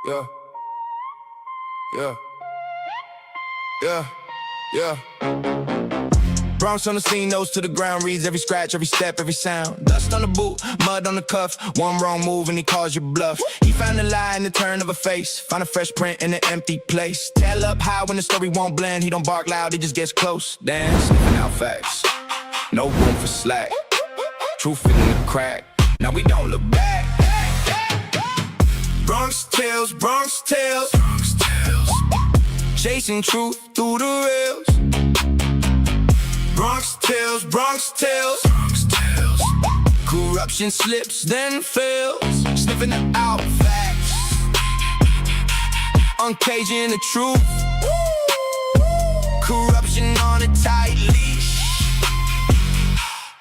Yeah. Yeah. Yeah. Yeah. Bronx on the scene, nose to the ground, reads every scratch, every step, every sound. Dust on the boot, mud on the cuff, one wrong move and he calls you bluff. He found a lie in the turn of a face, found a fresh print in an empty place. Tail up high when the story won't blend, he don't bark loud, he just gets close. Damn, sniffing out facts, no room for slack. Truth in the crack, now we don't look back. Bronx tales, Bronx tales, Bronx tales. Chasing truth through the rails. Bronx tales, Bronx tales, Bronx tales. Corruption slips, then fails. Sniffing out facts, uncaging the truth. Corruption on a tight leash,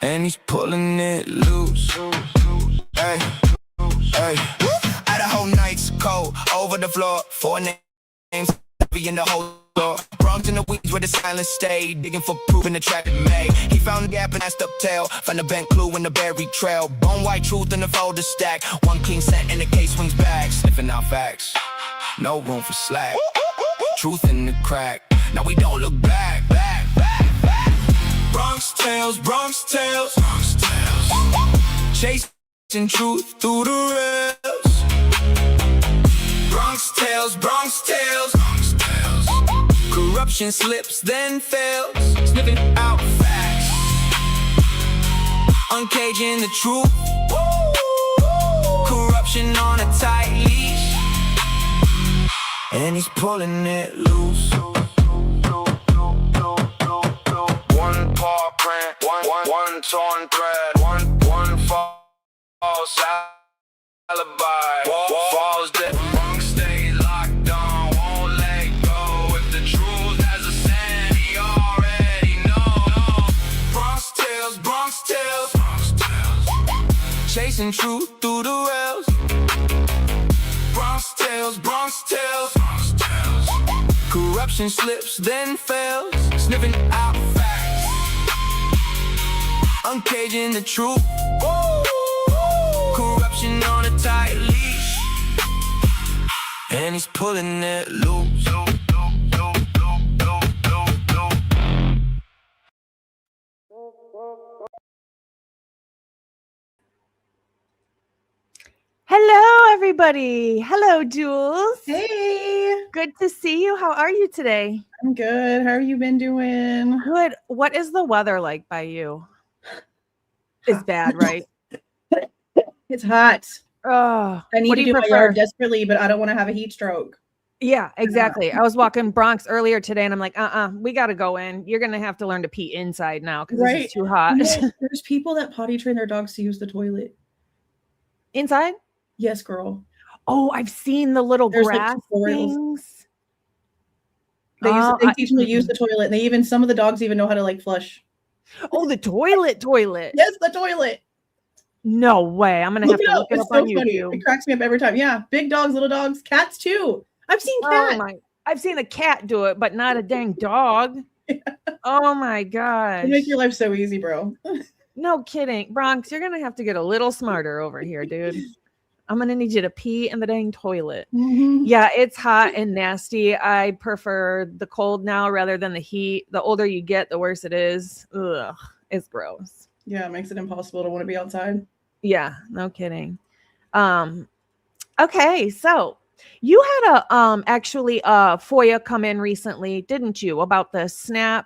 and he's pulling it loose. Hey, hey. Idaho nights cold, over the floor. 4 names heavy in the whole door. Bronx in the weeds where the silence stayed, digging for proof in the track it made. He found a gap and asked up tail, found a bent clue in the buried trail. Bone white truth in the folder stack, one clean scent and the case swings back. Sniffing out facts, no room for slack. Truth in the crack, now we don't look back. Bronx tales, Bronx tales, Bronx tales. Chasing truth through the rails. Bronx tales, Bronx tales, Bronx tales. Corruption slips, then fails. Sniffing out facts, uncaging the truth. Corruption on a tight leash, and he's pulling it loose. One paw print, one torn thread, one false alibi, falls dead. Bronx stay locked on, won't let go. If the truth has a scent, he already knows. Bronx tales, Bronx tales, Bronx tales. Chasing truth through the rails. Bronx tales, Bronx tales, Bronx tales. Corruption slips, then fails. Sniffing out facts, uncaging the truth. Corruption on a tight leash, and he's pulling it loose. Hello, everybody. Hello, Julez. Hey. Good to see you. How are you today? I'm good. How have you been doing? Good. What is the weather like by you? It's bad, right? It's hot. Oh, I need to do my yard desperately, but I don't want to have a heat stroke. Yeah, exactly. I was walking Bronx earlier today, and I'm like, we got to go in. You're going to have to learn to pee inside now because this is too hot. No, there's people that potty train their dogs to use the toilet. Inside? Yes, girl. Oh, I've seen the little grass things. They teach them to use the toilet. And some of the dogs even know how to like flush. Oh, the toilet. Yes, the toilet. No way. I'm going to have to look it up on YouTube. It cracks me up every time. Yeah. Big dogs, little dogs, cats too. I've seen cats. I've seen a cat do it, but not a dang dog. Yeah. Oh my gosh. You make your life so easy, bro. No kidding. Bronx, you're going to have to get a little smarter over here, dude. I'm going to need you to pee in the dang toilet. Mm-hmm. Yeah, it's hot and nasty. I prefer the cold now rather than the heat. The older you get, the worse it is. Ugh, it's gross. Yeah, it makes it impossible to want to be outside. Yeah, no kidding. Okay, so you had actually a FOIA come in recently, didn't you, about the SNAP?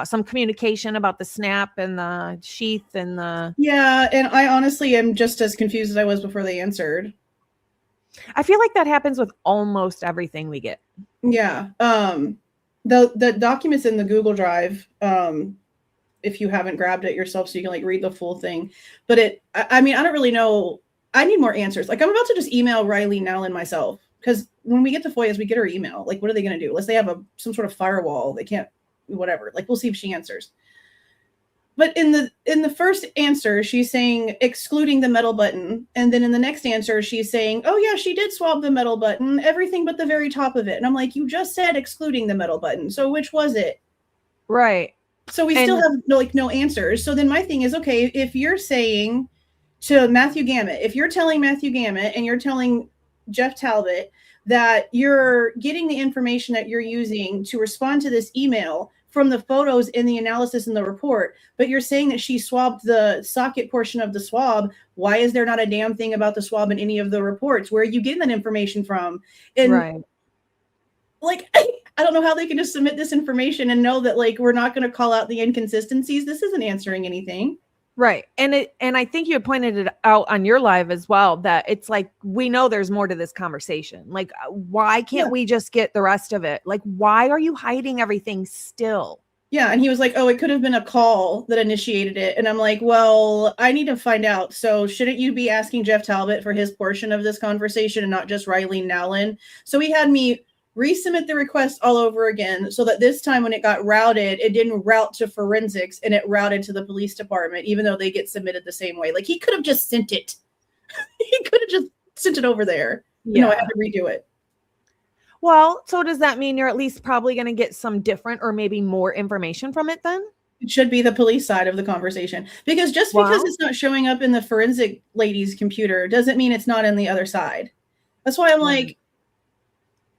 Some communication about the SNAP and the sheath and the... Yeah, and I honestly am just as confused as I was before they answered. I feel like that happens with almost everything we get. Yeah. The documents in the Google Drive, if you haven't grabbed it yourself so you can like read the full thing. But I mean, I don't really know. I need more answers. Like I'm about to just email Riley Nellen myself. Because when we get to FOIAs, we get her email. Like, what are they going to do? Unless they have some sort of firewall, they can't... whatever, like we'll see if she answers. But in the first answer she's saying excluding the metal button, and then in the next answer she's saying, oh yeah, she did swab the metal button, everything but the very top of it. And I'm like, you just said excluding the metal button, so which was it? Right. So we still have no answers. So then my thing is, okay, if you're saying to Matthew Gamet, if you're telling Matthew Gamet and you're telling Jeff Talbot that you're getting the information that you're using to respond to this email from the photos in the analysis in the report, but you're saying that she swabbed the socket portion of the swab. Why is there not a damn thing about the swab in any of the reports? Where are you getting that information from? And right. like, I don't know how they can just submit this information and know that like we're not going to call out the inconsistencies. This isn't answering anything. Right. And I think you had pointed it out on your live as well, that it's like, we know there's more to this conversation. Like, why can't we just get the rest of it? Like, why are you hiding everything still? Yeah. And he was like, oh, it could have been a call that initiated it. And I'm like, well, I need to find out. So shouldn't you be asking Jeff Talbot for his portion of this conversation and not just Riley Nowlin? So he had me resubmit the request all over again so that this time when it got routed, it didn't route to forensics and it routed to the police department, even though they get submitted the same way. Like he could have just sent it. He could have just sent it over there. Yeah. No, I had to redo it. Well, so does that mean you're at least probably going to get some different or maybe more information from it then? It should be the police side of the conversation, because just because it's not showing up in the forensic lady's computer doesn't mean it's not in the other side. That's why I'm like,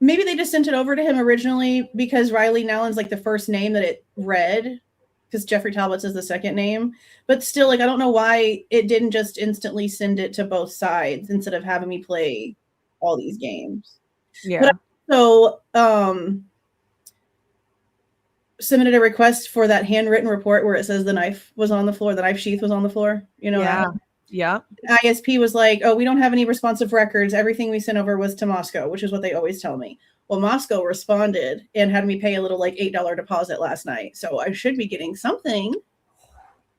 maybe they just sent it over to him originally because Riley Nowlin's like the first name that it read, because Jeffrey Talbot's is the second name. But still, like, I don't know why it didn't just instantly send it to both sides instead of having me play all these games. Yeah. But I also submitted a request for that handwritten report where it says the knife was on the floor, the knife sheath was on the floor. You know, yeah. ISP was like, oh, we don't have any responsive records. Everything we sent over was to Moscow, which is what they always tell me. Well, Moscow responded and had me pay a little like $8 deposit last night. So I should be getting something.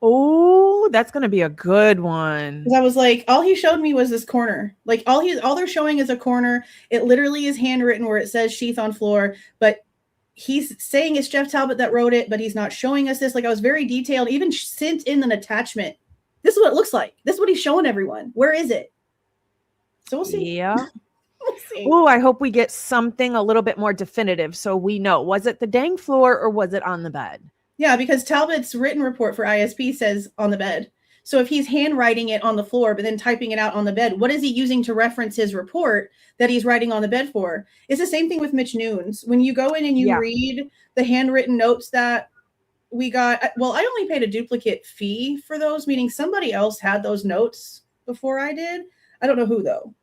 Oh, that's going to be a good one. Because I was like, all he showed me was this corner. Like all they're showing is a corner. It literally is handwritten where it says sheath on floor, but he's saying it's Jeff Talbot that wrote it, but he's not showing us this. Like I was very detailed, even sent in an attachment. This is what it looks like. This is what he's showing everyone. Where is it? So we'll see. Yeah. We'll see. Oh, I hope we get something a little bit more definitive so we know. Was it the dang floor or was it on the bed? Yeah, because Talbot's written report for ISP says on the bed. So if he's handwriting it on the floor, but then typing it out on the bed, what is he using to reference his report that he's writing on the bed for? It's the same thing with Mitch Noons. When you go in and you read the handwritten notes that we got, well, I only paid a duplicate fee for those, meaning somebody else had those notes before I did. I don't know who though.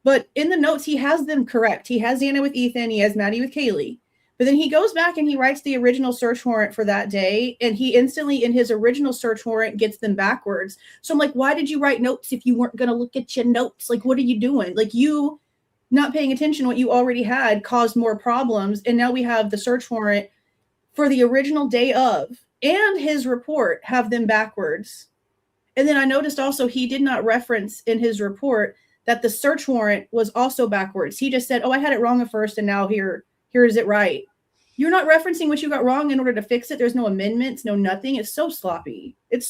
But in the notes, he has them correct. He has Anna with Ethan. He has Maddie with Kaylee. But then he goes back and he writes the original search warrant for that day. And he instantly, in his original search warrant, gets them backwards. So I'm like, why did you write notes if you weren't going to look at your notes? Like, what are you doing? Like, you not paying attention to what you already had caused more problems. And now we have the search warrant for the original day of and his report have them backwards. And then I noticed also he did not reference in his report that the search warrant was also backwards. He just said, oh, I had it wrong at first and now here is it right. You're not referencing what you got wrong in order to fix it. There's no amendments, no nothing. It's so sloppy. It is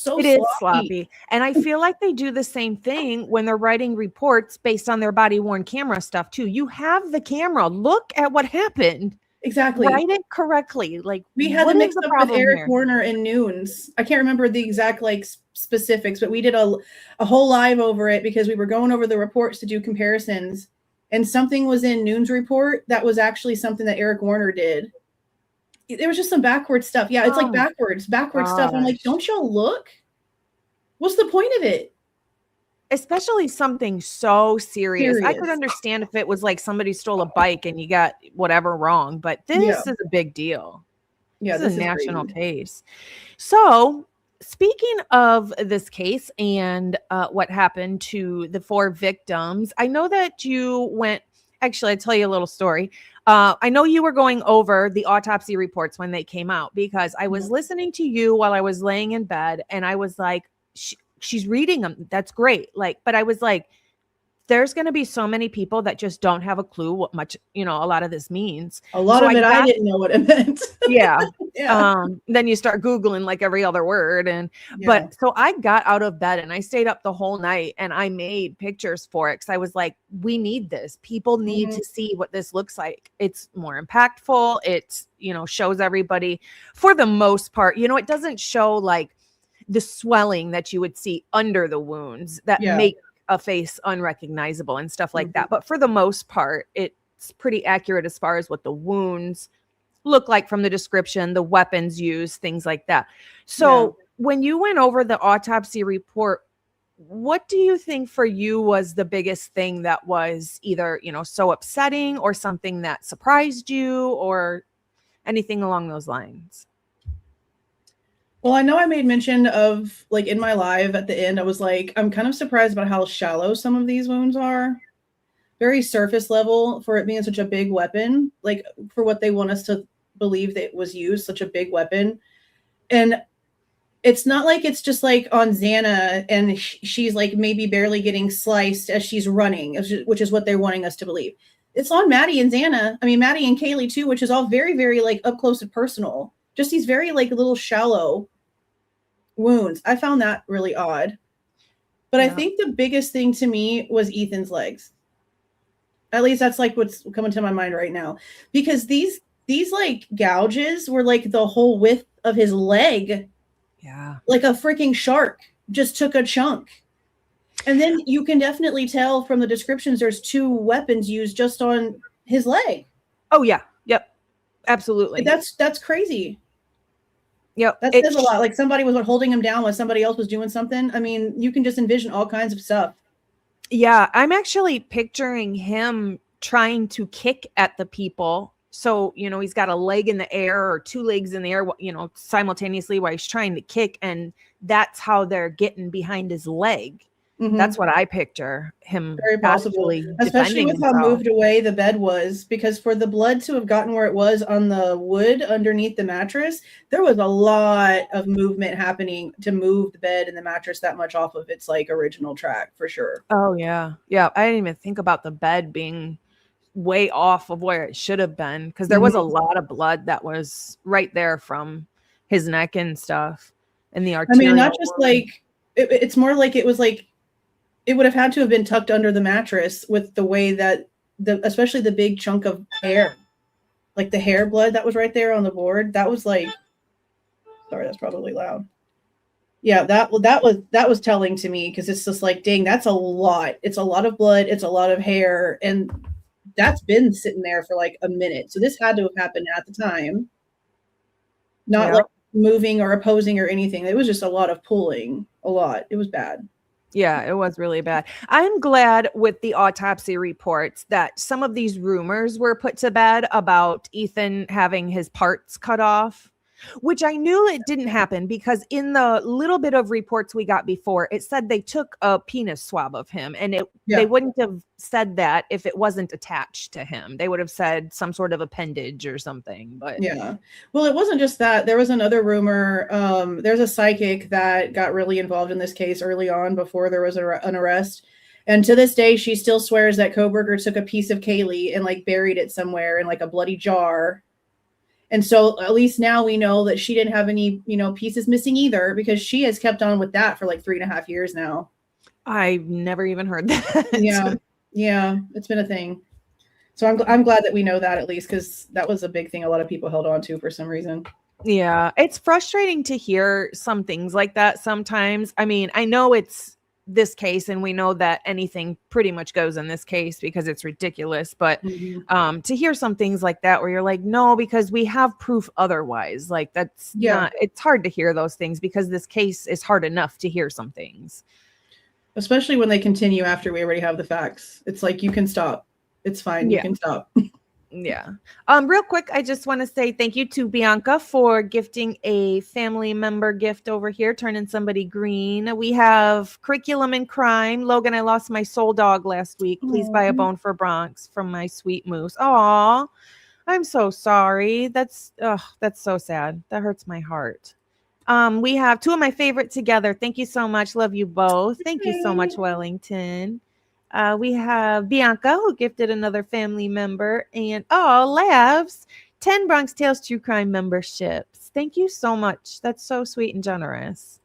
sloppy. And I feel like they do the same thing when they're writing reports based on their body-worn camera stuff too. You have the camera. Look at what happened. Exactly. Write it correctly. Like we had to mix up with Eric Warner and Noons. I can't remember the exact like specifics, but we did a whole live over it because we were going over the reports to do comparisons, and something was in Noons' report that was actually something that Eric Warner did. There was just some backwards stuff. Yeah, it's like backwards stuff. I'm like, don't y'all look? What's the point of it? Especially something so serious. I could understand if it was like somebody stole a bike and you got whatever wrong, but this is a big deal. Yeah, this is a national case. So speaking of this case and what happened to the 4 victims, I know that you went, actually, I'll tell you a little story. I know you were going over the autopsy reports when they came out because I was listening to you while I was laying in bed and I was like, she's reading them. That's great. Like, but I was like, there's going to be so many people that just don't have a clue what much, a lot of this means. A lot of it, I didn't know what it meant. Yeah. Then you start Googling like every other word. But so I got out of bed and I stayed up the whole night and I made pictures for it. Cause I was like, we need this. People need to see what this looks like. It's more impactful. It's, shows everybody for the most part, it doesn't show like the swelling that you would see under the wounds that make a face unrecognizable and stuff like that. But for the most part, it's pretty accurate as far as what the wounds look like from the description, the weapons used, things like that. So when you went over the autopsy report, what do you think for you was the biggest thing that was either, so upsetting or something that surprised you or anything along those lines? Well, I know I made mention of, like, in my live at the end, I was like, I'm kind of surprised about how shallow some of these wounds are. Very surface level for it being such a big weapon, like for what they want us to believe that it was used, such a big weapon. And it's not like it's just like on Xana and she's like maybe barely getting sliced as she's running, which is what they're wanting us to believe. It's on Maddie and Xana. I mean, Maddie and Kaylee too, which is all very, very like up close and personal. Just these very like little shallow wounds. I found that really odd. But I think the biggest thing to me was Ethan's legs. At least that's like what's coming to my mind right now. Because these like gouges were like the whole width of his leg. Yeah. Like a freaking shark just took a chunk. And then you can definitely tell from the descriptions there's 2 weapons used just on his leg. Oh yeah. Yep. Absolutely. That's crazy. Yep. That says a lot. Like somebody was holding him down when somebody else was doing something. I mean, you can just envision all kinds of stuff. Yeah, I'm actually picturing him trying to kick at the people. So, he's got a leg in the air or 2 legs in the air, simultaneously while he's trying to kick. And that's how they're getting behind his leg. That's what I picture him. Very possible, especially with how moved away the bed was, because for the blood to have gotten where it was on the wood underneath the mattress, there was a lot of movement happening to move the bed and the mattress that much off of its like original track for sure. Oh yeah. Yeah. I didn't even think about the bed being way off of where it should have been, because there was a lot of blood that was right there from his neck and stuff. And the arterial. I mean, not just like it's more like it was like it would have had to have been tucked under the mattress with the way that especially the big chunk of hair, like the hair blood that was right there on the board. That was like, sorry, that's probably loud. Yeah, that was telling to me, because it's just like, dang, that's a lot. It's a lot of blood. It's a lot of hair. And that's been sitting there for like a minute. So this had to have happened at the time. Not like moving or opposing or anything. It was just a lot of pulling, a lot. It was bad. Yeah, it was really bad. I'm glad with the autopsy reports that some of these rumors were put to bed about Ethan having his parts cut off, which I knew it didn't happen, because in the little bit of reports we got before, it said they took a penis swab of him, and they wouldn't have said that if it wasn't attached to him. They would have said some sort of appendage or something. But yeah, well, it wasn't just that. There was another rumor. There's a psychic that got really involved in this case early on before there was an arrest. And to this day, she still swears that Kohberger took a piece of Kaylee and like buried it somewhere in like a bloody jar. And so at least now we know that she didn't have any, pieces missing either, because she has kept on with that for like 3.5 years now. I've never even heard that. Yeah, it's been a thing. So I'm glad that we know that, at least, because that was a big thing a lot of people held on to for some reason. Yeah, it's frustrating to hear some things like that sometimes. I mean, I know it's this case, and we know that anything pretty much goes in this case because it's ridiculous, but to hear some things like that where you're like, no, because we have proof otherwise, like that's not, it's hard to hear those things, because this case is hard enough to hear some things, especially when they continue after we already have the facts. It's like, you can stop, it's fine, you can stop. Yeah. Real quick, I just want to say thank you to Bianca for gifting a family member gift over here, turning somebody green. We have Curriculum in Crime. Logan, I lost my soul dog last week. Please buy a bone for Bronx from my sweet moose. Aw, I'm so sorry. That's so sad. That hurts my heart. We have 2 of my favorite together. Thank you so much. Love you both. Thank you so much, Wellington. We have Bianca, who gifted another family member, and Labs, 10 Bronx Tales True Crime memberships. Thank you so much. That's so sweet and generous.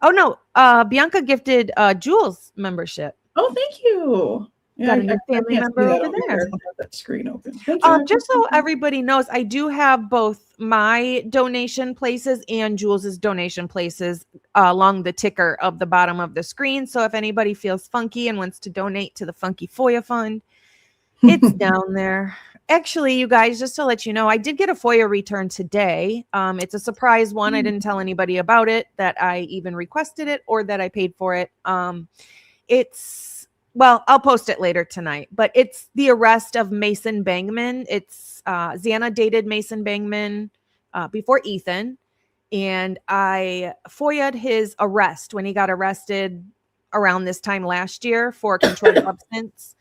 Oh no, Bianca gifted Julez membership. Oh, thank you. Got a new family can't see member that over here. there. I don't have that screen open. Thank you. Just so everybody knows, I do have both my donation places and Julez's donation places along the ticker of the bottom of the screen. So if anybody feels funky and wants to donate to the Funky FOIA Fund, it's down there. Actually, you guys, just to let you know, I did get a FOIA return today. It's a surprise one. I didn't tell anybody about it, that I even requested it or that I paid for it. Well, I'll post it later tonight, but it's the arrest of Mason Bangman. It's Xana dated Mason Bangman before Ethan, and I FOIA'd his arrest when he got arrested around this time last year for controlled substance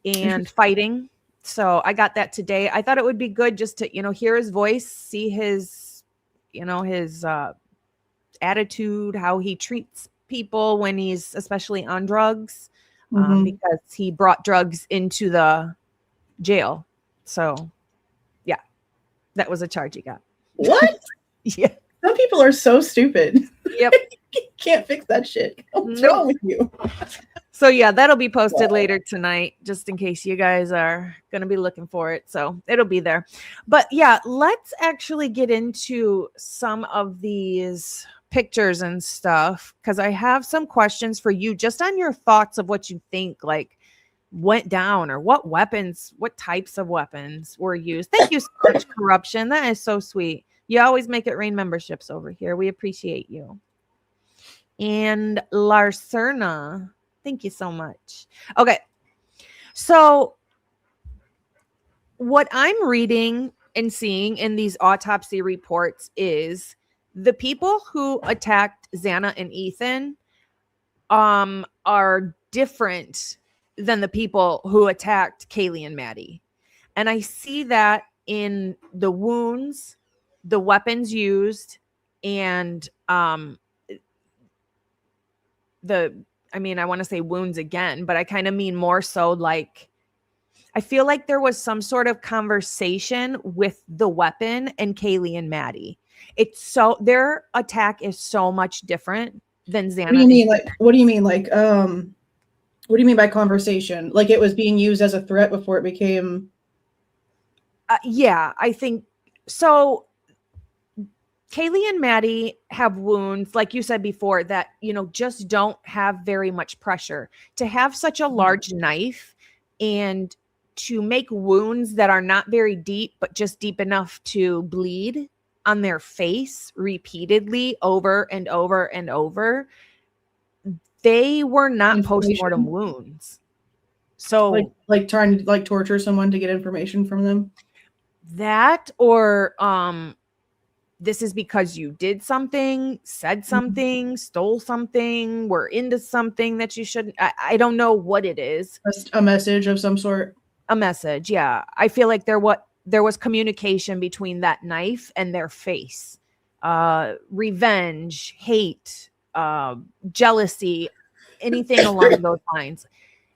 and fighting. So I got that today. I thought it would be good just to, hear his voice, see his, his attitude, how he treats people when he's especially on drugs. Because he brought drugs into the jail. So, yeah, that was a charge he got. What? Yeah. Some people are so stupid. Yep. Can't fix that shit. What's wrong with you? So, yeah, that'll be posted later tonight, just in case you guys are going to be looking for it. So it'll be there. But, yeah, let's actually get into some of these pictures and stuff, because I have some questions for you just on your thoughts of what you think like went down, or what types of weapons were used. Thank you so much, Corruption. That is so sweet. You always make it rain memberships over here. We appreciate you. And Larcerna, thank you so much. Okay, so what I'm reading and seeing in these autopsy reports is the people who attacked Xana and Ethan are different than the people who attacked Kaylee and Maddie. And I see that in the wounds, the weapons used, and I want to say wounds again, but I kind of mean more so like, I feel like there was some sort of conversation with the weapon and Kaylee and Maddie. Their attack is so much different than Xana. What do you mean? What do you mean? What do you mean by conversation? Like it was being used as a threat before it became. Yeah, I think so. Kaylee and Maddie have wounds, like you said before, that, just don't have very much pressure. To have such a large knife and to make wounds that are not very deep, but just deep enough to bleed on their face repeatedly over and over and over, they were not post-mortem wounds. So like trying to torture someone to get information from them. That, or this is because you did something, said something, stole something, were into something that you shouldn't. I don't know what it is. A message of some sort. A message, yeah. I feel like there was communication between that knife and their face. Revenge, hate, jealousy, anything along those lines.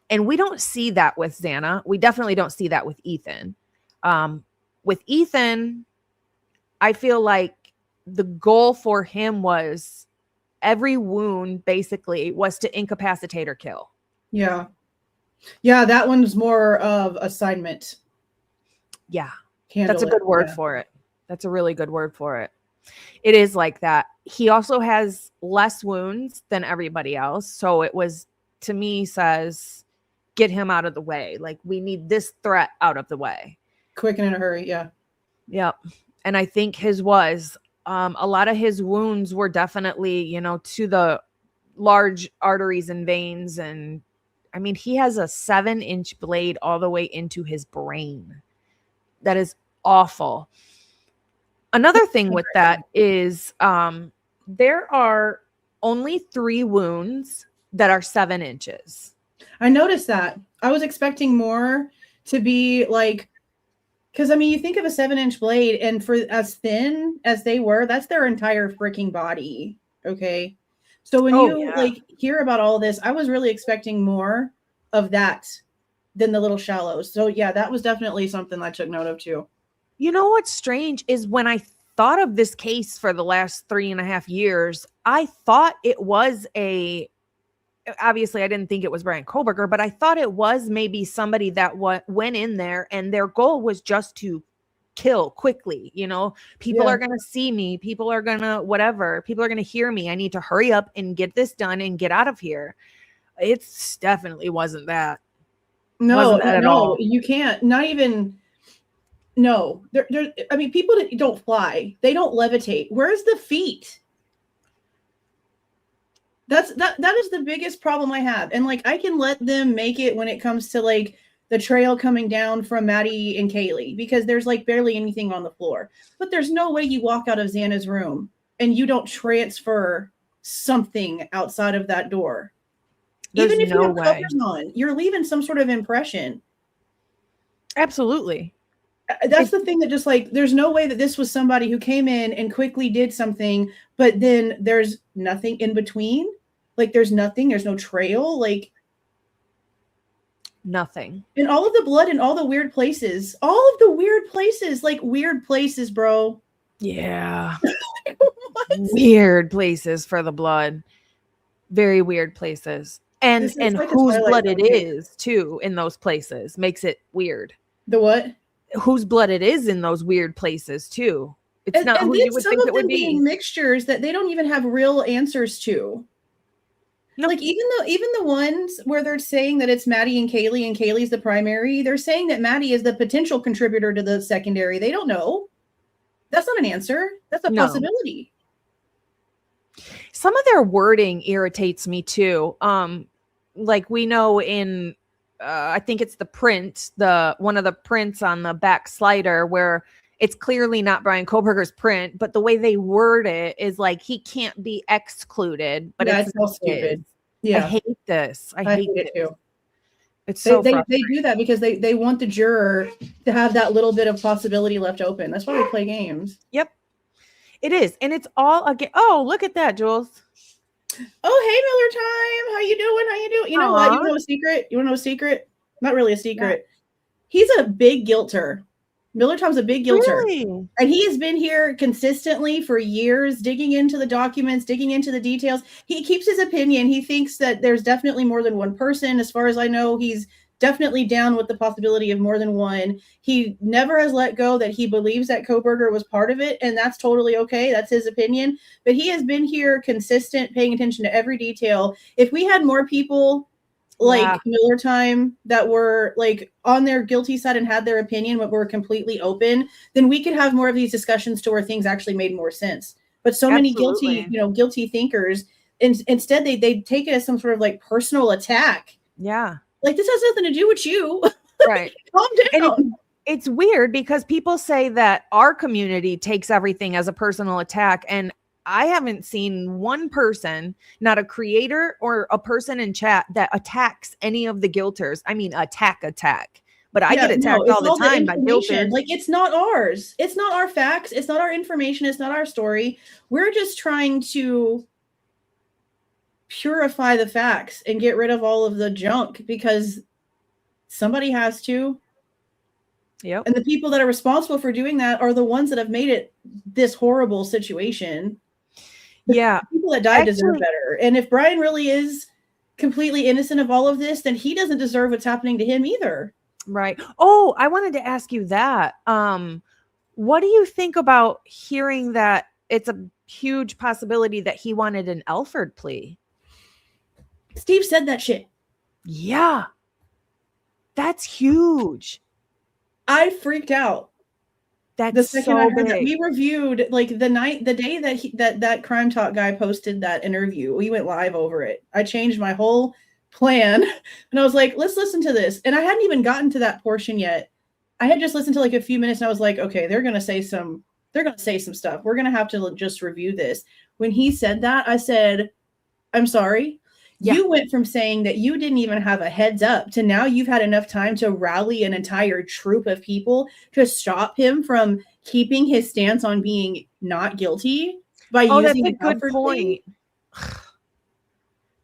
And we don't see that with Xana. We definitely don't see that with Ethan. With Ethan, I feel like the goal for him was every wound basically was to incapacitate or kill. Yeah. Yeah, that one's more of assignment. Yeah. That's a good word for it. That's a really good word for it. It is like that. He also has less wounds than everybody else. So it was, to me, says, get him out of the way. Like, we need this threat out of the way. Quick and in a hurry, yeah. Yep. And I think his was, a lot of his wounds were definitely, to the large arteries and veins. And I mean, he has a 7-inch blade all the way into his brain. That is awful. Another thing with that is there are only 3 wounds that are 7 inches. I noticed that. I was expecting more to be like, because you think of a 7-inch blade, and for as thin as they were, that's their entire freaking body. Okay. So when you hear about all this, I was really expecting more of that than the little shallows. So yeah, that was definitely something I took note of too. You know what's strange is when I thought of this case for the last 3.5 years, I thought it was a obviously I didn't think it was Bryan Kohberger, but I thought it was maybe somebody that went in there and their goal was just to kill quickly. You know, people are going to see me. People are going to whatever. People are going to hear me. I need to hurry up and get this done and get out of here. It's definitely wasn't that. No, wasn't that at all. You can't. Not even. No, I mean, people that don't fly, they don't levitate. Where's the feet? That is the biggest problem I have. And like, I can let them make it when it comes to like the trail coming down from Maddie and Kaylee, because there's like barely anything on the floor. But there's no way you walk out of Xana's room and you don't transfer something outside of that door. There's even if no you have way. covers on, you're leaving some sort of impression. Absolutely. That's the thing that just like, there's no way that this was somebody who came in and quickly did something, but then there's nothing in between. Like there's nothing, there's no trail, like nothing. And all of the blood in all the weird places, like weird places, bro. Yeah. Weird places for the blood. Very weird places. And like whose blood it is too in those places makes it weird. The what? Whose blood it is in those weird places too. It's not who you would think it would be. Mixtures that they don't even have real answers to. No. Like even the ones where they're saying that it's Maddie and Kaylee's the primary, they're saying that Maddie is the potential contributor to the secondary. They don't know. That's not an answer. That's a possibility. Some of their wording irritates me too. Like we know in I think it's the print, one of the prints on the back slider where it's clearly not Bryan Kohberger's print, but the way they word it is like he can't be excluded. But it's so stupid. Yeah, I hate this. I hate it too. It's so they do that because they want the juror to have that little bit of possibility left open. That's why we play games. Yep, it is, and it's all again. Oh, look at that, Jules. Oh, hey, Miller time. How you doing? You know what? You want to know a secret? You want to know a secret? Not really a secret. Yeah. He's a big guilter. Miller Tom's a big guilter. Really? And he has been here consistently for years, digging into the documents, digging into the details. He keeps his opinion. He thinks that there's definitely more than one person. As far as I know, he's definitely down with the possibility of more than one. He never has let go that he believes that Kohberger was part of it, and that's totally okay. That's his opinion. But he has been here consistent, paying attention to every detail. If we had more people like Miller time that were like on their guilty side and had their opinion, but were completely open, then we could have more of these discussions to where things actually made more sense. But so many guilty thinkers, instead they take it as some sort of like personal attack. Yeah. Like, this has nothing to do with you. Right. Calm down. It's weird because people say that our community takes everything as a personal attack. And I haven't seen one person, not a creator or a person in chat, that attacks any of the guilters. I mean, attack. But I get attacked all the time by guilters. Like, it's not ours. It's not our facts. It's not our information. It's not our story. We're just trying to purify the facts and get rid of all of the junk because somebody has to. Yep. And the people that are responsible for doing that are the ones that have made it this horrible situation. Yeah. The people that died deserve better. And if Bryan really is completely innocent of all of this, then he doesn't deserve what's happening to him either. Right. Oh, I wanted to ask you that. What do you think about hearing that it's a huge possibility that he wanted an Alford plea? Steve said that shit. Yeah. That's huge. I freaked out. That's the second so I heard big. that. We reviewed like the day that that Crime Talk guy posted that interview. We went live over it. I changed my whole plan and I was like, let's listen to this. And I hadn't even gotten to that portion yet. I had just listened to like a few minutes and I was like, okay, they're gonna say some stuff. We're gonna have to just review this. When he said that, I said, I'm sorry. Yeah. You went from saying that you didn't even have a heads up to now you've had enough time to rally an entire troop of people to stop him from keeping his stance on being not guilty by using a good point.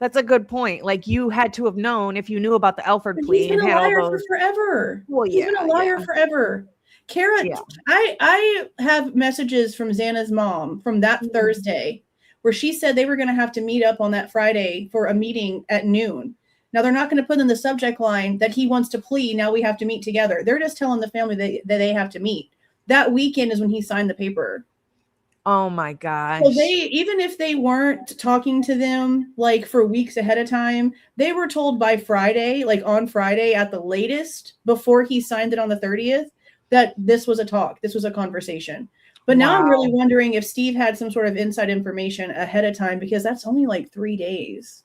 That's a good point. Like, you had to have known if you knew about the Alford plea. He's been a liar for forever. Well, he's been a liar forever. Kara, I have messages from Xana's mom from that Thursday where she said they were going to have to meet up on that Friday for a meeting at noon. Now, they're not going to put in the subject line that he wants to plea. Now we have to meet together. They're just telling the family that they have to meet. That weekend is when he signed the paper. Oh my gosh. So even if they weren't talking to them like for weeks ahead of time, they were told by Friday, like on Friday at the latest, before he signed it on the 30th, that this was a talk. This was a conversation. But now I'm really wondering if Steve had some sort of inside information ahead of time, because that's only like 3 days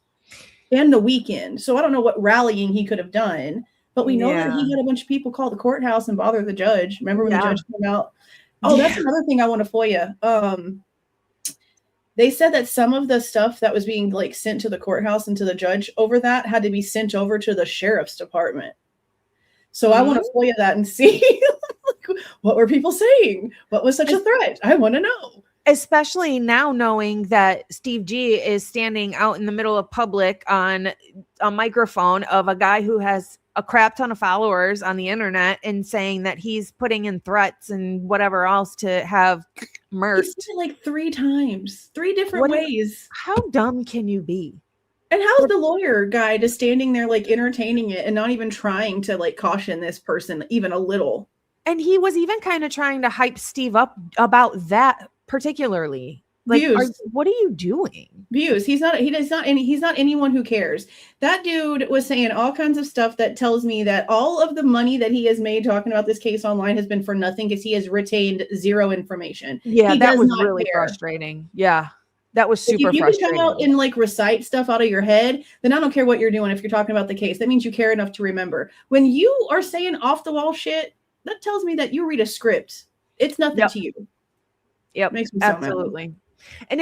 and the weekend. So I don't know what rallying he could have done, but we know that he had a bunch of people call the courthouse and bother the judge. Remember when the judge came out? Oh, that's another thing I want to FOIA. They said that some of the stuff that was being like sent to the courthouse and to the judge over that had to be sent over to the sheriff's department. So I want to FOIA that and see what were people saying? What was such a threat? I want to know. Especially now knowing that Steve G is standing out in the middle of public on a microphone of a guy who has a crap ton of followers on the internet and saying that he's putting in threats and whatever else to have murked. He said it like 3 times, 3 different ways. How dumb can you be? And how's the lawyer guy just standing there like entertaining it and not even trying to like caution this person even a little? And he was even kind of trying to hype Steve up about that particularly. Like, what are you doing? Views. He's not anyone who cares. That dude was saying all kinds of stuff that tells me that all of the money that he has made talking about this case online has been for nothing, because he has retained 0 information. Yeah, that was really frustrating. Yeah, that was super frustrating. If you can come out and like recite stuff out of your head, then I don't care what you're doing. If you're talking about the case, that means you care enough to remember. When you are saying off the wall shit, that tells me that you read a script. It's nothing to you. Yep, makes me so absolutely. And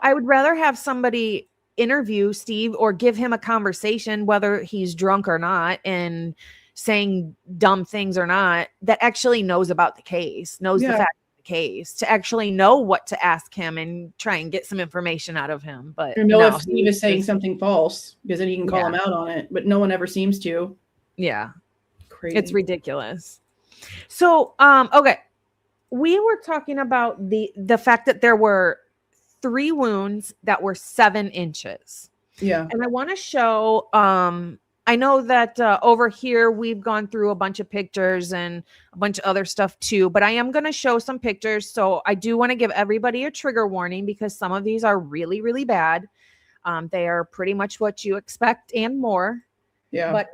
I would rather have somebody interview Steve or give him a conversation, whether he's drunk or not, and saying dumb things or not, that actually knows about the case, knows the fact of the case, to actually know what to ask him and try and get some information out of him. But if Steve is saying something false, because then he can call him out on it. But no one ever seems to. Yeah, crazy. It's ridiculous. So, okay, we were talking about the fact that there were 3 wounds that were 7 inches. Yeah. And I want to show, I know that over here, we've gone through a bunch of pictures and a bunch of other stuff too, but I am going to show some pictures. So I do want to give everybody a trigger warning, because some of these are really, really bad. They are pretty much what you expect and more. Yeah. But,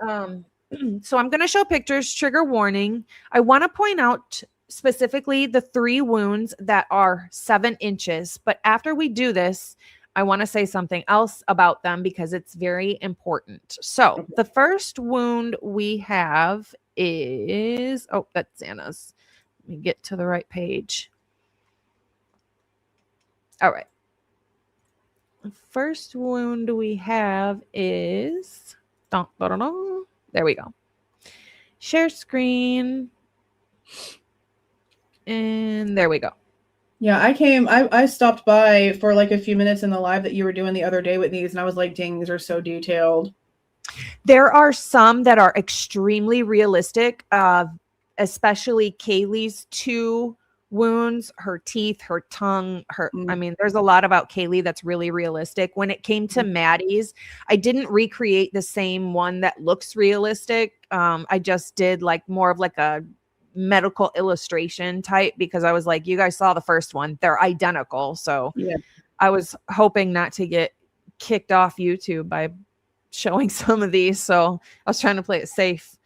so I'm going to show pictures, trigger warning. I want to point out specifically the 3 wounds that are 7 inches. But after we do this, I want to say something else about them, because it's very important. So the first wound we have is, that's Anna's. Let me get to the right page. All right. The first wound we have is, there we go. Share screen. And there we go. Yeah, I stopped by for like a few minutes in the live that you were doing the other day with these, and I was like, dang, these are so detailed. There are some that are extremely realistic, especially Kaylee's 2 wounds, her teeth, her tongue, I mean, there's a lot about Kaylee that's really realistic. When it came to Maddie's, I didn't recreate the same one that looks realistic. I just did like more of like a medical illustration type, because I was like, you guys saw the first one, they're identical. So I was hoping not to get kicked off YouTube by showing some of these. So I was trying to play it safe.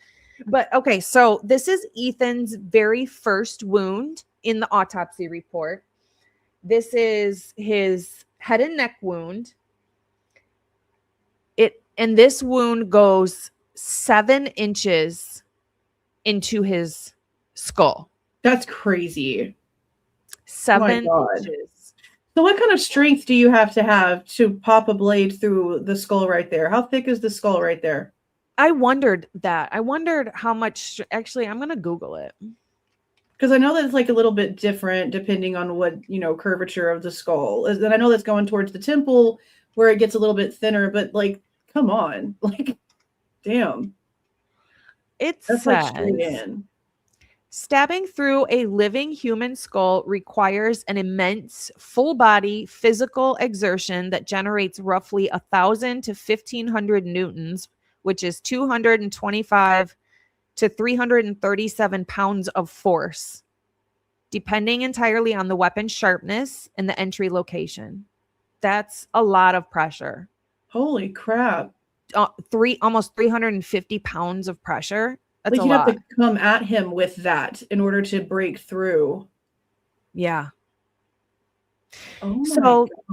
But okay, so this is Ethan's very first wound in the autopsy report. This is his head and neck wound. And this wound goes 7 inches into his skull. That's crazy. 7 inches. So what kind of strength do you have to pop a blade through the skull right there? How thick is the skull right there? I wondered that. I wondered how much. Actually, I'm going to Google it. Because I know that it's like a little bit different depending on what, curvature of the skull is. And I know that's going towards the temple where it gets a little bit thinner, but like, come on. Like, damn. It that's says like straight in. Stabbing through a living human skull requires an immense full body physical exertion that generates roughly 1,000 to 1,500 newtons, which is 225 to 337 pounds of force, depending entirely on the weapon's sharpness and the entry location. That's a lot of pressure. Holy crap. Almost 350 pounds of pressure. That's like a you'd lot. have to come at him with that in order to break through. Yeah. Oh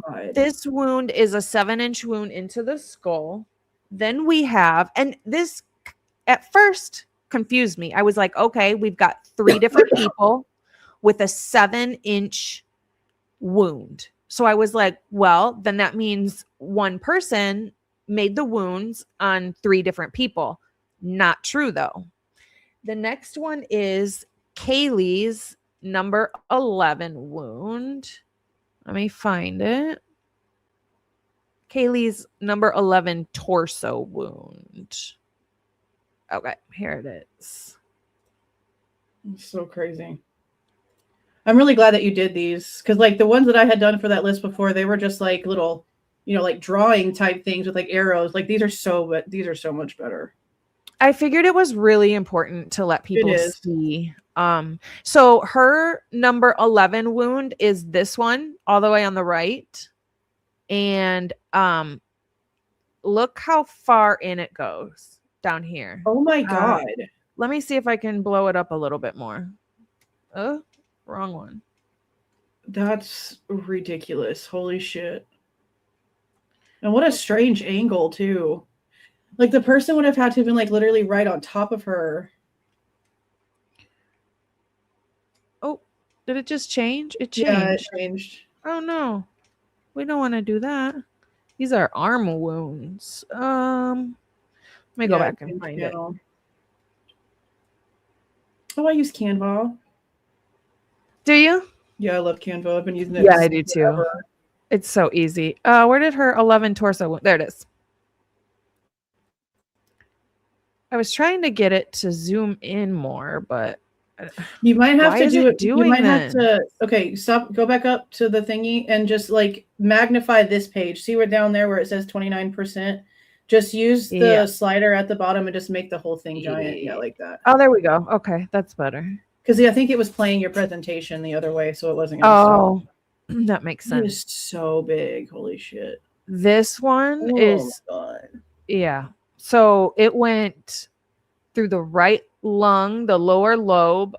my God. This wound is a 7-inch wound into the skull. Then we have, and this at first confused me. I was like, okay, we've got 3 different people with a 7-inch wound. So I was like, well, then that means one person made the wounds on 3 different people. Not true, though. The next one is Kaylee's number 11 wound. Let me find it. Kaylee's number 11 torso wound. Okay, here it is. It's so crazy. I'm really glad that you did these because, like, the ones that I had done for that list before, they were just like little, like drawing type things with like arrows. Like these are so much better. I figured it was really important to let people see. So her number 11 wound is this one all the way on the right. And look how far in it goes down here. Oh my God. Let me see if I can blow it up a little bit more. Oh, wrong one. That's ridiculous. Holy shit. And what a strange angle too. Like the person would have had to have been like literally right on top of her. Oh, did it just change? It changed. Yeah, it changed. Oh no. We don't want to do that. These are arm wounds. Let me go back and find it. Oh, I use Canva. Do you? Yeah, I love Canva. I've been using it. Yeah, I do too. It's so easy. Where did her 11 torso wound? There it is. I was trying to get it to zoom in more, but you might have to do it. You might have to. Okay, stop. Go back up to the thingy and just like magnify this page. See where down there where it says 29%. Just use the slider at the bottom and just make the whole thing giant. Yeah, like that. Oh, there we go. Okay, that's better. Because I think it was playing your presentation the other way, so it wasn't. That makes sense. It is so big. Holy shit. This one is. God. Yeah. So it went through the right lung, the lower lobe,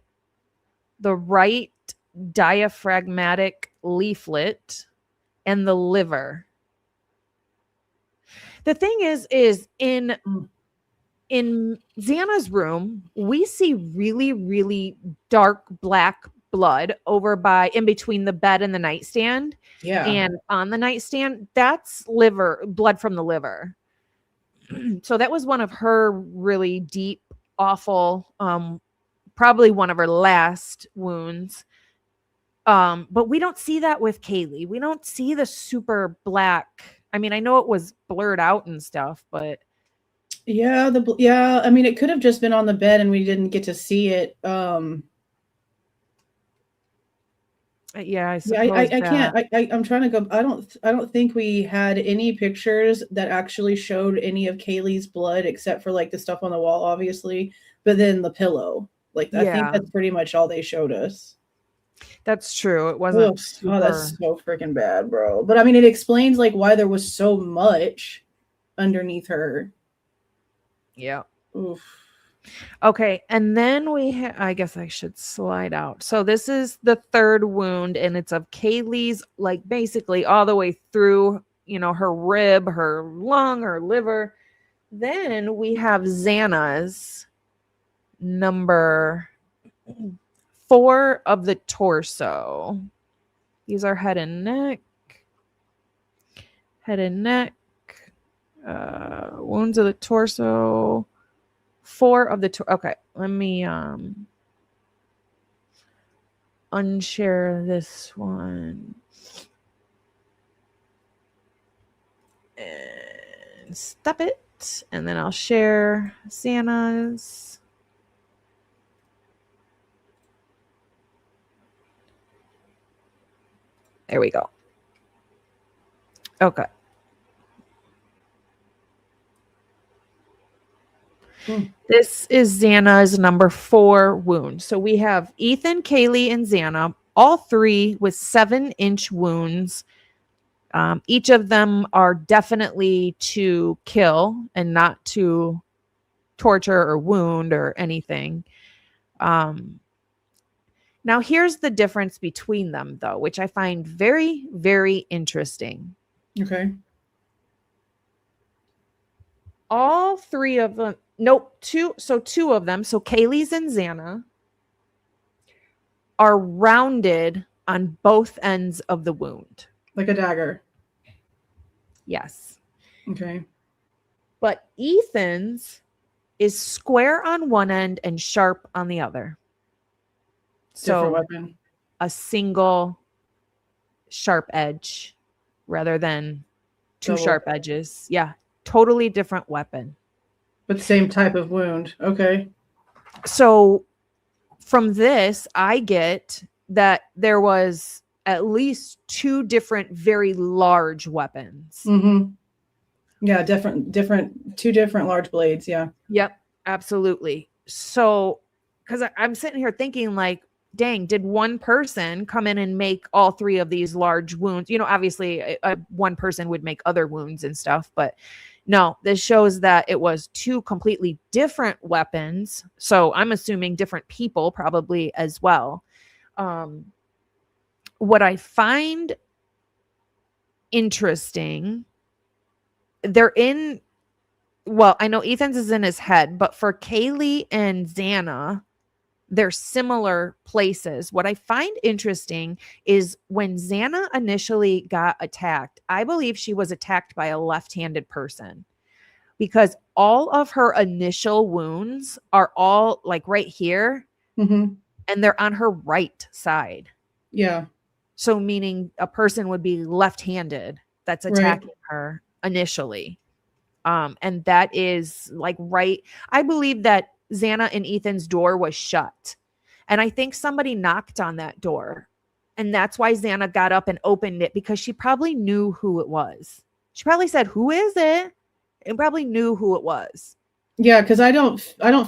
the right diaphragmatic leaflet, and the liver. The thing is in Xana's room, we see really, really dark black blood over in between the bed and the nightstand. Yeah. And on the nightstand, that's blood from the liver. So that was one of her really deep, awful, probably one of her last wounds. But we don't see that with Kaylee. We don't see the super black. I mean, I know it was blurred out and stuff, but yeah, I mean, it could have just been on the bed and we didn't get to see it. Yeah, I suppose I can't. I'm trying to go. I don't think we had any pictures that actually showed any of Kaylee's blood except for like the stuff on the wall, obviously. But then the pillow, like I think that's pretty much all they showed us. That's true. It wasn't. Oh, that's so freaking bad, bro. But I mean, it explains like why there was so much underneath her. Yeah. Oof. Okay, and then I guess I should slide out. So this is the third wound, and it's of Kaylee's, like basically all the way through, her rib, her lung, her liver. Then we have Xana's number 4 of the torso. These are head and neck. Wounds of the torso. 4 of the okay, let me unshare this one and stop it, and then I'll share Santa's. There we go. Okay. This is Xana's number 4 wound. So we have Ethan, Kaylee, and Xana, all 3 with 7-inch wounds. Each of them are definitely to kill and not to torture or wound or anything. Now, here's the difference between them, though, which I find very, very interesting. Okay. All 3 of them, nope, 2. So 2 of them, so Kaylee's and Xana, are rounded on both ends of the wound. Like a dagger. Yes. Okay. But Ethan's is square on one end and sharp on the other. Different So weapon. a single sharp edge rather than 2 Double. sharp edges. Yeah. Totally different weapon. But same type of wound. Okay. So from this, I get that there was at least 2 different very large weapons. Mm-hmm. Yeah, different 2 different large blades. Yeah. Yep, absolutely. So, because I'm sitting here thinking, like, dang, did one person come in and make all 3 of these large wounds? You know, obviously, one person would make other wounds and stuff, but no, this shows that it was 2 completely different weapons. So I'm assuming different people probably as well. What I find interesting, they're in, well, I know Ethan's is in his head, but for Kaylee and Xana, they're similar places. What I find interesting is when Xana initially got attacked, I believe she was attacked by a left-handed person because all of her initial wounds are all like right here, Mm-hmm. and they're on her right side. Yeah. So meaning a person would be left-handed that's attacking her initially. And that is like right. I believe that Xana and Ethan's door was shut. And I think somebody knocked on that door. And that's why Xana got up and opened it, because she probably knew who it was. She probably said, "Who is it?" And probably knew who it was. Yeah, because I don't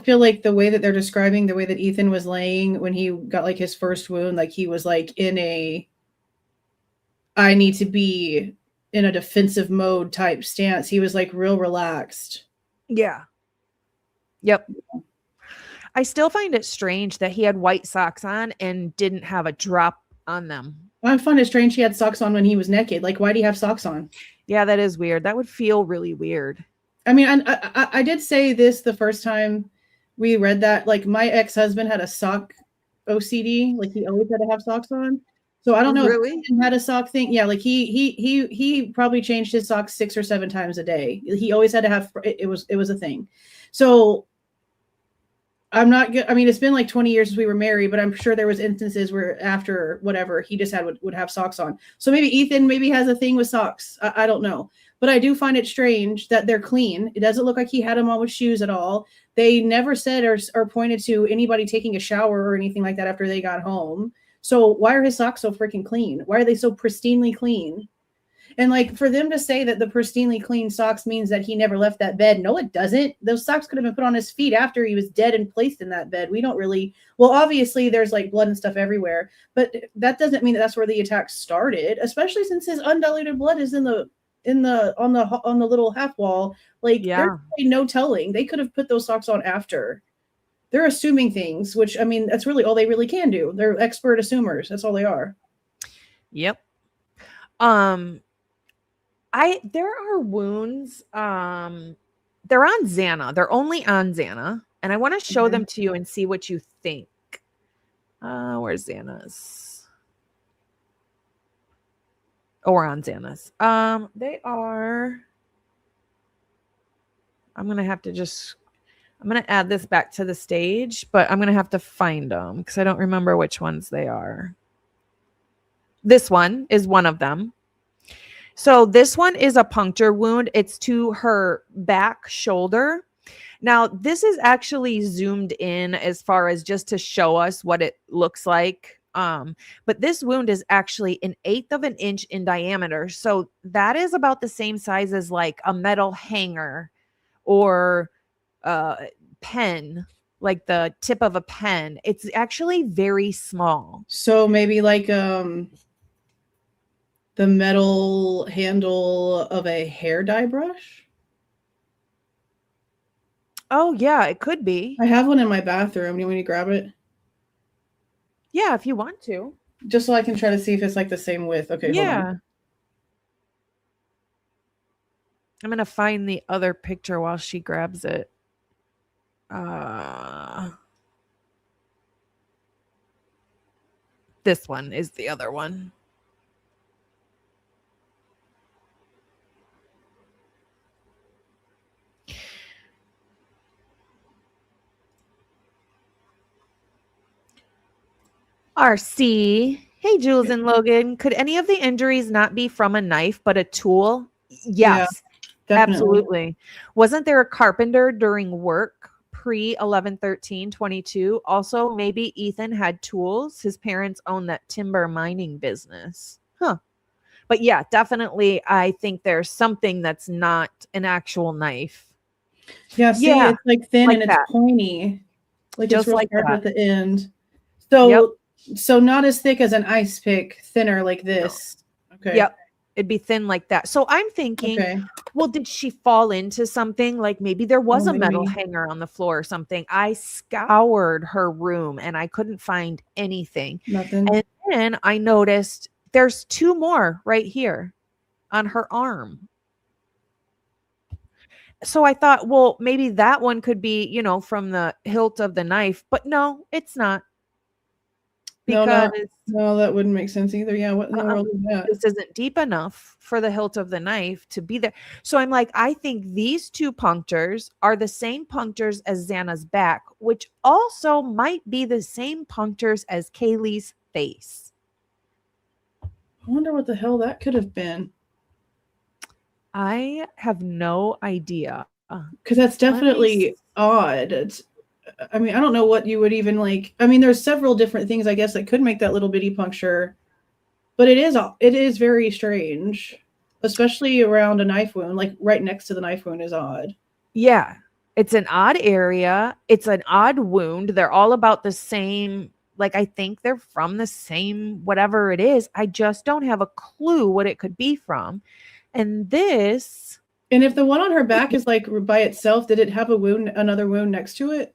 feel like the way that they're describing the way that Ethan was laying when he got like his first wound, like he was like in a I need to be in a defensive mode type stance. He was like real relaxed. Yeah. Yep. I still find it strange that he had white socks on and didn't have a drop on them. I find it strange he had socks on when he was naked. Like, why do you have socks on? Yeah, that is weird. That would feel really weird. I mean, I did say this the first time we read that. Like, my ex-husband had a sock OCD. Like, he always had to have socks on. So I don't know Really? if he had a sock thing. Yeah, like he probably changed his socks 6 or 7 times a day. He always had to have. It was a thing. So I'm not good. I mean, it's been like 20 years since we were married, but I'm sure there was instances where after whatever he just would have socks on. So maybe Ethan has a thing with socks. I don't know, but I do find it strange that they're clean. It doesn't look like he had them on with shoes at all. They never said or pointed to anybody taking a shower or anything like that after they got home. So why are his socks so freaking clean? Why are they so pristinely clean? And like for them to say that the pristinely clean socks means that he never left that bed. No, it doesn't. Those socks could have been put on his feet after he was dead and placed in that bed. We don't really, well, obviously there's like blood and stuff everywhere, but that doesn't mean that that's where the attack started, especially since his undiluted blood is on the little half wall. Like there's really no telling. They could have put those socks on after. They're assuming things, which I mean, that's really all they really can do. They're expert assumers. That's all they are. Yep. There are wounds. They're on Xana. They're only on Xana. And I want to show them to you and see what you think. Where's Xana's? Oh, we're on Xana's. They are. I'm going to add this back to the stage, but I'm going to have to find them because I don't remember which ones they are. This one is one of them. So this one is a puncture wound. It's to her back shoulder. Now, this is actually zoomed in as far as just to show us what it looks like But this wound is actually 1/8 of an inch in diameter. So that is about the same size as like a metal hanger or pen, like the tip of a pen. It's actually very small. So maybe like the metal handle of a hair dye brush. Oh yeah, it could be. I have one in my bathroom. Do you want me to grab it? Yeah, if you want to. Just so I can try to see if it's like the same width. Okay, hold Yeah. on. I'm gonna find the other picture while she grabs it. This one is the other one. RC. Hey, Jules and Logan. Could any of the injuries not be from a knife, but a tool? Yes, Definitely. absolutely. Wasn't there a carpenter during work pre 11/13/22? Also, maybe Ethan had tools. His parents owned that timber mining business. Huh. But yeah, definitely. I think there's something that's not an actual knife. Yeah, see, Yeah, it's like thin like and it's that. pointy. Like Just it's real like sharp that. at the end. So Yep. so not as thick as an ice pick, thinner like this. Okay. Yep. It'd be thin like that. So I'm thinking, Okay. well, did she fall into something? Like maybe there was Oh, a metal maybe. hanger on the floor or something. I scoured her room and I couldn't find anything. Nothing. And then I noticed there's 2 more right here on her arm. So I thought, well, maybe that one could be, you know, from the hilt of the knife, but no, it's not. Because No, that wouldn't make sense either. Yeah, what in the world is that? this isn't deep enough for the hilt of the knife to be there. So I'm like, I think these 2 punctures are the same punctures as Xana's back, which also might be the same punctures as Kaylee's face. I wonder what the hell that could have been. I have no idea. Because that's definitely odd. I mean, I don't know what you would even like. I mean, there's several different things, I guess, that could make that little bitty puncture, but it is very strange, especially around a knife wound. Like right next to the knife wound is odd. Yeah, it's an odd area. It's an odd wound. They're all about the same. Like, I think they're from the same, whatever it is. I just don't have a clue what it could be from. And this. And if the one on her back is like by itself, did it have another wound next to it?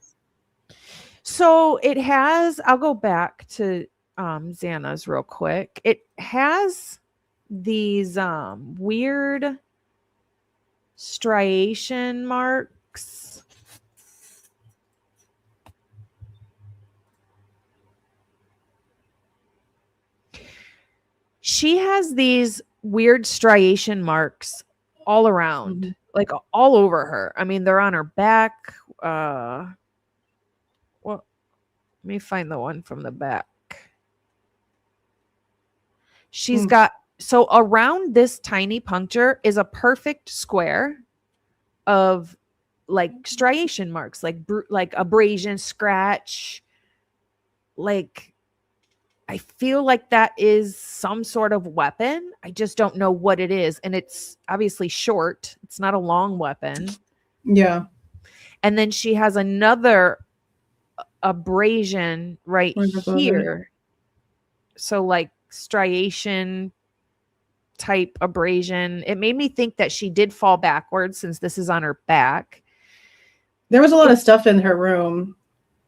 So it has, I'll go back to Xana's real quick. It has these weird striation marks. She has these weird striation marks all around, like all over her. I mean, they're on her back. Well, let me find the one from the back. She's got, so around this tiny puncture is a perfect square of like striation marks, like abrasion, scratch. Like, I feel like that is some sort of weapon. I just don't know what it is. And it's obviously short. It's not a long weapon. Yeah. And then she has another abrasion right here. So like striation type abrasion. It made me think that she did fall backwards since this is on her back. There was a lot of stuff in her room.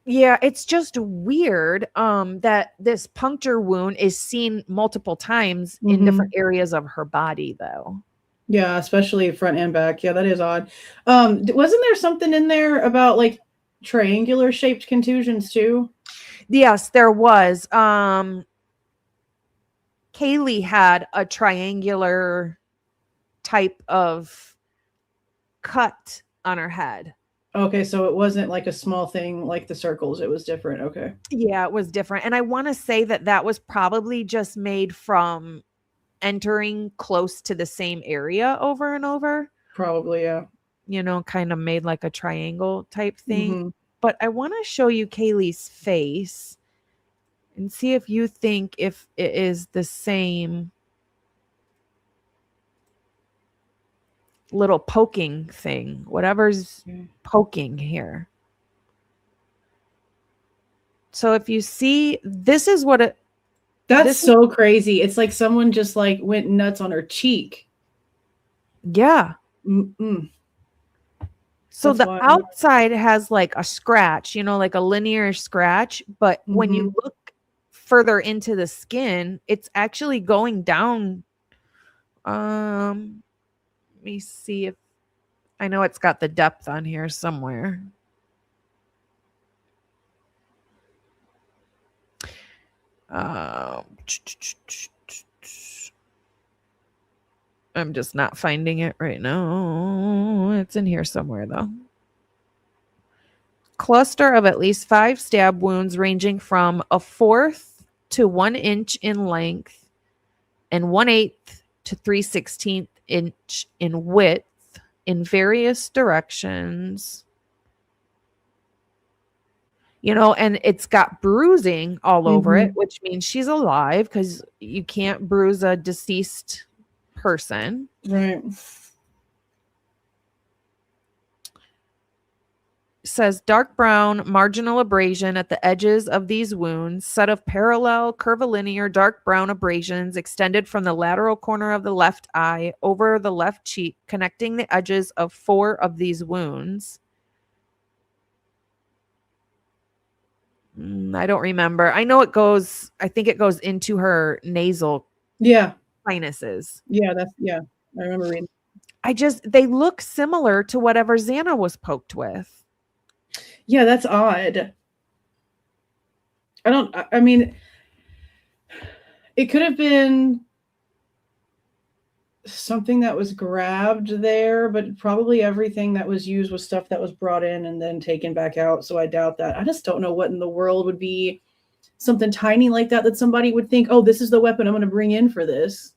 Yeah, it's just weird that this puncture wound is seen multiple times in different areas of her body, though. Yeah, especially front and back. Yeah, that is odd. Wasn't there something in there about like triangular shaped contusions too? Yes, there was. Kaylee had a triangular type of cut on her head. Okay, so it wasn't like a small thing like the circles. It was different. Okay. Yeah, it was different. And I want to say that that was probably just made from entering close to the same area over and over. Probably, yeah. You know, kind of made like a triangle type thing. But I want to show you Kaylee's face. and see if you think if it is the same little poking thing, whatever's poking here. So if you see, this is what it. That's so crazy. It's like someone just like went nuts on her cheek. Yeah. Mm-mm. So That's the wild. outside has like a scratch, like a linear scratch. But when you look further into the skin, it's actually going down. Let me see if I know it's got the depth on here somewhere. I'm just not finding it right now. It's in here somewhere though. Cluster of at least 5 stab wounds ranging from 1/4 to 1 inch in length and 1/8 to 3/16 inch in width in various directions. And it's got bruising all over it, which means she's alive because you can't bruise a deceased person. Right. Says dark brown marginal abrasion at the edges of these wounds, set of parallel curvilinear dark brown abrasions extended from the lateral corner of the left eye over the left cheek, connecting the edges of 4 of these wounds. I don't remember. I think it goes into her nasal sinuses. Yeah, I remember reading. They look similar to whatever Xana was poked with. Yeah, that's odd. I mean, it could have been something that was grabbed there, but probably everything that was used was stuff that was brought in and then taken back out. So I doubt that. I just don't know what in the world would be something tiny like that somebody would think, oh, this is the weapon I'm going to bring in for this.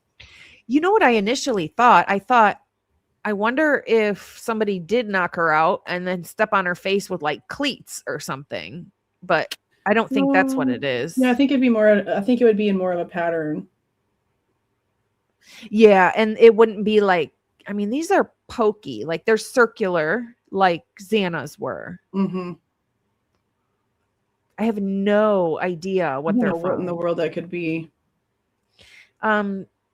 You know what I initially thought? I wonder if somebody did knock her out and then step on her face with like cleats or something, but I don't think that's what it is. Yeah, I think it would be in more of a pattern. Yeah, and it wouldn't be like, I mean, these are pokey, like they're circular, like Xana's were. I have no idea what they're from. What in the world that could be.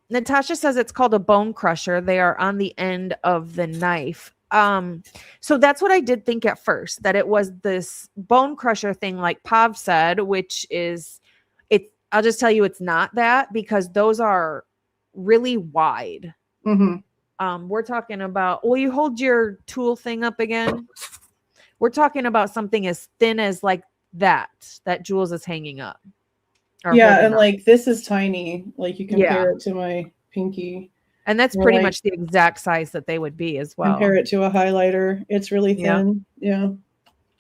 Natasha says it's called a bone crusher. They are on the end of the knife. So that's what I did think at first, that it was this bone crusher thing, like Pav said, which is I'll just tell you, it's not that, because those are really wide. We're talking about, will you hold your tool thing up again? We're talking about something as thin as like that Julez is hanging up. Yeah, and like this is tiny. Like you compare it to my pinky. And that's pretty much the exact size that they would be as well. Compare it to a highlighter. It's really thin. Yeah.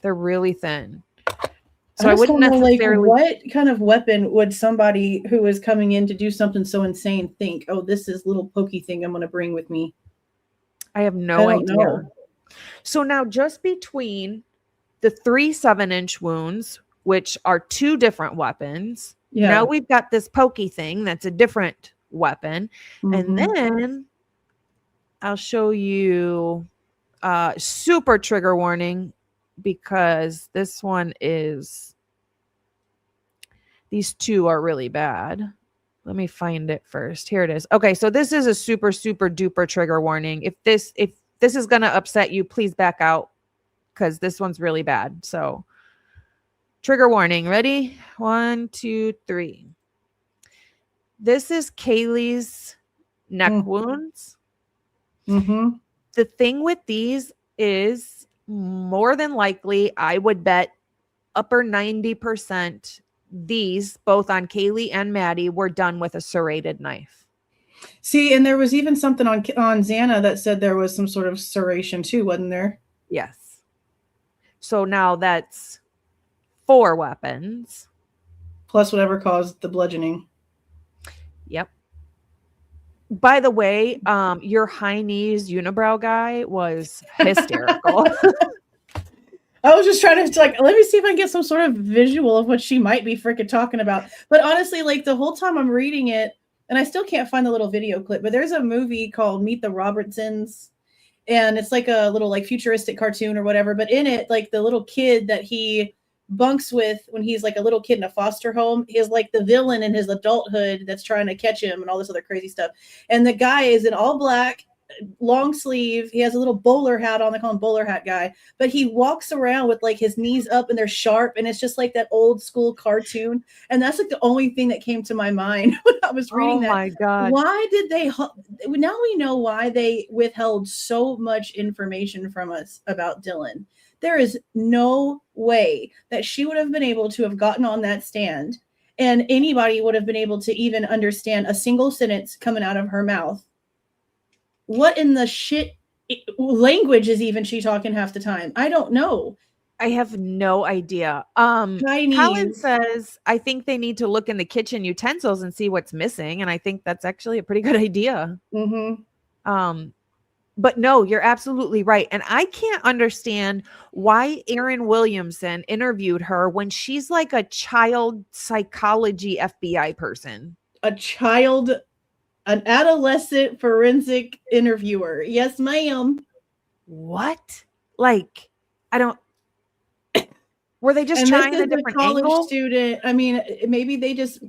They're really thin. So I wouldn't necessarily. What kind of weapon would somebody who is coming in to do something so insane think, oh, this is little pokey thing I'm going to bring with me? I have no idea. So now just between the 3 7-inch wounds, which are 2 different weapons. Yeah. Now we've got this pokey thing that's a different weapon. And then I'll show you super trigger warning, because this one is, these 2 are really bad. Let me find it first. Here it is. Okay, so this is a super, super duper trigger warning. If this is going to upset you, please back out, because this one's really bad. So trigger warning. Ready? 1, 2, 3. This is Kaylee's neck wounds. The thing with these is, more than likely, I would bet upper 90%, these, both on Kaylee and Maddie, were done with a serrated knife. See, and there was even something on Xana that said there was some sort of serration too, wasn't there? Yes. So now that's 4 weapons. Plus whatever caused the bludgeoning. Yep. By the way, your high knees unibrow guy was hysterical. I was just trying to like, let me see if I can get some sort of visual of what she might be freaking talking about. But honestly, like the whole time I'm reading it, and I still can't find the little video clip, but there's a movie called Meet the Robertsons, and it's like a little like futuristic cartoon or whatever. But in it, like the little kid that he bunks with when he's like a little kid in a foster home is like the villain in his adulthood that's trying to catch him and all this other crazy stuff. And the guy is in all black, long sleeve. He has a little bowler hat on. They call him bowler hat guy, but he walks around with like his knees up and they're sharp. And it's just like that old school cartoon. And that's like the only thing that came to my mind when I was reading that. Oh my God. Why did they, now we know why they withheld so much information from us about Dylan. There is no way that she would have been able to have gotten on that stand and anybody would have been able to even understand a single sentence coming out of her mouth. What in the shit language is even she talking half the time? I don't know. I have no idea. Chinese. Colin says, I think they need to look in the kitchen utensils and see what's missing. And I think that's actually a pretty good idea. Mm-hmm. But no, you're absolutely right. And I can't understand why Erin Williamson interviewed her when she's like a child psychology FBI person. An adolescent forensic interviewer. Yes, ma'am. What? Like, I don't. Were they just trying a different angle? Student. I mean, maybe they just.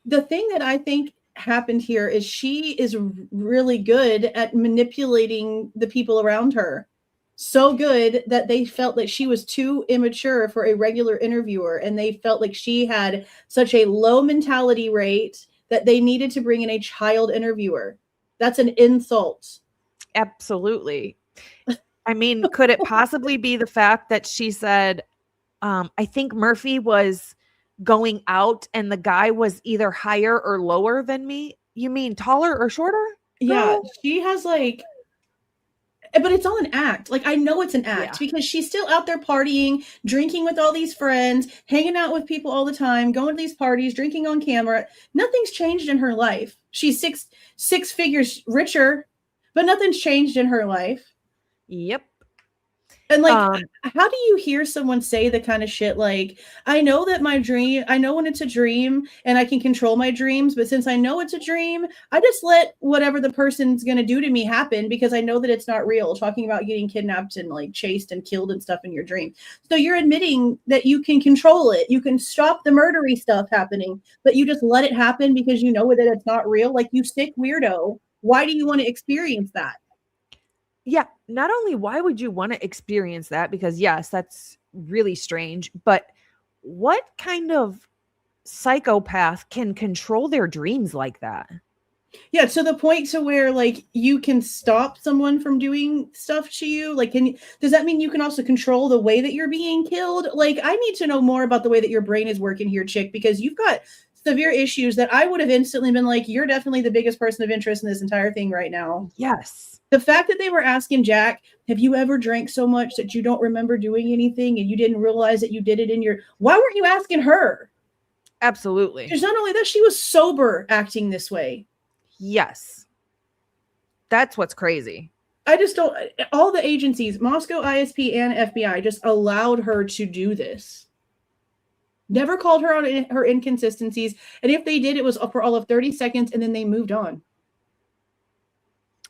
The thing that I think happened here is she is really good at manipulating the people around her. So good that they felt that she was too immature for a regular interviewer, and they felt like she had such a low mentality rate that they needed to bring in a child interviewer. That's an insult. Absolutely. I mean, could it possibly be the fact that she said, I think Murphy was going out and the guy was either higher or lower than me? You mean taller or shorter? Yeah, she has like, but it's all an act. Like, I know it's an act because she's still out there partying, drinking with all these friends, hanging out with people all the time, going to these parties, drinking on camera. Nothing's changed in her life. She's six figures richer, but nothing's changed in her life. Yep. And like, how do you hear someone say the kind of shit like, I know that I know when it's a dream and I can control my dreams, but since I know it's a dream, I just let whatever the person's going to do to me happen because I know that it's not real. Talking about getting kidnapped and like chased and killed and stuff in your dream. So you're admitting that you can control it. You can stop the murdery stuff happening, but you just let it happen because you know that it's not real. Like, you sick weirdo. Why do you want to experience that? Yeah, not only why would you want to experience that, because yes, that's really strange, but what kind of psychopath can control their dreams like that? Yeah, to the point to where like you can stop someone from doing stuff to you. Like, does that mean you can also control the way that you're being killed? Like, I need to know more about the way that your brain is working here, chick, because you've got severe issues that I would have instantly been like, you're definitely the biggest person of interest in this entire thing right now. Yes. The fact that they were asking Jack, have you ever drank so much that you don't remember doing anything and you didn't realize that you did it why weren't you asking her? Absolutely. Because not only that, she was sober acting this way. Yes. That's what's crazy. I just don't, all the agencies, Moscow ISP and FBI, just allowed her to do this. Never called her on her inconsistencies. And if they did, it was for all of 30 seconds and then they moved on.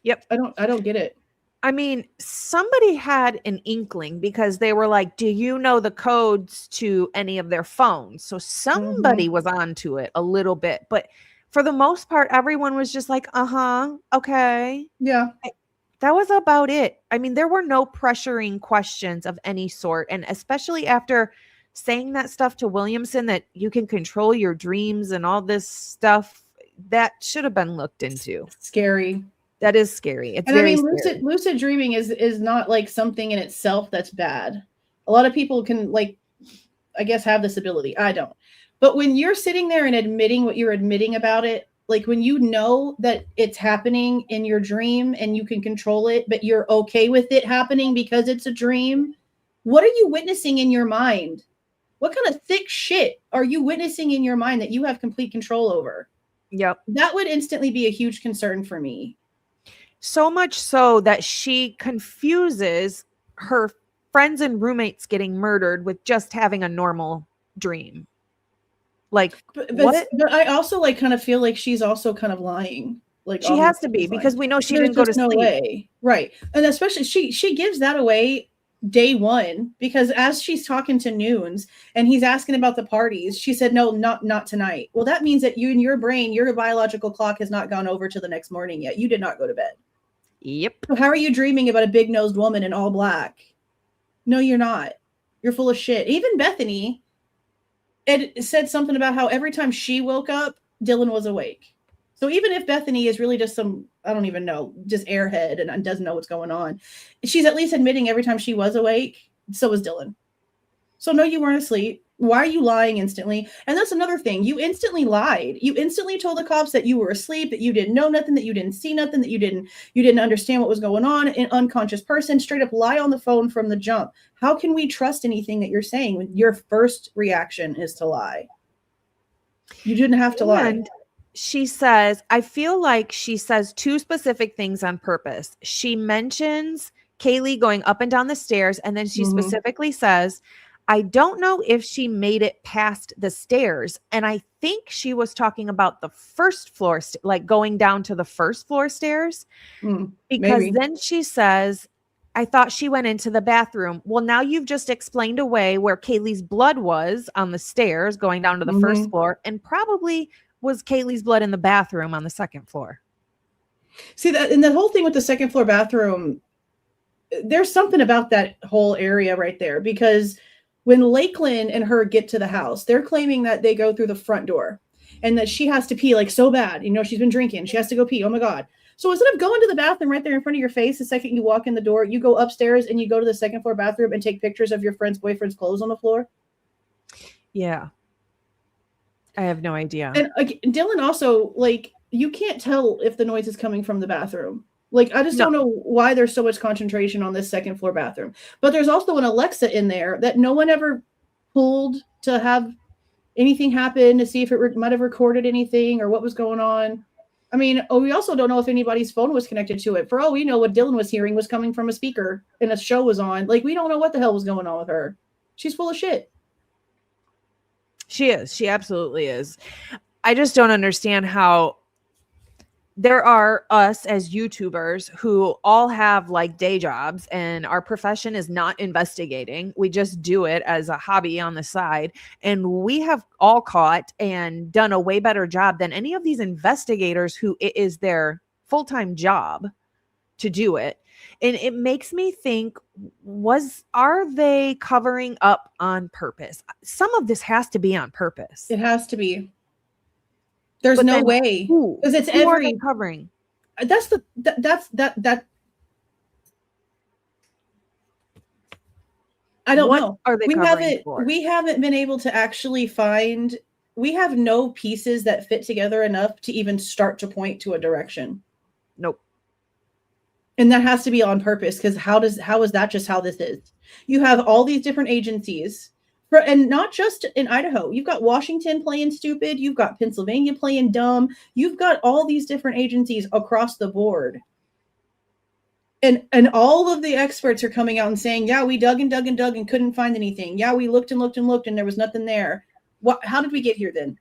Yep. I don't get it. I mean, somebody had an inkling because they were like, do you know the codes to any of their phones? So somebody was onto it a little bit, but for the most part, everyone was just like, okay. Yeah. That was about it. I mean, there were no pressuring questions of any sort. And especially after saying that stuff to Williamson, that you can control your dreams and all this stuff, that should have been looked into. Scary. That is scary. It's and very I mean, scary. lucid dreaming is not like something in itself that's bad. A lot of people can, like, I guess, have this ability. I don't. But when you're sitting there and admitting what you're admitting about it, like when you know that it's happening in your dream and you can control it, but you're okay with it happening because it's a dream, what are you witnessing in your mind? What kind of thick shit are you witnessing in your mind that you have complete control over? Yep. That would instantly be a huge concern for me. So much so that she confuses her friends and roommates getting murdered with just having a normal dream. Like, what? But I also like kind of feel like she's also kind of lying. Like She has to be, because we know she didn't go to no sleep. way. Right. And especially she gives that away day one, because as she's talking to Noons and he's asking about the parties, she said, no, not tonight. Well, that means that you, in your brain, your biological clock has not gone over to the next morning yet. You did not go to bed. Yep. So how are you dreaming about a big-nosed woman in all black? No, you're not. You're full of shit. Even Bethany, it said something about how every time she woke up, Dylan was awake. So even if Bethany is really just some, I don't even know, just airhead and doesn't know what's going on, she's at least admitting every time she was awake, so was Dylan. So no, you weren't asleep. Why are you lying instantly? And that's another thing. You instantly lied. You instantly told the cops that you were asleep, that you didn't know nothing, that you didn't see nothing, that you didn't understand what was going on. An unconscious person, straight up lie on the phone from the jump. How can we trust anything that you're saying when your first reaction is to lie? You didn't have to lie. She says, I feel like she says two specific things on purpose. She mentions Kaylee going up and down the stairs, and then she specifically says, I don't know if she made it past the stairs. And I think she was talking about the first floor, like going down to the first floor stairs. Because maybe. Then she says, I thought she went into the bathroom. Well, now you've just explained away where Kaylee's blood was on the stairs going down to the first floor, and probably was Kaylee's blood in the bathroom on the second floor. See that, and the whole thing with the second floor bathroom, there's something about that whole area right there, because when Lakeland and her get to the house, they're claiming that they go through the front door and that she has to pee like so bad. You know, she's been drinking. She has to go pee. Oh my God. So instead of going to the bathroom right there in front of your face, the second you walk in the door, you go upstairs and you go to the second floor bathroom and take pictures of your friend's boyfriend's clothes on the floor. Yeah. I have no idea. And Dylan also, like, you can't tell if the noise is coming from the bathroom. Like, I just don't know why there's so much concentration on this second floor bathroom. But there's also an Alexa in there that no one ever pulled to have anything happen, to see if it might have recorded anything or what was going on. I mean, we also don't know if anybody's phone was connected to it. For all we know, what Dylan was hearing was coming from a speaker and a show was on. Like, we don't know what the hell was going on with her. She's full of shit. She is. She absolutely is. I just don't understand how there are us as YouTubers who all have like day jobs, and our profession is not investigating. We just do it as a hobby on the side. And we have all caught and done a way better job than any of these investigators who it is their full-time job to do it. And it makes me think, are they covering up on purpose? Some of this has to be on purpose. It has to be. There's no way, because it's every covering. That's I don't know. Are they covering for? We haven't been able to actually find. We have no pieces that fit together enough to even start to point to a direction. Nope. And that has to be on purpose, because how is that just how this is? You have all these different agencies, and not just in Idaho. You've got Washington playing stupid. You've got Pennsylvania playing dumb. You've got all these different agencies across the board. And all of the experts are coming out and saying, yeah, we dug and dug and dug and couldn't find anything. Yeah, we looked and looked and looked and there was nothing there. How did we get here then?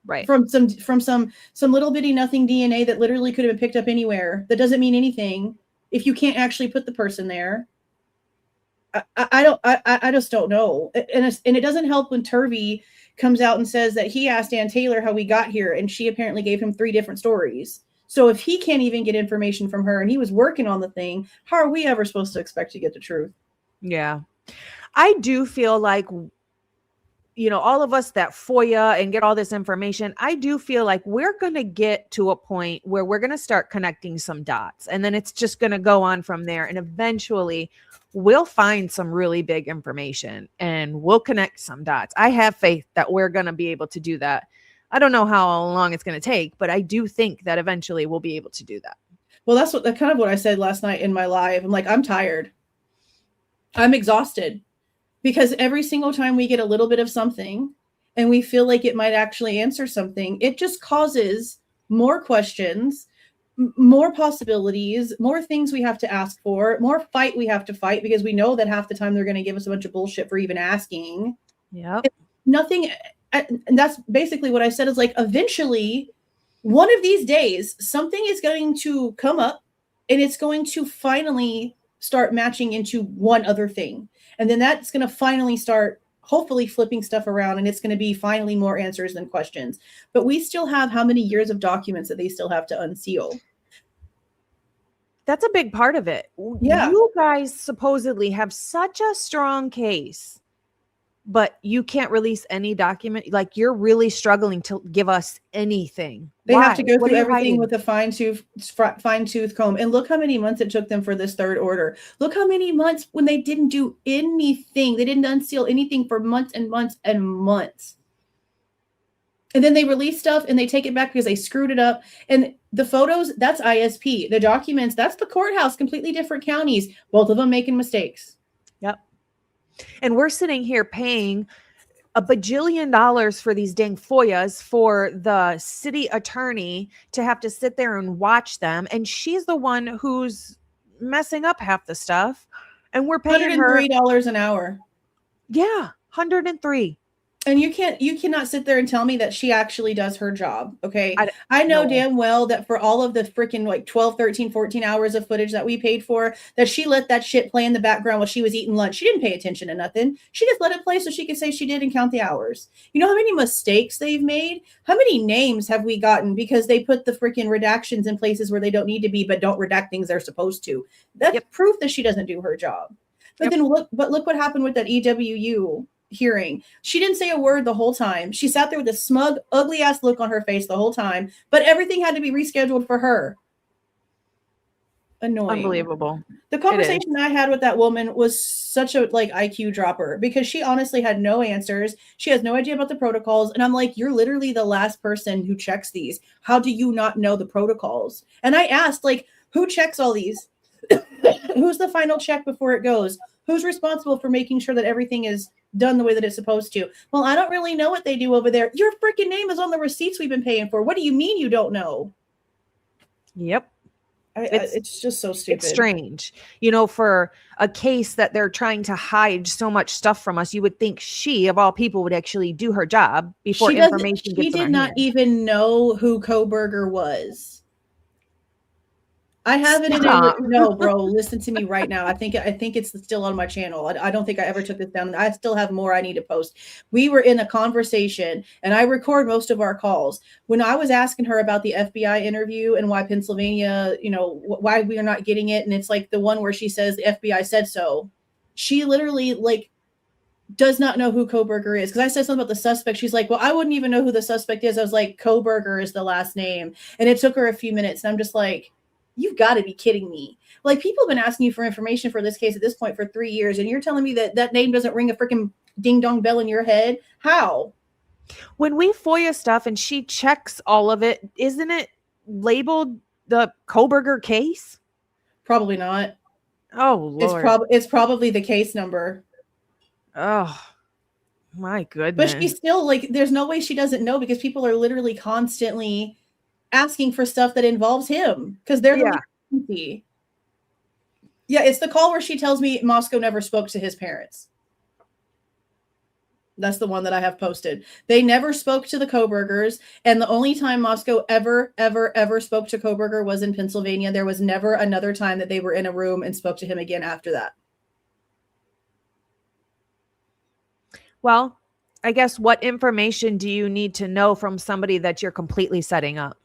Right. From some little bitty nothing DNA that literally could have been picked up anywhere. That doesn't mean anything if you can't actually put the person there. I just don't know. And it doesn't help when Turvey comes out and says that he asked Ann Taylor how we got here, and she apparently gave him 3 different stories. So if he can't even get information from her and he was working on the thing, how are we ever supposed to expect to get the truth? Yeah. I do feel like, you know, all of us that FOIA and get all this information, I do feel like we're going to get to a point where we're going to start connecting some dots, and then it's just going to go on from there. And eventually we'll find some really big information and we'll connect some dots. I have faith that we're going to be able to do that. I don't know how long it's going to take, but I do think that eventually we'll be able to do that. Well, that's kind of what I said last night in my live. I'm like, I'm tired. I'm exhausted, because every single time we get a little bit of something and we feel like it might actually answer something, it just causes more questions, more possibilities, more things we have to ask for, more fight we have to fight, because we know that half the time they're going to give us a bunch of bullshit for even asking. Yep. Nothing. And that's basically what I said, is like, eventually, one of these days, something is going to come up and it's going to finally start matching into one other thing. And then that's going to finally start hopefully flipping stuff around, and it's going to be finally more answers than questions. But we still have how many years of documents that they still have to unseal? That's a big part of it. Yeah. You guys supposedly have such a strong case, but you can't release any document. Like, you're really struggling to give us anything. They Why? have to go What through are you everything hiding? with a fine tooth comb. And look how many months it took them for this third order. Look how many months when they didn't do anything. They didn't unseal anything for months and months and months. And then they release stuff and they take it back because they screwed it up. And the photos, that's ISP. The documents, that's the courthouse, completely different counties. Both of them making mistakes. Yep. And we're sitting here paying $1 bajillion for these dang FOIAs for the city attorney to have to sit there and watch them. And she's the one who's messing up half the stuff. And we're paying her $103 an hour. Yeah, 103. And you cannot sit there and tell me that she actually does her job. Okay. I know no. damn well that for all of the freaking like 12, 13, 14 hours of footage that we paid for, that she let that shit play in the background while she was eating lunch. She didn't pay attention to nothing. She just let it play so she could say she did and count the hours. You know how many mistakes they've made? How many names have we gotten because they put the freaking redactions in places where they don't need to be, but don't redact things they're supposed to? That's proof that she doesn't do her job. But then look what happened with that EWU hearing. She didn't say a word the whole time. She sat there with a smug, ugly ass look on her face the whole time, but everything had to be rescheduled for her. Annoying. Unbelievable. The conversation I had with that woman was such a like IQ dropper, because she honestly had no answers. She has no idea about the protocols. And I'm like, you're literally the last person who checks these. How do you not know the protocols? And I asked, like, who checks all these? Who's the final check before it goes? Who's responsible for making sure that everything is done the way that it's supposed to? Well, I don't really know what they do over there. Your freaking name is on the receipts we've been paying for. What do you mean you don't know? Yep. It's just so stupid. It's strange. You know, for a case that they're trying to hide so much stuff from us, you would think she, of all people, would actually do her job before information gets in her She did not even know who Kohberger was. I have it in a, no, bro, listen to me right now. I think it's still on my channel. I don't think I ever took this down. I still have more I need to post. We were in a conversation, and I record most of our calls. When I was asking her about the FBI interview and why Pennsylvania, you know, why we are not getting it, and it's like the one where she says the FBI said so. She literally like does not know who Kohberger is. Because I said something about the suspect. She's like, well, I wouldn't even know who the suspect is. I was like, Kohberger is the last name. And it took her a few minutes. And I'm just like, you've got to be kidding me. Like, people have been asking you for information for this case at this point for 3 years, and you're telling me that that name doesn't ring a freaking ding dong bell in your head? How? When we FOIA stuff and she checks all of it, isn't it labeled the Kohberger case? Probably not. Oh, Lord. It's probably the case number. Oh, my goodness. But she's still like, there's no way she doesn't know, because people are literally constantly asking for stuff that involves him, because they're the it's the call where she tells me Moscow never spoke to his parents. That's the one that I have posted. They never spoke to the Kohbergers, and the only time Moscow ever spoke to Kohberger was in Pennsylvania. There was never another time that they were in a room and spoke to him again after that. Well, I guess what information do you need to know from somebody that you're completely setting up?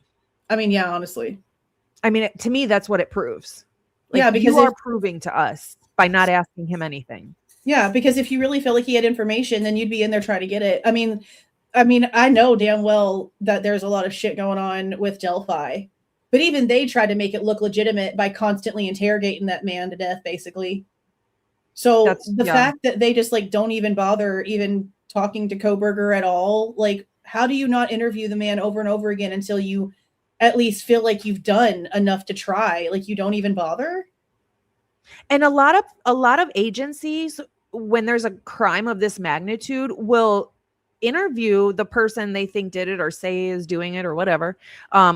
I mean, yeah, honestly. I mean, to me, that's what it proves. Like, yeah, because you are proving to us by not asking him anything. Yeah, because if you really feel like he had information, then you'd be in there trying to get it. I mean, I know damn well that there's a lot of shit going on with Delphi, but even they tried to make it look legitimate by constantly interrogating that man to death, basically. So the fact that they just like don't even bother even talking to Kohberger at all, like, how do you not interview the man over and over again until you at least feel like you've done enough to try? Like, you don't even bother? And a lot of agencies, when there's a crime of this magnitude, will interview the person they think did it or say is doing it or whatever,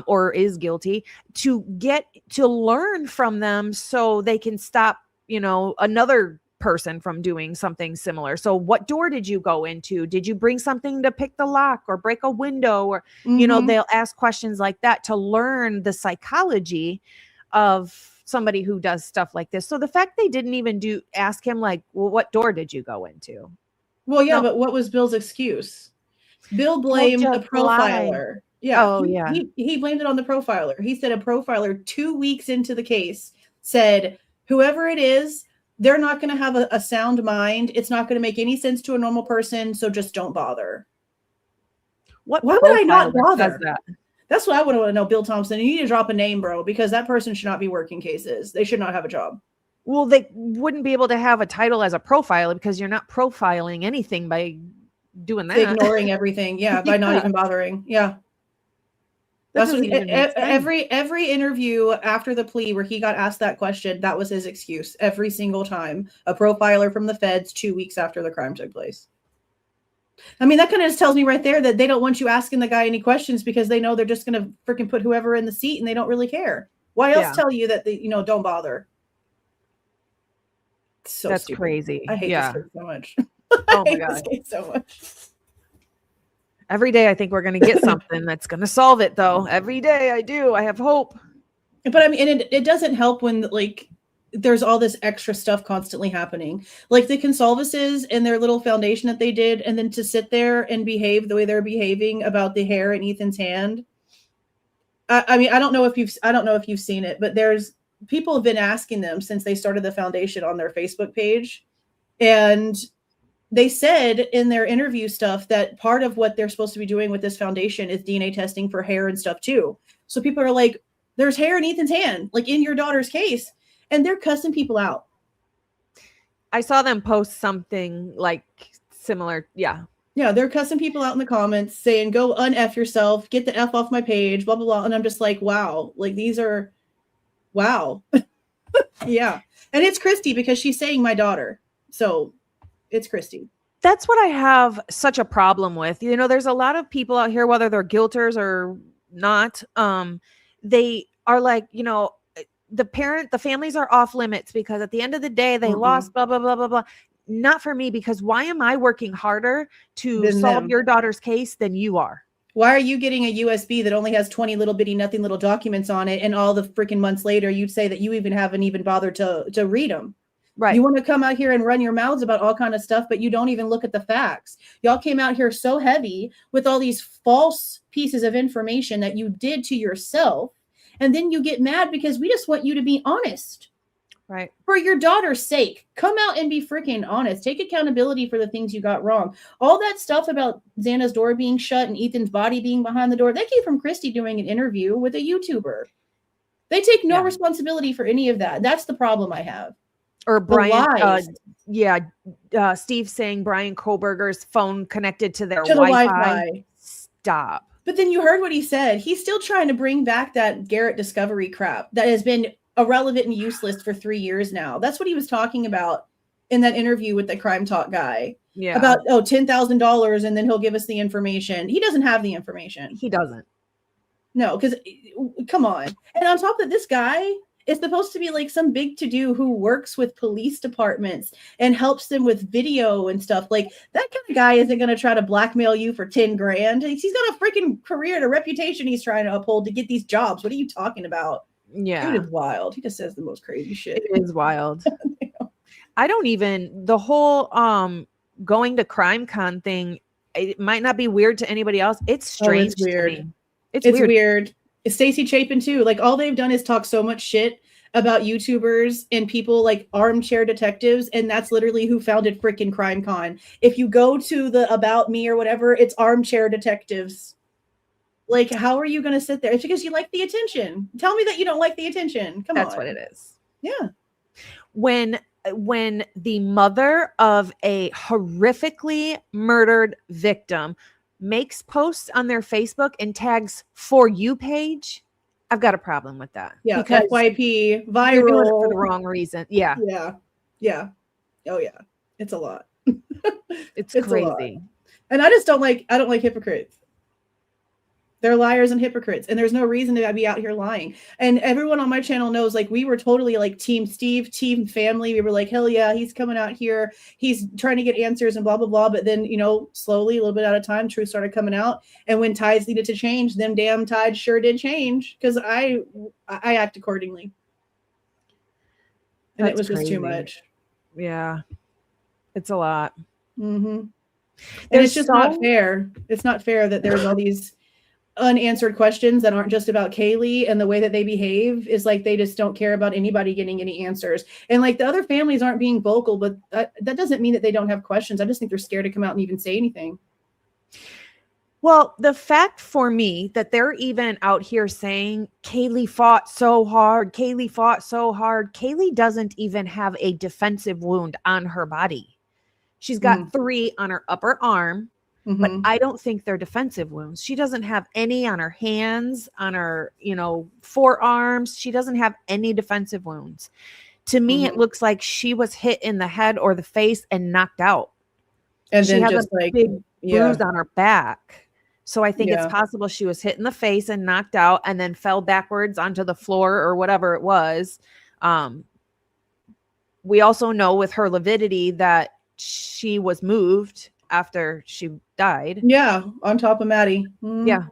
or is guilty, to get to learn from them so they can stop, another person from doing something similar. So what door did you go into? Did you bring something to pick the lock or break a window? Or, they'll ask questions like that to learn the psychology of somebody who does stuff like this. So the fact they didn't even ask him like, well, what door did you go into? Well, yeah, but what was Bill's excuse? Bill blamed the profiler. Yeah. Oh, yeah. He blamed it on the profiler. He said a profiler 2 weeks into the case said, whoever it is, they're not going to have a sound mind. It's not going to make any sense to a normal person. So just don't bother. Why would I not bother? That's what I would want to know, Bill Thompson. You need to drop a name, bro, because that person should not be working cases. They should not have a job. Well, they wouldn't be able to have a title as a profiler because you're not profiling anything by doing that. Ignoring everything. Yeah. By not even bothering. Yeah. That's what every interview after the plea where he got asked that question, that was his excuse every single time. A profiler from the feds 2 weeks after the crime took place. I mean, that kind of just tells me right there that they don't want you asking the guy any questions because they know they're just going to freaking put whoever in the seat and they don't really care. Why else tell you that they, don't bother? So that's stupid. Crazy. I hate this so much. Oh my God. So much. Every day I think we're going to get something that's going to solve it, though. Every day I do. I have hope. But I mean, and it doesn't help when like there's all this extra stuff constantly happening. Like the Consalvases and their little foundation that they did, and then to sit there and behave the way they're behaving about the hair in Ethan's hand. I mean, I don't know if you've seen it, but there's people have been asking them since they started the foundation on their Facebook page. And they said in their interview stuff that part of what they're supposed to be doing with this foundation is DNA testing for hair and stuff too. So people are like, there's hair in Ethan's hand, like in your daughter's case, and they're cussing people out. I saw them post something like similar. Yeah. Yeah. They're cussing people out in the comments saying, go un-F yourself, get the F off my page, blah, blah, blah. And I'm just like, wow, like these are, wow. Yeah. And it's Christy because she's saying my daughter. So it's Christy. That's what I have such a problem with. There's a lot of people out here, whether they're guilters or not. They are like, the families are off limits because at the end of the day, they lost, blah, blah, blah, blah, blah. Not for me, because why am I working harder to solve your daughter's case than you are? Why are you getting a USB that only has 20 little bitty nothing little documents on it, and all the freaking months later you'd say that you haven't even bothered to read them? Right. You want to come out here and run your mouths about all kind of stuff, but you don't even look at the facts. Y'all came out here so heavy with all these false pieces of information that you did to yourself, and then you get mad because we just want you to be honest. Right. For your daughter's sake, come out and be freaking honest. Take accountability for the things you got wrong. All that stuff about Xana's door being shut and Ethan's body being behind the door, that came from Christy doing an interview with a YouTuber. They take no responsibility for any of that. That's the problem I have. Or Bryan, Steve saying Bryan Kohberger's phone connected to their Wi-Fi. Stop. But then you heard what he said. He's still trying to bring back that Garrett Discovery crap that has been irrelevant and useless for 3 years now. That's what he was talking about in that interview with the Crime Talk guy. Yeah. About, $10,000 and then he'll give us the information. He doesn't have the information. He doesn't. No, because come on. And on top of this guy is supposed to be like some big to-do who works with police departments and helps them with video and stuff. Like that kind of guy isn't going to try to blackmail you for 10 grand. He's got a freaking career and a reputation he's trying to uphold to get these jobs. What are you talking about? Yeah. Dude is wild. He just says the most crazy shit. It is wild. I don't even, the whole going to CrimeCon thing, it might not be weird to anybody else. It's strange. It's weird. To me. It's weird. It's Stacey Chapin too. Like all they've done is talk so much shit about YouTubers and people like armchair detectives, and that's literally who founded freaking CrimeCon. If you go to the About Me or whatever, it's armchair detectives. Like, how are you going to sit there? It's because you like the attention. Tell me that you don't like the attention. Come on. That's what it is. Yeah. When the mother of a horrifically murdered victim makes posts on their Facebook and tags For You page, I've got a problem with that. Yeah, because FYP, viral. You're doing it for the wrong reason. Yeah. Yeah. Yeah. Oh, yeah. It's a lot. It's crazy. And I don't like hypocrites. They're liars and hypocrites, and there's no reason to be out here lying. And everyone on my channel knows, like, we were totally like Team Steve, Team Family. We were like, hell yeah, he's coming out here. He's trying to get answers and blah, blah, blah. But then, slowly, a little bit at a time, truth started coming out. And when tides needed to change, them damn tides sure did change, because I act accordingly. And it was just too much. Yeah. It's a lot. Mm-hmm. And it's just not fair. It's not fair that there's all these unanswered questions that aren't just about Kaylee, and the way that they behave is like they just don't care about anybody getting any answers. And like the other families aren't being vocal, but that doesn't mean that they don't have questions. I just think they're scared to come out and even say anything. Well, the fact for me that they're even out here saying Kaylee fought so hard, Kaylee fought so hard. Kaylee doesn't even have a defensive wound on her body. She's got 3 on her upper arm. But I don't think they're defensive wounds. She doesn't have any on her hands, on her, forearms. She doesn't have any defensive wounds. To me, it looks like she was hit in the head or the face and knocked out. And she has just a big bruise on her back. So I think it's possible she was hit in the face and knocked out and then fell backwards onto the floor or whatever it was. We also know with her lividity that she was moved after she died. Yeah, on top of Maddie. Yeah,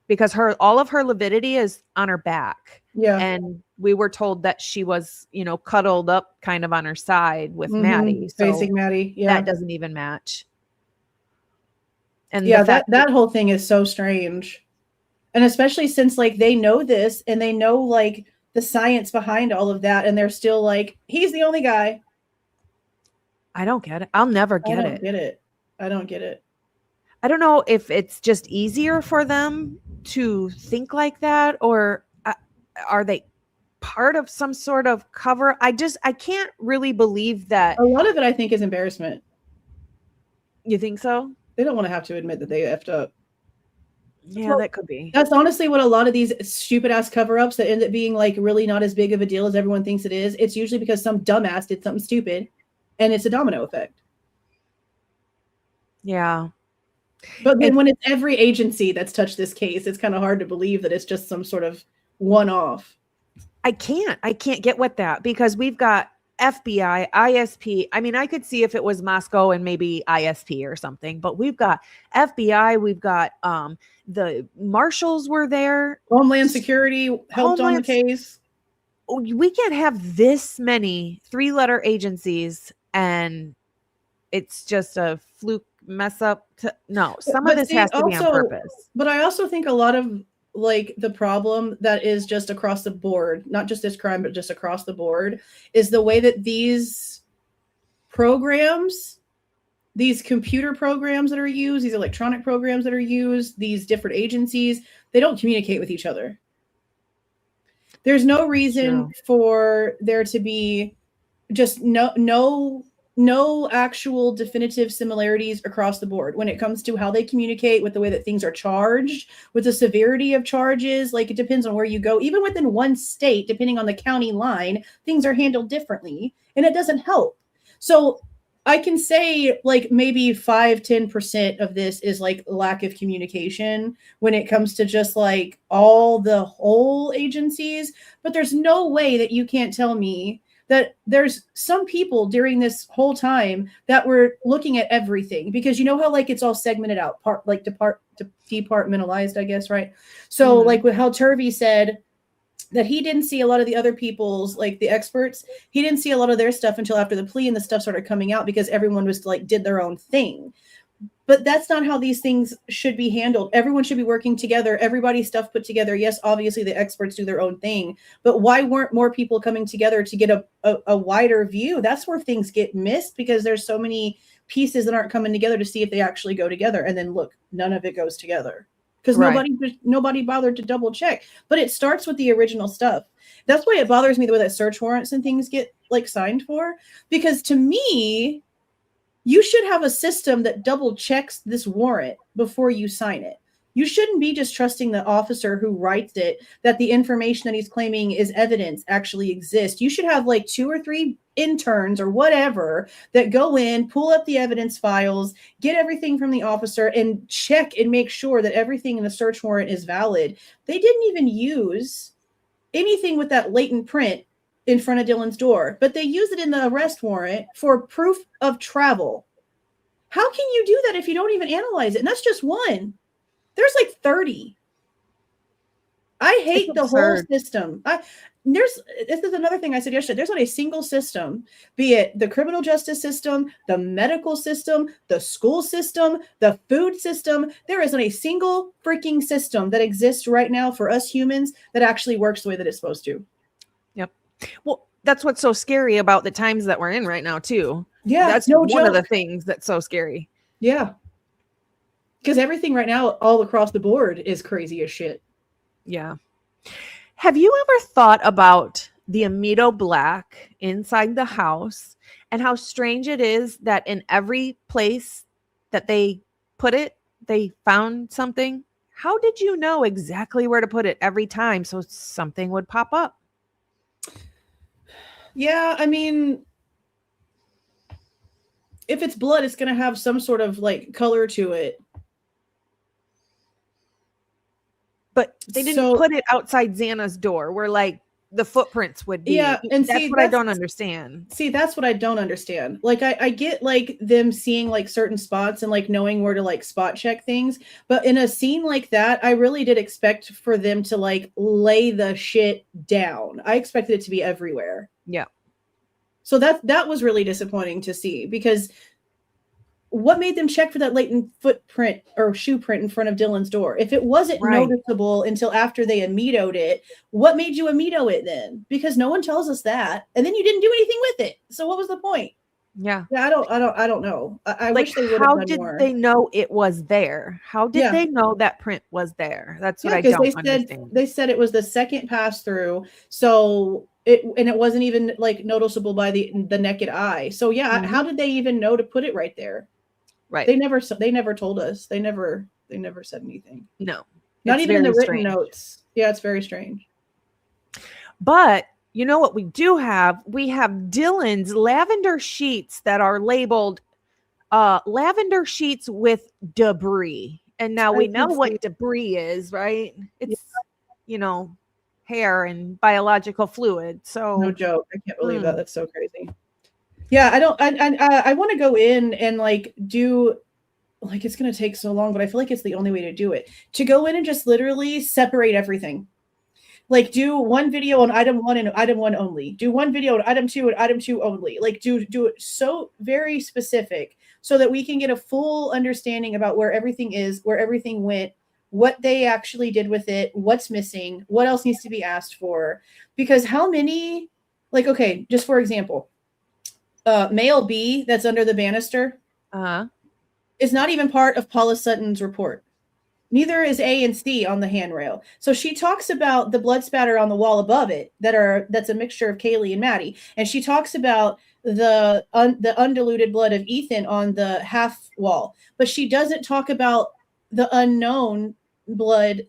because all of her lividity is on her back. Yeah, and we were told that she was, cuddled up kind of on her side with Maddie, facing Maddie. Yeah, that doesn't even match. And yeah, that whole thing is so strange, and especially since like they know this and they know like the science behind all of that, and they're still like, he's the only guy. I don't get it. I'll never get it. I don't get it. I don't know if it's just easier for them to think like that, or are they part of some sort of cover? I can't really believe that. A lot of it, I think, is embarrassment. You think so? They don't want to have to admit that they effed up. Yeah, that could be. That's honestly what a lot of these stupid ass cover-ups that end up being like really not as big of a deal as everyone thinks it is. It's usually because some dumbass did something stupid, and it's a domino effect. Yeah. But then when it's every agency that's touched this case, it's kind of hard to believe that it's just some sort of one-off. I can't get with that, because we've got FBI, ISP. I mean, I could see if it was Moscow and maybe ISP or something, but we've got FBI, we've got the marshals were there. Homeland Security helped on the case. We can't have this many 3-letter agencies and it's just a fluke mess up. Some of this has to be on purpose. But I also think a lot of like the problem that is just across the board, not just this crime, but just across the board, is the way that these programs, these computer programs that are used, these electronic programs that are used, these different agencies, they don't communicate with each other. There's no reason for there to be just no actual definitive similarities across the board when it comes to how they communicate, with the way that things are charged, with the severity of charges. Like, it depends on where you go. Even within one state, depending on the county line, things are handled differently, and it doesn't help. So I can say like maybe 5-10% of this is like lack of communication when it comes to just like all the whole agencies. But there's no way that you can't tell me that there's some people during this whole time that were looking at everything, because you know how like it's all segmented out, departmentalized, I guess, right? So like with how Turvey said that he didn't see a lot of the other people's, like the experts, he didn't see a lot of their stuff until after the plea and the stuff started coming out, because everyone was like did their own thing. But that's not how these things should be handled. Everyone should be working together. Everybody's stuff put together. Yes, obviously the experts do their own thing, but why weren't more people coming together to get a wider view? That's where things get missed, because there's so many pieces that aren't coming together to see if they actually go together. And then look, none of it goes together, because nobody bothered to double check. But it starts with the original stuff. That's why it bothers me the way that search warrants and things get like signed for, because to me, you should have a system that double checks this warrant before you sign it. You shouldn't be just trusting the officer who writes it that the information that he's claiming is evidence actually exists. You should have like 2 or 3 interns or whatever that go in, pull up the evidence files, get everything from the officer, and check and make sure that everything in the search warrant is valid. They didn't even use anything with that latent print in front of Dylan's door, but they use it in the arrest warrant for proof of travel. How can you do that if you don't even analyze it? And that's just one. There's like 30. I hate the whole system. This is another thing I said yesterday. There's not a single system, be it the criminal justice system, the medical system, the school system, the food system. There isn't a single freaking system that exists right now for us humans that actually works the way that it's supposed to. Yep. Well, that's what's so scary about the times that we're in right now, too. Yeah, that's no one joke. of the things that's so scary. Yeah. Because everything right now, all across the board, is crazy as shit. Yeah. Have you ever thought about the Amido black inside the house and how strange it is that in every place that they put it, they found something? How did you know exactly where to put it every time so something would pop up? Yeah, I mean, if it's blood, it's going to have some sort of like color to it. But they didn't put it outside Xana's door where like the footprints would be. Yeah, and that's what I don't understand. See, that's what I don't understand. Like I get like them seeing like certain spots and like knowing where to like spot check things, but in a scene like that, I really did expect for them to like lay the shit down. I expected it to be everywhere. Yeah. So that was really disappointing to see, because what made them check for that latent footprint or shoe print in front of Dylan's door? If it wasn't noticeable until after they Amido'd it, what made you Amido it then? Because no one tells us that. And then you didn't do anything with it. So what was the point? Yeah. I don't know. I like, wish they would have how done did more. they know it was there? How did they know that print was there? That's what I don't understand. They said it was the second pass through. So it wasn't even like noticeable by the naked eye. So yeah, how did they even know to put it right there? Right. They never told us. They never said anything. No. Not even in the written notes. Yeah, it's very strange. But you know what we do have? We have Dylan's lavender sheets that are labeled lavender sheets with debris. And now we know what debris is, right? It's, hair and biological fluid. So no joke. I can't believe that. That's so crazy. Yeah, I want to go in and like do, like, it's going to take so long, but I feel like it's the only way to do it. To go in and just literally separate everything. Like do one video on item 1 and item 1 only. Do one video on item 2 and item 2 only. Like do it so very specific so that we can get a full understanding about where everything is, where everything went, what they actually did with it, what's missing, what else needs to be asked for. Because how many, like, okay, just for example, male B that's under the banister is not even part of Paula Sutton's report. Neither is A and C on the handrail. So she talks about the blood spatter on the wall above it that's a mixture of Kaylee and Maddie. And she talks about the undiluted blood of Ethan on the half wall. But she doesn't talk about the unknown blood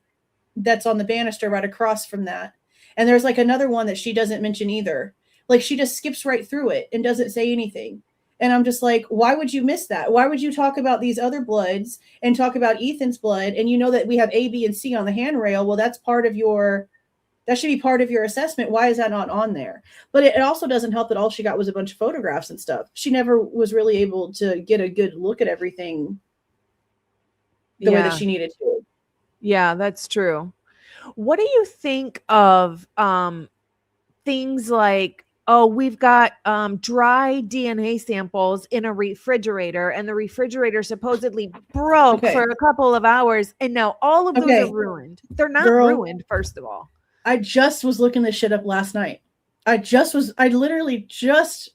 that's on the banister right across from that. And there's like another one that she doesn't mention either. Like she just skips right through it and doesn't say anything. And I'm just like, why would you miss that? Why would you talk about these other bloods and talk about Ethan's blood? And you know that we have A, B, and C on the handrail. Well, that should be part of your assessment. Why is that not on there? But it also doesn't help that all she got was a bunch of photographs and stuff. She never was really able to get a good look at everything the way that she needed to. Yeah, that's true. What do you think of things like, oh, we've got dry DNA samples in a refrigerator, and the refrigerator supposedly broke for a couple of hours, and now all of those are ruined. They're not ruined, first of all. I just was looking this shit up last night. I literally just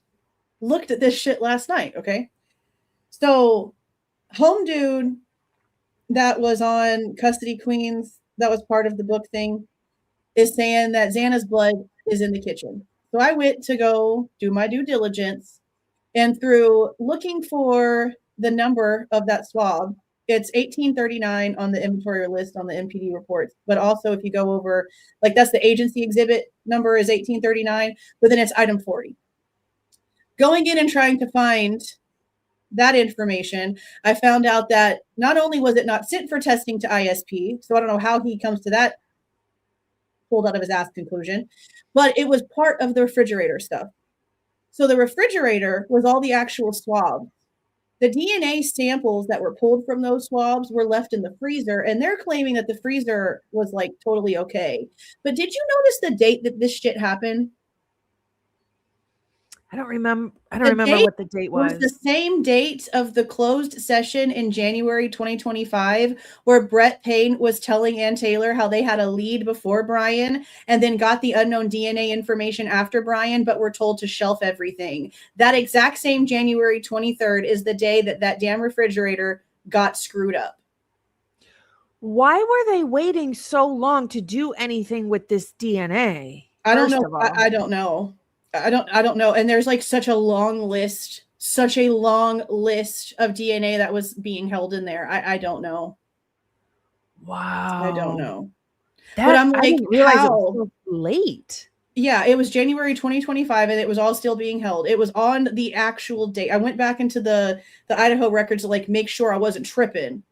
looked at this shit last night, okay? So, home dude that was on Custody Queens, that was part of the book thing, is saying that Xana's blood is in the kitchen. So I went to go do my due diligence, and through looking for the number of that swab, it's 1839 on the inventory list on the MPD reports. But also if you go over, like that's the agency exhibit number is 1839, but then it's item 40. Going in and trying to find that information, I found out that not only was it not sent for testing to ISP, so I don't know how he comes to that pulled out of his ass conclusion, but it was part of the refrigerator stuff. So the refrigerator was all the actual swabs. The DNA samples that were pulled from those swabs were left in the freezer, and they're claiming that the freezer was like totally okay. But did you notice the date that this shit happened? I don't remember what the date was. It was the same date of the closed session in January 2025, where Brett Payne was telling Ann Taylor how they had a lead before Bryan and then got the unknown DNA information after Bryan, but were told to shelf everything. That exact same January 23rd is the day that that damn refrigerator got screwed up. Why were they waiting so long to do anything with this DNA? I don't know. I don't know. I don't know. And there's like such a long list of DNA that was being held in there. I don't know. Wow. I don't know. But I'm like, I didn't realize it was so late. Yeah, it was January 2025 and it was all still being held. It was on the actual date. I went back into the Idaho records to like make sure I wasn't tripping.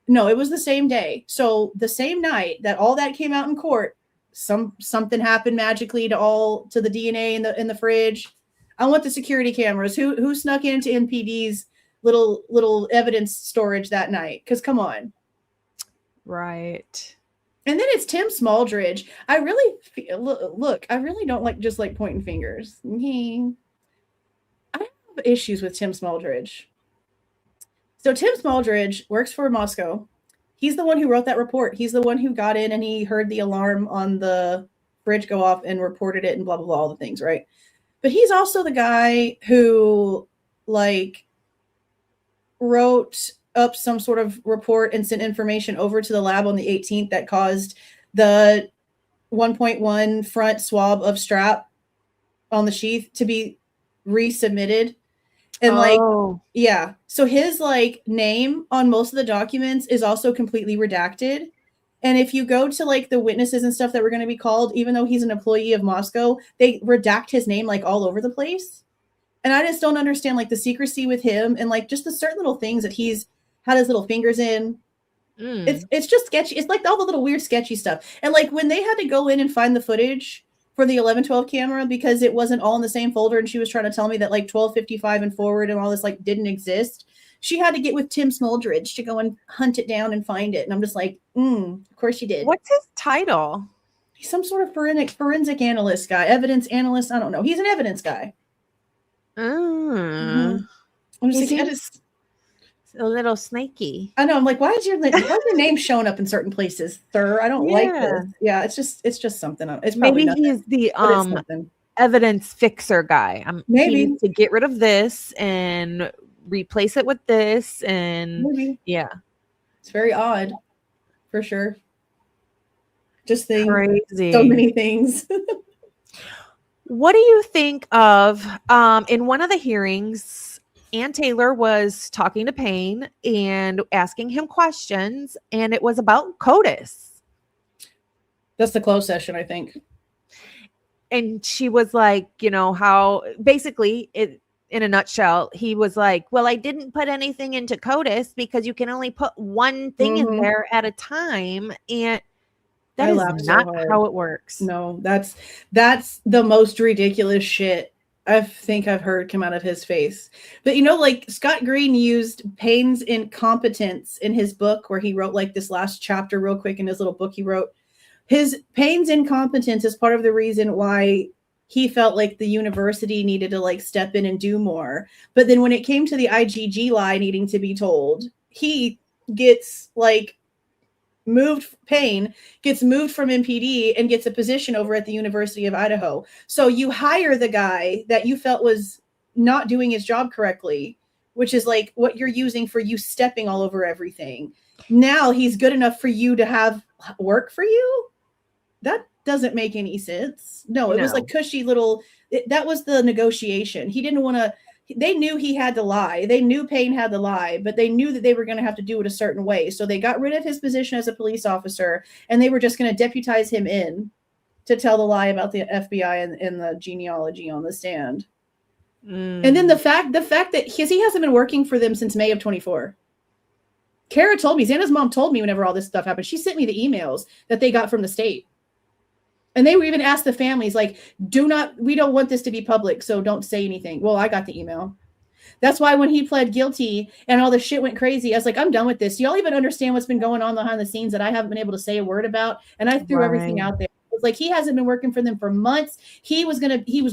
No, it was the same day. So the same night that all that came out in court, something happened magically to the DNA in the fridge. I want the security cameras. Who snuck into MPD's little evidence storage that night? Because come on. Right. And then it's Tim Smaldridge. I really look, I really don't like pointing fingers. I have issues with Tim Smaldridge. So Tim Smaldridge works for Moscow. He's the one who wrote that report. He's the one who got in and he heard the alarm on the fridge go off and reported it and blah, blah, blah, all the things, right? But he's also the guy who like wrote up some sort of report and sent information over to the lab on the 18th that caused the 1.1 front swab of strap on the sheath to be resubmitted. And yeah. So his like name on most of the documents is also completely redacted. And if you go to like the witnesses and stuff that were going to be called, even though he's an employee of Moscow, they redact his name like all over the place. And I just don't understand like the secrecy with him and like just the certain little things that he's had his little fingers in. It's just sketchy. It's like all the little weird sketchy stuff. And like when they had to go in and find the footage for the 1112 camera because it wasn't all in the same folder and she was trying to tell me that like 1255 and forward and all this like didn't exist. She had to get with Tim Smaldridge to go and hunt it down and find it. And I'm just like, of course she did. What's his title? He's some sort of forensic analyst guy, evidence analyst. I don't know. He's an evidence guy. I'm just like, a little snaky. I know. I'm like, why is your name showing up in certain places, sir? I don't like this. Yeah, it's just something. It's probably maybe he's the evidence fixer guy. Maybe he needs to get rid of this and replace it with this, and yeah, it's very odd, for sure. Just crazy. So many things. What do you think of in one of the hearings? Ann Taylor was talking to Payne and asking him questions, and it was about CODIS. That's the closed session, I think. And she was like, you know, how basically in a nutshell, he was like, well, I didn't put anything into CODIS because you can only put one thing in there at a time. And that is not how it works. No, that's the most ridiculous shit I think I've heard come out of his face. But you know, like Scott Green used Payne's incompetence in his book where he wrote like this last chapter real quick in his little book he wrote. His Payne's incompetence is part of the reason why he felt like the university needed to like step in and do more. But then when it came to the IGG lie needing to be told, he gets like Payne gets moved from MPD and gets a position over at the University of Idaho. So you hire the guy that you felt was not doing his job correctly, which is like what you're using for you stepping all over everything. Now he's good enough for you to have work for you? That doesn't make any sense. No, it was like cushy little, that was the negotiation. He didn't want to they knew he had to lie. They knew Payne had to lie, but they knew that they were going to have to do it a certain way. So they got rid of his position as a police officer, and they were just going to deputize him in to tell the lie about the FBI and the genealogy on the stand. And then the fact that he hasn't been working for them since May of 24. Kara told me, Xana's mom told me whenever all this stuff happened, she sent me the emails that they got from the state. And they were even asked the families, like, we don't want this to be public, so don't say anything. Well, I got the email. That's why when he pled guilty and all the shit went crazy, I was like, I'm done with this. Y'all even understand what's been going on behind the scenes that I haven't been able to say a word about? And I threw everything out there. It's like, he hasn't been working for them for months. He was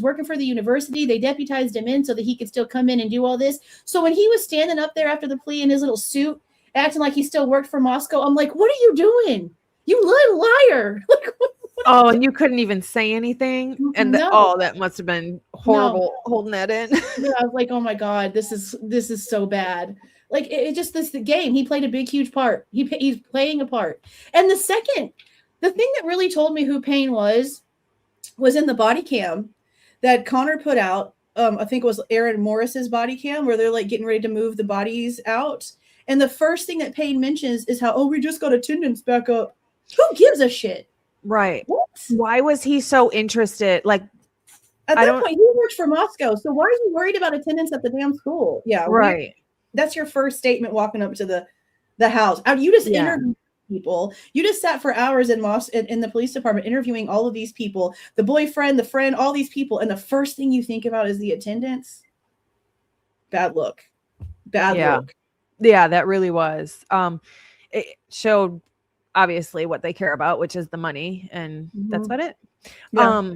working for the university. They deputized him in so that he could still come in and do all this. So when he was standing up there after the plea in his little suit, acting like he still worked for Moscow, I'm like, what are you doing? You little liar. Like, oh, and you couldn't even say anything. And that must have been horrible holding that in. Yeah, I was like, oh my God, this is so bad. Like, the game. He played a big, huge part. He's playing a part. And the thing that really told me who Payne was in the body cam that Connor put out. I think it was Aaron Morris's body cam where they're like getting ready to move the bodies out. And the first thing that Payne mentions is how, we just got attendance back up. Who gives a shit? Right. What? Why was he so interested? Like, at that point, he worked for Moscow. So why are you worried about attendance at the damn school? Yeah. Right. That's your first statement walking up to the house. You just interviewed people. You just sat for hours in the police department interviewing all of these people, the boyfriend, the friend, all these people. And the first thing you think about is the attendance. Bad look. Bad look. Yeah, that really was. It showed obviously what they care about, which is the money, and that's about it. Yeah.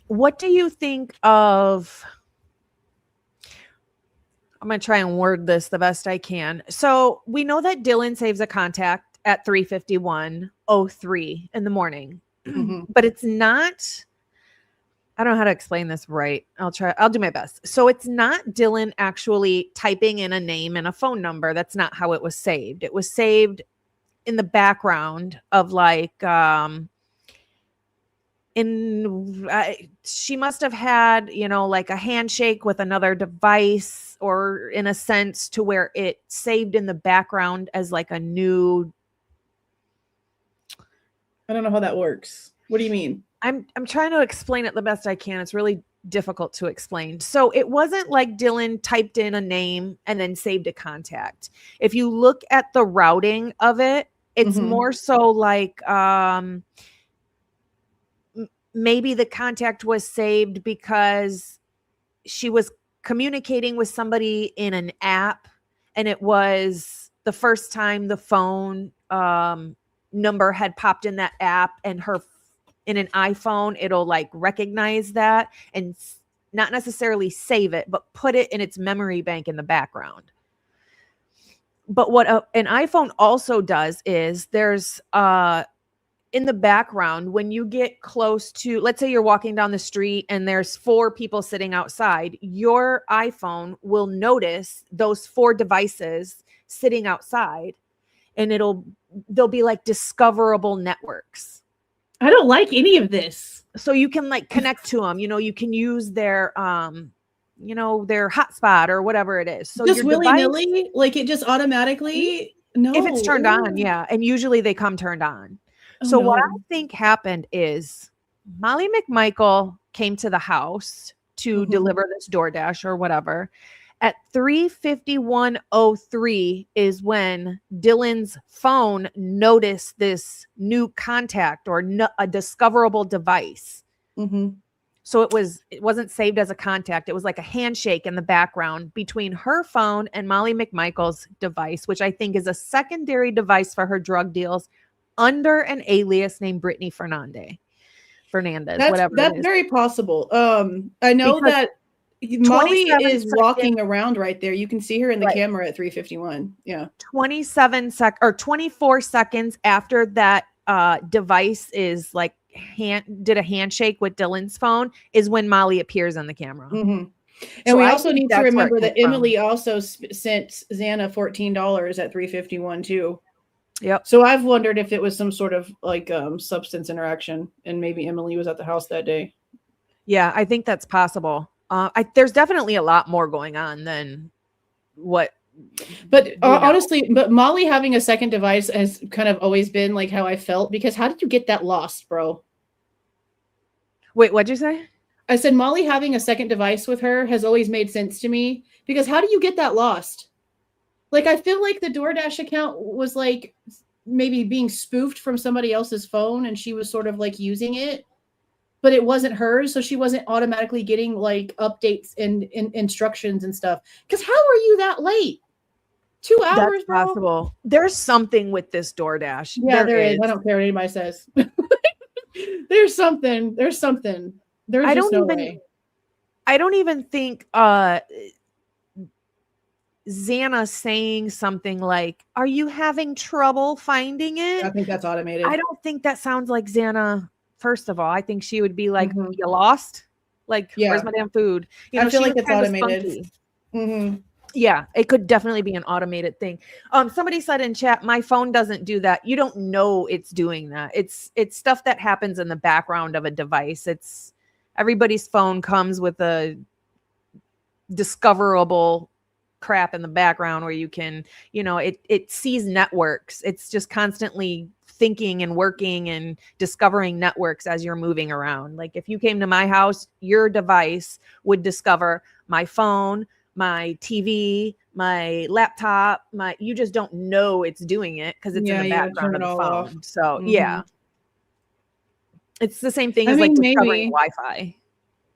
What do you think of? I'm going to try and word this the best I can. So we know that Dylan saves a contact at 3:51:03 in the morning, but it's not. I don't know how to explain this right. I'll do my best. So it's not Dylan actually typing in a name and a phone number. That's not how it was saved. It was saved in the background of like, she must have had, like a handshake with another device, or in a sense to where it saved in the background as like a new. I don't know how that works. What do you mean? I'm trying to explain it the best I can. It's really difficult to explain. So it wasn't like Dylan typed in a name and then saved a contact. If you look at the routing of it, it's more so like maybe the contact was saved because she was communicating with somebody in an app, and it was the first time the phone number had popped in that app, and in an iPhone, it'll like recognize that and not necessarily save it, but put it in its memory bank in the background. But what an iPhone also does is there's in the background, when you get close to, let's say you're walking down the street and there's 4 people sitting outside, your iPhone will notice those 4 devices sitting outside, and they'll be like discoverable networks. I don't like any of this. So you can like connect to them, you can use their their hotspot or whatever it is. So just willy-nilly, like it just automatically, no. If it's turned on, yeah. And usually they come turned on. So what I think happened is Molly McMichael came to the house to deliver this DoorDash or whatever. At 3:51:03 is when Dylan's phone noticed this new contact or a discoverable device. So it wasn't saved as a contact. It was like a handshake in the background between her phone and Molly McMichael's device, which I think is a secondary device for her drug deals under an alias named Brittany Fernandez, whatever. That's very possible. I know that Molly is walking around right there. You can see her in the camera at 3:51. Yeah. 24 seconds after that device is like did a handshake with Dylan's phone is when Molly appears on the camera. And we also need to remember that Emily also sent Xana $14 at 3:51 too. Yep. So I've wondered if it was some sort of like substance interaction, and maybe Emily was at the house that day. Yeah, I think that's possible. There's definitely a lot more going on than what. But honestly, but Molly having a second device has kind of always been like how I felt, because how did you get that lost, bro? Wait, what'd you say? I said Molly having a second device with her has always made sense to me, because how do you get that lost? Like, I feel like the DoorDash account was like maybe being spoofed from somebody else's phone and she was sort of like using it, but it wasn't hers. So she wasn't automatically getting like updates and instructions and stuff. Because how are you that late? 2 hours, That's bro? possible. There's something with this DoorDash. Yeah, there is. I don't care what anybody says. There's something. There's something. There's just no way. I don't even think Xana saying something like, "Are you having trouble finding it?" I think that's automated. I don't think that sounds like Xana. First of all, I think she would be like, "You lost? Like, where's my damn food?" You know, I feel like it's automated. Yeah, it could definitely be an automated thing. Somebody said in chat, my phone doesn't do that. You don't know it's doing that. It's stuff that happens in the background of a device. It's everybody's phone comes with a discoverable crap in the background where you can, you know, it sees networks. It's just constantly thinking and working and discovering networks as you're moving around. Like if you came to my house, your device would discover my phone, my TV, my laptop, you just don't know it's doing it because it's in the background of the phone. Off. So yeah, it's the same thing as like discovering Wi-Fi.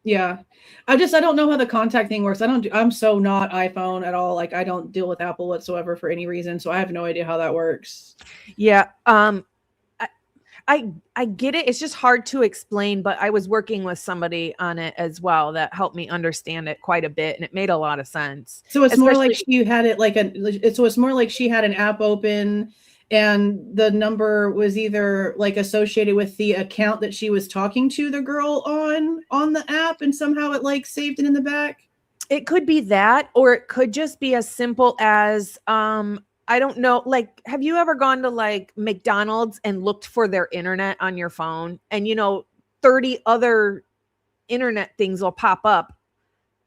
Yeah. I don't know how the contact thing works. I'm so not iPhone at all. Like I don't deal with Apple whatsoever for any reason. So I have no idea how that works. Yeah. I get it. It's just hard to explain, but I was working with somebody on it as well that helped me understand it quite a bit, and it made a lot of sense. So it's more like she had it like it's more like she had an app open and the number was either like associated with the account that she was talking to the girl on the app, and somehow it like saved it in the back. It could be that, or it could just be as simple as I don't know. Like, have you ever gone to like McDonald's and looked for their internet on your phone, and 30 other internet things will pop up?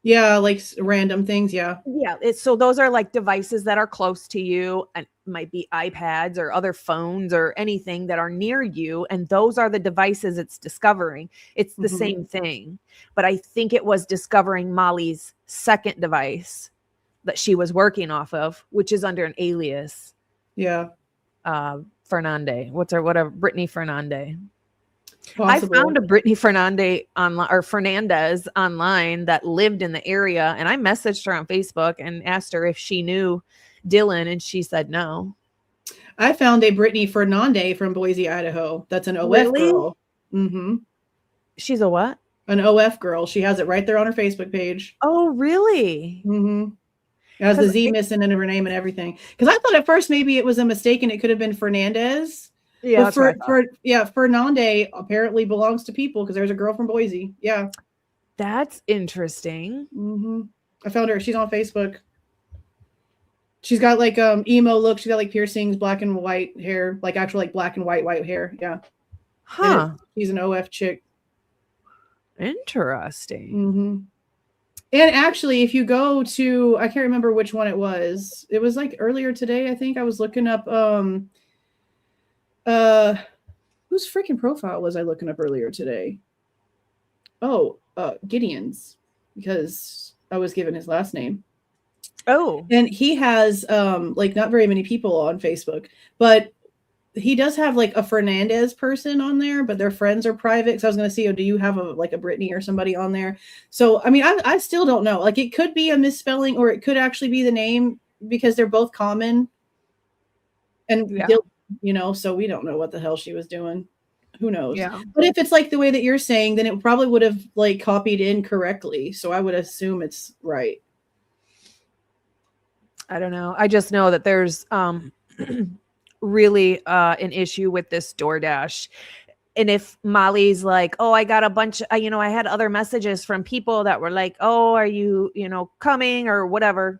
Yeah, like random things. Yeah. Yeah. So those are like devices that are close to you, and might be iPads or other phones or anything that are near you. And those are the devices it's discovering. It's the same thing. But I think it was discovering Molly's second device that she was working off of, which is under an alias. Yeah. Fernande. Brittany Fernande. Possible. I found a Brittany Fernandez online that lived in the area, and I messaged her on Facebook and asked her if she knew Dylan, and she said no. I found a Brittany Fernandez from Boise, Idaho. That's an OF girl. She's a what? An OF girl. She has it right there on her Facebook page. Oh, really? It has the Z missing in her name and everything. Because I thought at first maybe it was a mistake and it could have been Fernandez. Yeah, Fernande apparently belongs to people because there's a girl from Boise. Yeah, that's interesting. I found her. She's on Facebook. She's got like emo look. She's got like piercings, black and white hair, like actual like black and white hair. Yeah. Huh. She's an OF chick. Interesting. And actually, if you go to, I can't remember which one it was. It was like earlier today. I think I was looking up. Whose freaking profile was I looking up earlier today? Oh, Gideon's, because I was given his last name. Oh, and he has like not very many people on Facebook, but he does have like a Fernandez person on there, but their friends are private. So I was going to see, do you have a Brittany or somebody on there? So, I mean, I still don't know. Like it could be a misspelling or it could actually be the name because they're both common. And, so we don't know what the hell she was doing. Who knows? Yeah. But if it's like the way that you're saying, then it probably would have like copied incorrectly. So I would assume it's right. I don't know. I just know that there's really an issue with this DoorDash. And if Molly's like, oh, I got a bunch, I had other messages from people that were like, oh, are you, coming or whatever,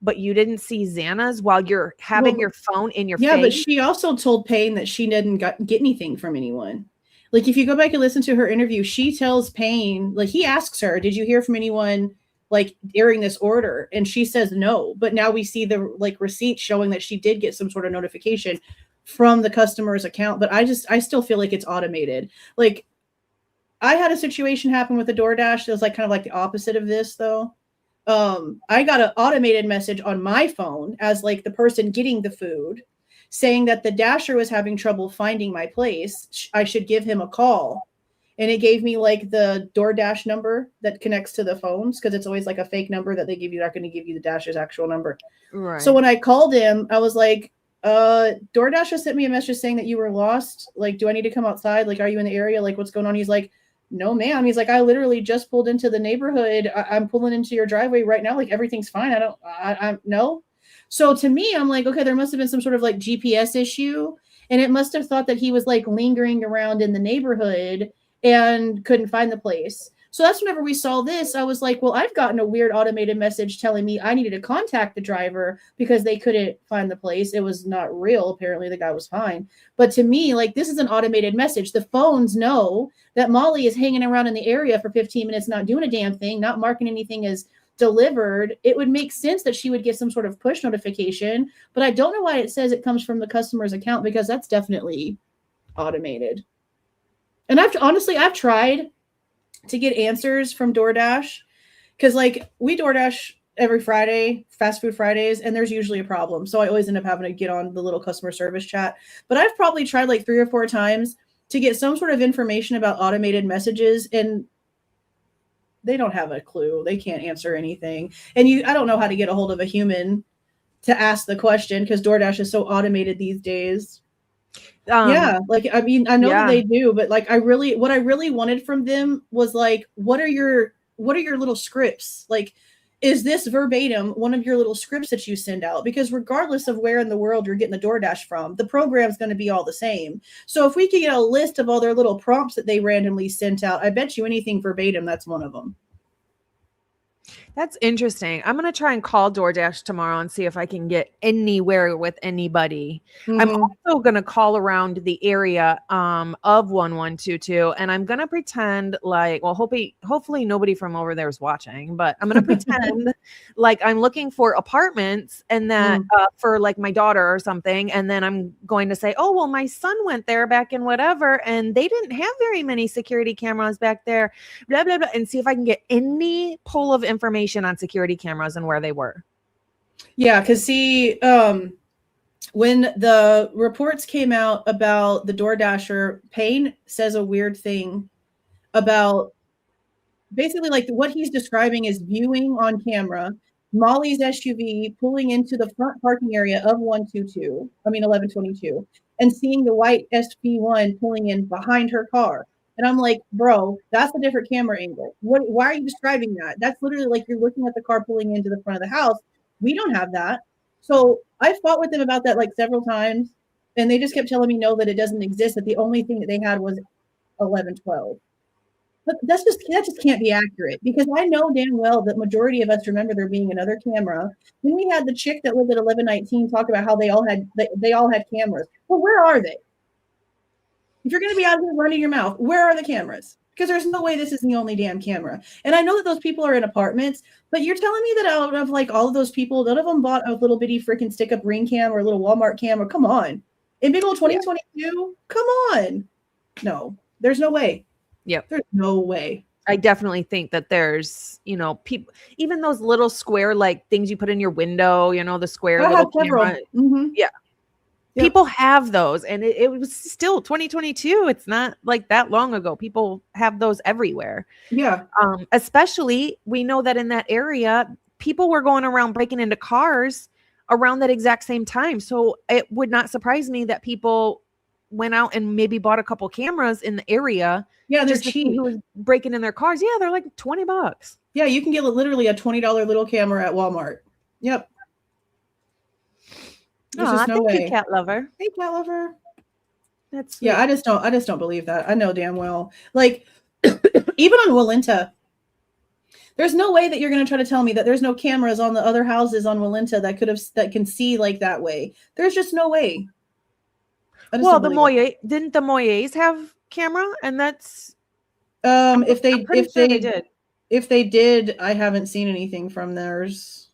but you didn't see Xana's while you're having your phone in your face. Yeah, but she also told Payne that she didn't get anything from anyone. Like if you go back and listen to her interview, she tells Payne, like he asks her, did you hear from anyone like during this order? And she says no. But now we see the like receipt showing that she did get some sort of notification from the customer's account. But I still feel like it's automated. Like I had a situation happen with the DoorDash that was like kind of like the opposite of this though. I got an automated message on my phone as like the person getting the food saying that the dasher was having trouble finding my place. I should give him a call. And it gave me like the DoorDash number that connects to the phones because it's always like a fake number that they give you. They're not going to give you the Dasher's actual number. Right. So when I called him, I was like, DoorDash just sent me a message saying that you were lost. Like, do I need to come outside? Like, are you in the area? Like, what's going on? He's like, no, ma'am. He's like, I literally just pulled into the neighborhood. I'm pulling into your driveway right now. Like, everything's fine. I'm no. So to me, I'm like, okay, there must have been some sort of like GPS issue. And it must have thought that he was like lingering around in the neighborhood and couldn't find the place. So that's whenever we saw this, I was like, well, I've gotten a weird automated message telling me I needed to contact the driver because they couldn't find the place. It was not real. Apparently the guy was fine. But to me, like this is an automated message. The phones know that Molly is hanging around in the area for 15 minutes, not doing a damn thing, not marking anything as delivered. It would make sense that she would get some sort of push notification, but I don't know why it says it comes from the customer's account because that's definitely automated. And I've tried to get answers from DoorDash because like we DoorDash every Friday, fast food Fridays, and there's usually a problem. So I always end up having to get on the little customer service chat. But I've probably tried like 3 or 4 times to get some sort of information about automated messages, and they don't have a clue. They can't answer anything. And I don't know how to get a hold of a human to ask the question because DoorDash is so automated these days. Yeah, like I mean, I know that they do, but like what I really wanted from them was like, what are your little scripts? Like, is this verbatim one of your little scripts that you send out? Because regardless of where in the world you're getting the DoorDash from, the program's going to be all the same. So if we could get a list of all their little prompts that they randomly sent out, I bet you anything verbatim, that's one of them. That's interesting. I'm going to try and call DoorDash tomorrow and see if I can get anywhere with anybody. Mm-hmm. I'm also going to call around the area of 1122, and I'm going to pretend like, well, hopefully nobody from over there is watching, but I'm going to pretend like I'm looking for apartments and that for like my daughter or something. And then I'm going to say, oh, well, my son went there back in whatever, and they didn't have very many security cameras back there, blah, blah, blah, and see if I can get any pull of information on security cameras and where they were. Yeah, because see, when the reports came out about the DoorDasher, Payne says a weird thing about basically like what he's describing is viewing on camera Molly's SUV pulling into the front parking area of 1122, and seeing the white SP1 pulling in behind her car. And I'm like, bro, that's a different camera angle. Why are you describing that? That's literally like you're looking at the car pulling into the front of the house. We don't have that. So I fought with them about that like several times, and they just kept telling me no, that it doesn't exist, that the only thing that they had was 1112. But that just can't be accurate, because I know damn well that majority of us remember there being another camera. Then we had the chick that lived at 1119 talk about how they all had cameras. Well, where are they? If you're going to be out here running your mouth, where are the cameras? Because there's no way this is the only damn camera. And I know that those people are in apartments, but you're telling me that out of like all of those people, none of them bought a little bitty freaking stick-up Ring cam or a little Walmart camera? Come on. In big old 2022? Yeah. Come on. No, there's no way. Yep. There's no way. I definitely think that there's, people, even those little square like things you put in your window, the square little camera. Mm-hmm. Yeah. Yep. People have those, and it was still 2022. It's not like that long ago. People have those everywhere. Yeah. Especially, we know that in that area, people were going around breaking into cars around that exact same time. So it would not surprise me that people went out and maybe bought a couple cameras in the area. Yeah, they're cheap. Who was breaking in their cars? Yeah, they're like $20. Yeah, you can get literally a $20 little camera at Walmart. Yep. Thank you, cat lover. Hey, cat lover. That's sweet. Yeah. I just don't believe that. I know damn well. Like, even on Walenta, there's no way that you're going to try to tell me that there's no cameras on the other houses on Walenta that can see like that way. There's just no way. Well, didn't the Moyes have camera? And that's If I'm pretty sure they did. If they did, I haven't seen anything from theirs.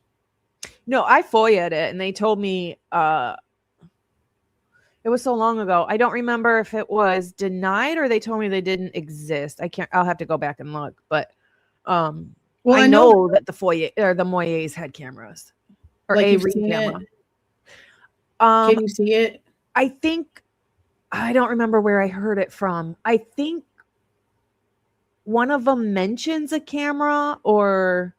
No, I FOIA'd it and they told me it was so long ago. I don't remember if it was denied or they told me they didn't exist. I'll have to go back and look, but well, I know that the FOIA or the Moyes had cameras or like a you've Ring seen camera. it? Can you see it? I think I don't remember where I heard it from. I think one of them mentions a camera or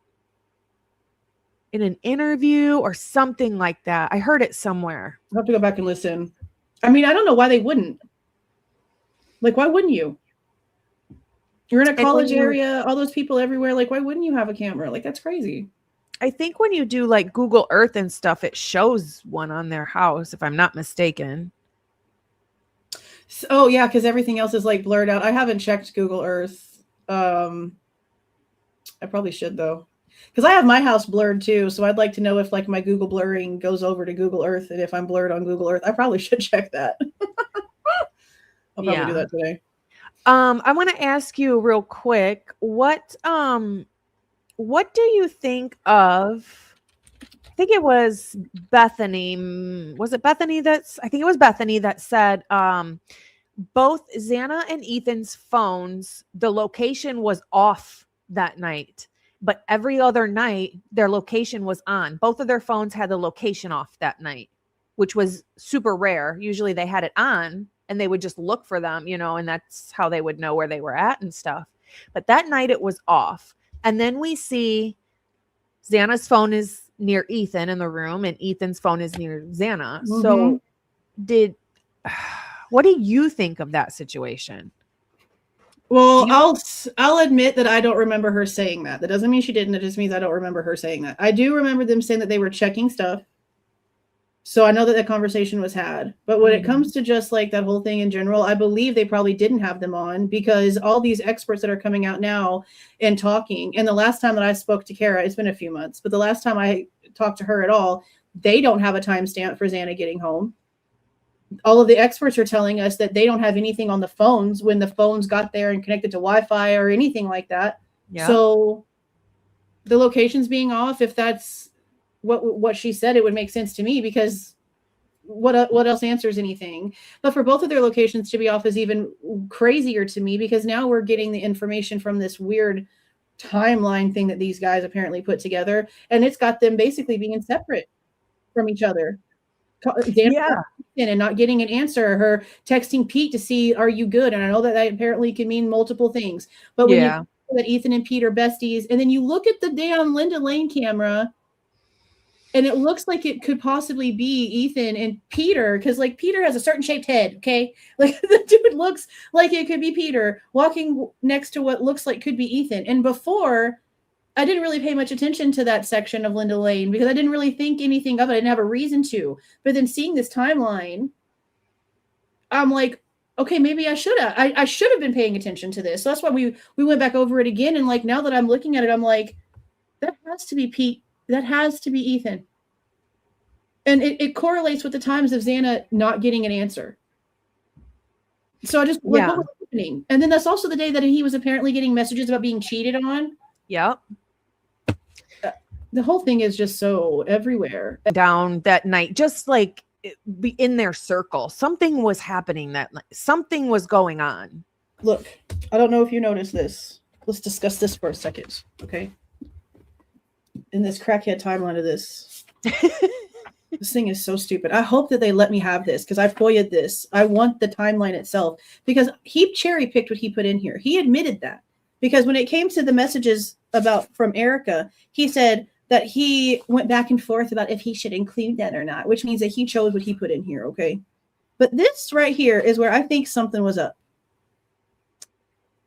in an interview or something like that. I heard it somewhere. I'll have to go back and listen. I mean, I don't know why they wouldn't. Like, why wouldn't you? You're in a college area, all those people everywhere. Like, why wouldn't you have a camera? Like, that's crazy. I think when you do like Google Earth and stuff, it shows one on their house, if I'm not mistaken. Oh yeah, because everything else is like blurred out. I haven't checked Google Earth. I probably should though, because I have my house blurred too. So I'd like to know if like my Google blurring goes over to Google Earth, and if I'm blurred on Google Earth, I probably should check that. I'll probably do that today. I want to ask you real quick, what do you think of, I think it was Bethany. Was it Bethany I think it was Bethany that said both Xana and Ethan's phones, the location was off that night, but every other night their location was on. Both of their phones had the location off that night, which was super rare. Usually they had it on and they would just look for them, you know, and that's how they would know where they were at and stuff. But that night it was off. And then we see Xana's phone is near Ethan in the room and Ethan's phone is near Xana. Mm-hmm. So what do you think of that situation? Well, I'll admit that I don't remember her saying that. That doesn't mean she didn't. It just means I don't remember her saying that. I do remember them saying that they were checking stuff. So I know that that conversation was had. But when it comes to just like that whole thing in general, I believe they probably didn't have them on because all these experts that are coming out now and talking, and the last time that I spoke to Kara, it's been a few months, but the last time I talked to her at all, they don't have a timestamp for Xana getting home. All of the experts are telling us that they don't have anything on the phones when the phones got there and connected to Wi-Fi or anything like that. Yeah. So the locations being off, if that's what she said, it would make sense to me because what else answers anything? But for both of their locations to be off is even crazier to me because now we're getting the information from this weird timeline thing that these guys apparently put together, and it's got them basically being separate from each other. And not getting an answer, her texting Pete to see, are you good? And I know that apparently can mean multiple things, but when you know that Ethan and Pete are besties, and then you look at the damn Linda Lane camera and it looks like it could possibly be Ethan and Peter, because like Peter has a certain shaped head, okay? Like the dude looks like it could be Peter walking next to what looks like could be Ethan. And before, I didn't really pay much attention to that section of Linda Lane because I didn't really think anything of it. I didn't have a reason to. But then seeing this timeline, I'm like, okay, maybe I should have. I should have been paying attention to this. So that's why we went back over it again. And like now that I'm looking at it, I'm like, that has to be Pete. That has to be Ethan. And it correlates with the times of Xana not getting an answer. So I just like, what was happening? And then that's also the day that he was apparently getting messages about being cheated on. Yep. The whole thing is just so everywhere. Down that night, just like be in their circle. Something was happening that night. Something was going on. Look, I don't know if you noticed this. Let's discuss this for a second, okay? In this crackhead timeline of this. This thing is so stupid. I hope that they let me have this because I FOIA'd this. I want the timeline itself because he cherry-picked what he put in here. He admitted that. Because when it came to the messages from Erica, he said that he went back and forth about if he should include that or not, which means that he chose what he put in here, okay? But this right here is where I think something was up.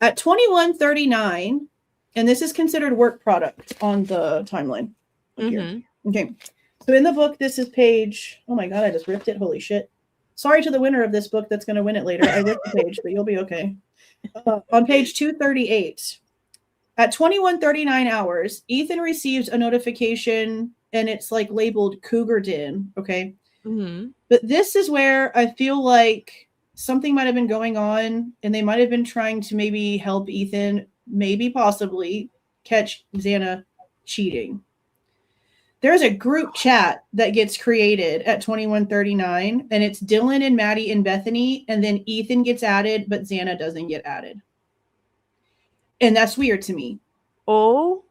At 21:39, and this is considered work product on the timeline. Okay. So in the book, this is page, oh my God, I just ripped it. Holy shit. Sorry to the winner of this book that's going to win it later. I ripped the page, but you'll be okay. On page 238, at 21:39 hours, Ethan receives a notification and it's like labeled Cougar Den. Okay. But this is where I feel like something might have been going on and they might have been trying to maybe help Ethan, maybe possibly catch Xana cheating. There's a group chat that gets created at 2139, and it's Dylan and Maddie and Bethany, and then Ethan gets added, but Xana doesn't get added. And that's weird to me. Oh.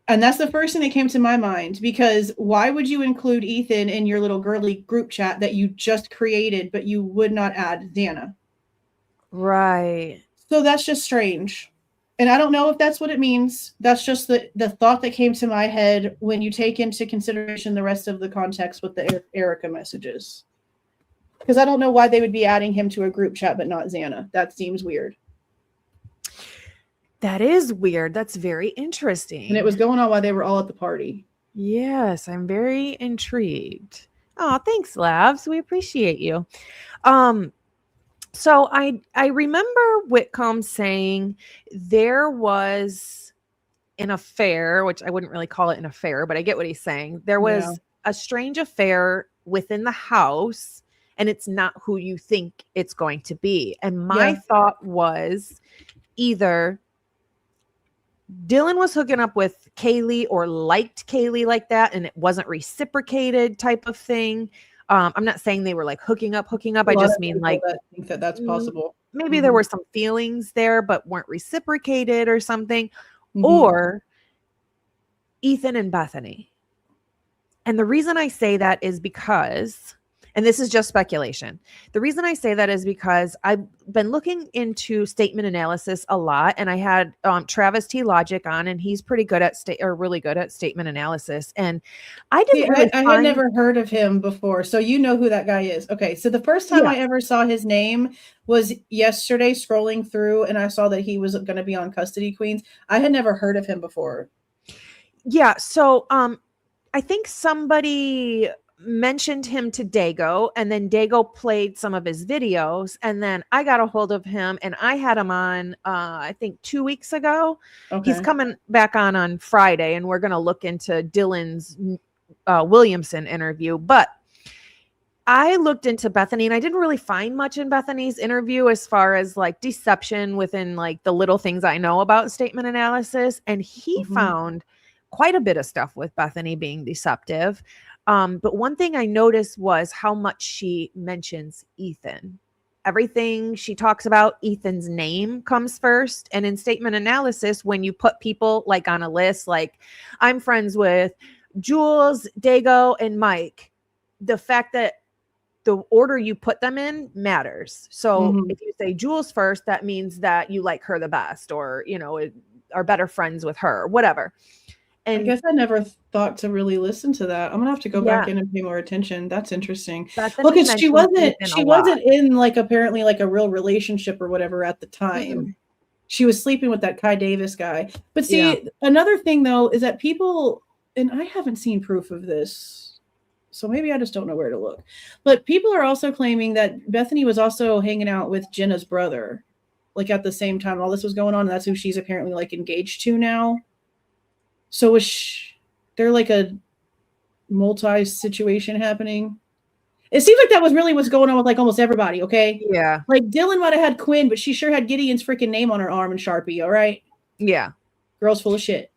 And that's the first thing that came to my mind, because why would you include Ethan in your little girly group chat that you just created, but you would not add Xana? Right. So that's just strange. And I don't know if that's what it means. That's just the thought that came to my head when you take into consideration the rest of the context with the Erica messages. Because I don't know why they would be adding him to a group chat, but not Xana. That seems weird. That is weird. That's very interesting. And it was going on while they were all at the party. Yes, I'm very intrigued. Oh, thanks, Labs. We appreciate you. So I remember Whitcomb saying there was an affair, which I wouldn't really call it an affair, but I get what he's saying. There was a strange affair within the house, and it's not who you think it's going to be. And my thought was either Dylan was hooking up with Kaylee or liked Kaylee like that, and it wasn't reciprocated type of thing. I'm not saying they were like hooking up. I just mean like think that that's possible. Maybe there were some feelings there, but weren't reciprocated or something. Or Ethan and Bethany. And the reason I say that is because, and this is just speculation. The reason I say that is because I've been looking into statement analysis a lot, and I had Travis T. Logic on, and he's pretty good at really good at statement analysis. And I didn't I had never heard of him before, so you know who that guy is. Okay, so the first time I ever saw his name was yesterday, scrolling through, and I saw that he was going to be on Custody Queens. I had never heard of him before. Yeah, so I think somebody mentioned him to Dago, and then Dago played some of his videos, and then I got a hold of him, and I had him on I think 2 weeks ago. He's coming back on Friday, and we're going to look into Dylan's Williamson interview. But I looked into Bethany, and I didn't really find much in Bethany's interview as far as like deception within like the little things I know about statement analysis, and he found quite a bit of stuff with Bethany being deceptive. But one thing I noticed was how much she mentions Ethan. Everything she talks about, Ethan's name comes first. And in statement analysis, when you put people like on a list, like I'm friends with Julez, Dago, and Mike, the fact that the order you put them in matters. So if you say Julez first, that means that you like her the best, or, you know, are better friends with her, whatever. And I guess I never thought to really listen to that. I'm gonna have to go back in and pay more attention. That's interesting. Look, she wasn't in like apparently like a real relationship or whatever at the time. She was sleeping with that Kai Davis guy. But see, another thing though is that people, and I haven't seen proof of this, so maybe I just don't know where to look. But people are also claiming that Bethany was also hanging out with Jenna's brother, like at the same time all this was going on, and that's who she's apparently like engaged to now. So was there like a multi situation happening? It seems like that was really what's going on with like almost everybody. Okay. Yeah. Like Dylan might have had Quinn, but she sure had Gideon's freaking name on her arm and Sharpie. All right. Yeah. Girl's full of shit.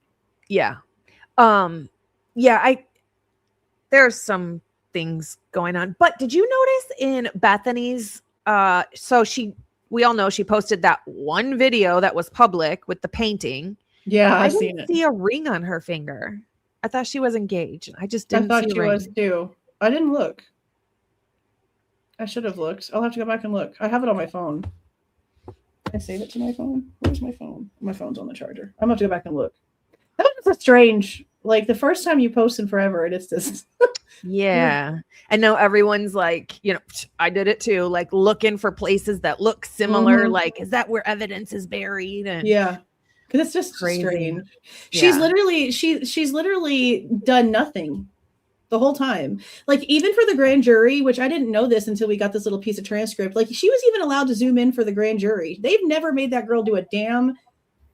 Yeah. There's some things going on, but did you notice in Bethany's, we all know she posted that one video that was public with the painting. Yeah, I seen didn't it. see a ring on her finger. I thought she was engaged. I just didn't. I thought she was too. I didn't look. I should have looked. I'll have to go back and look. I have it on my phone. Can I save it to my phone? Where's my phone? My phone's on the charger. I'm gonna have to go back and look. That was a strange. Like the first time you post in forever, and it's just. Yeah. And now everyone's like, you know, I did it too. Like looking for places that look similar. Like, is that where evidence is buried? And yeah. Because it's just crazy. Strange. Yeah. She's literally done nothing the whole time. Like even for the grand jury, which I didn't know this until we got this little piece of transcript. Like she was even allowed to zoom in for the grand jury. They've never made that girl do a damn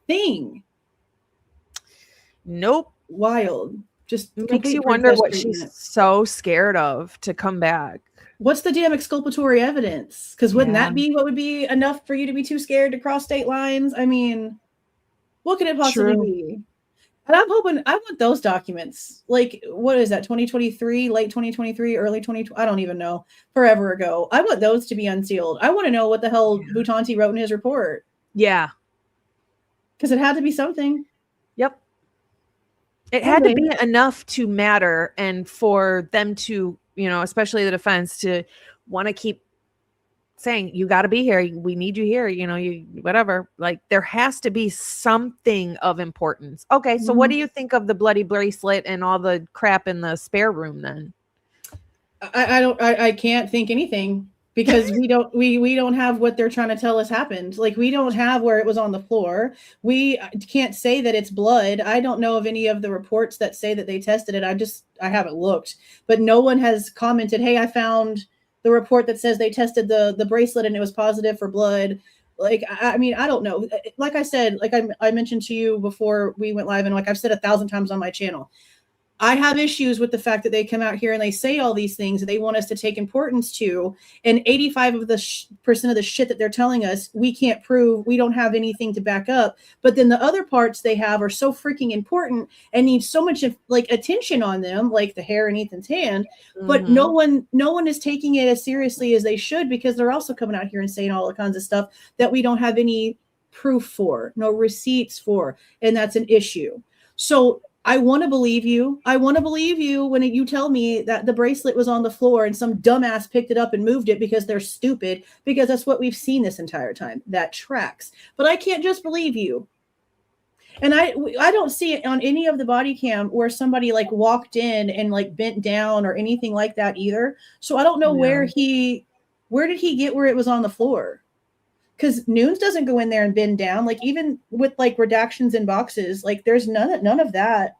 thing. Nope. Wild. Just makes you wonder what she's so scared of to come back. what's the damn exculpatory evidence? Because wouldn't Yeah. that be what would be enough for you to be too scared to cross state lines? I mean, what could it possibly True. be? And I'm hoping I want those documents. Like, what is that? 2023, late 2023, early 2020? I don't even know. Forever ago. I want those to be unsealed. I want to know what the hell Butanti wrote in his report. Yeah. Because it had to be something. Yep. It had to be enough to matter, and for them to, you know, especially the defense, to want to keep saying, you got to be here. We need you here. You know, you, whatever, like there has to be something of importance. Okay. So what do you think of the bloody bracelet and all the crap in the spare room then? I can't think anything because we don't have what they're trying to tell us happened. Like, we don't have where it was on the floor. We can't say that it's blood. I don't know of any of the reports that say that they tested it. I haven't looked, but no one has commented, hey, I found the report that says they tested the bracelet and it was positive for blood. Like, I mean, I don't know. Like I said, like I mentioned to you before we went live, and like I've said 1,000 times on my channel, I have issues with the fact that they come out here and they say all these things that they want us to take importance to, and 85% of the shit that they're telling us, we can't prove. We don't have anything to back up. But then the other parts they have are so freaking important and need so much like attention on them, like the hair in Ethan's hand. But no one is taking it as seriously as they should, because they're also coming out here and saying all kinds of stuff that we don't have any proof for, no receipts for, and that's an issue. So I want to believe you. I want to believe you when you tell me that the bracelet was on the floor and some dumbass picked it up and moved it because they're stupid, because that's what we've seen this entire time. That tracks. But I can't just believe you. And I don't see it on any of the body cam where somebody like walked in and like bent down or anything like that either. So I don't know where did he get where it was on the floor? Because Nunes doesn't go in there and bend down, like even with like redactions in boxes, like there's none of that.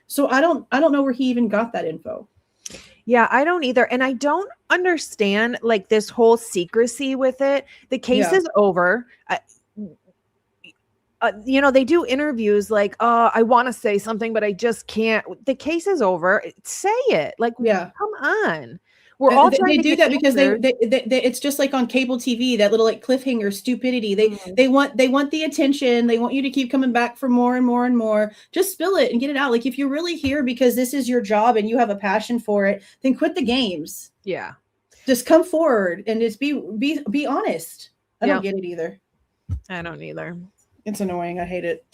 So I don't know where he even got that info. Yeah, I don't either. And I don't understand like this whole secrecy with it. The case is over. You know, they do interviews like, I want to say something, but I just can't. The case is over. Say it. Like, come on. We're all trying to do that because they it's just like on cable TV, that little like cliffhanger stupidity. They want the attention. They want you to keep coming back for more and more and more. Just spill it and get it out. Like, if you're really here because this is your job and you have a passion for it, then quit the games. Yeah. Just come forward and just be honest. I don't get it either. I don't either. It's annoying. I hate it.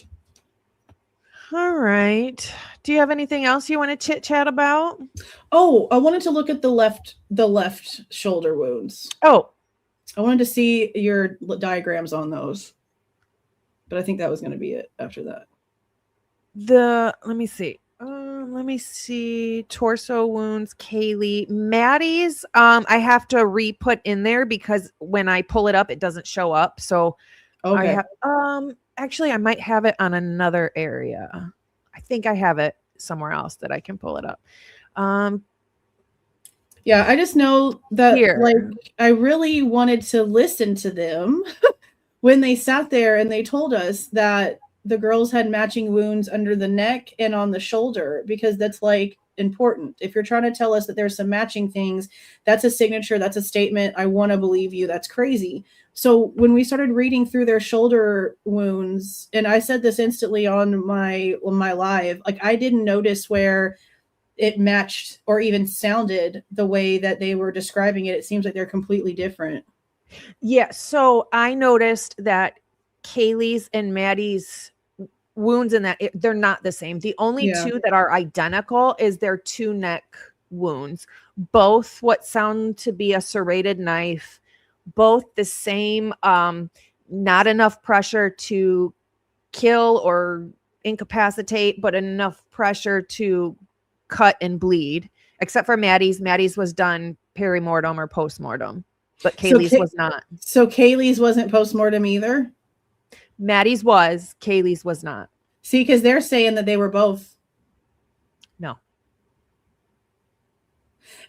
All right. Do you have anything else you want to chit chat about? Oh, I wanted to look at the left shoulder wounds. Oh, I wanted to see your diagrams on those, but I think that was going to be it after that. Let me see. Torso wounds, Kaylee, Maddie's. I have to re-put in there because when I pull it up, it doesn't show up. So okay. Actually, I might have it on another area. I think I have it somewhere else that I can pull it up. Yeah, I just know that like I really wanted to listen to them when they sat there and they told us that the girls had matching wounds under the neck and on the shoulder, because that's like important. If you're trying to tell us that there's some matching things, that's a signature, that's a statement. I want to believe you. That's crazy. So when we started reading through their shoulder wounds, and I said this instantly on my live, like I didn't notice where it matched or even sounded the way that they were describing it. It seems like they're completely different. Yeah. So I noticed that Kaylee's and Maddie's wounds in that they're not the same. The only two that are identical is their two neck wounds, both what sound to be a serrated knife, both the same, not enough pressure to kill or incapacitate, but enough pressure to cut and bleed, except for Maddie's. Maddie's was done perimortem or postmortem, but Kaylee's was not. So Kaylee's wasn't postmortem either? Maddie's was, Kaylee's was not. See, because they're saying that they were both. No.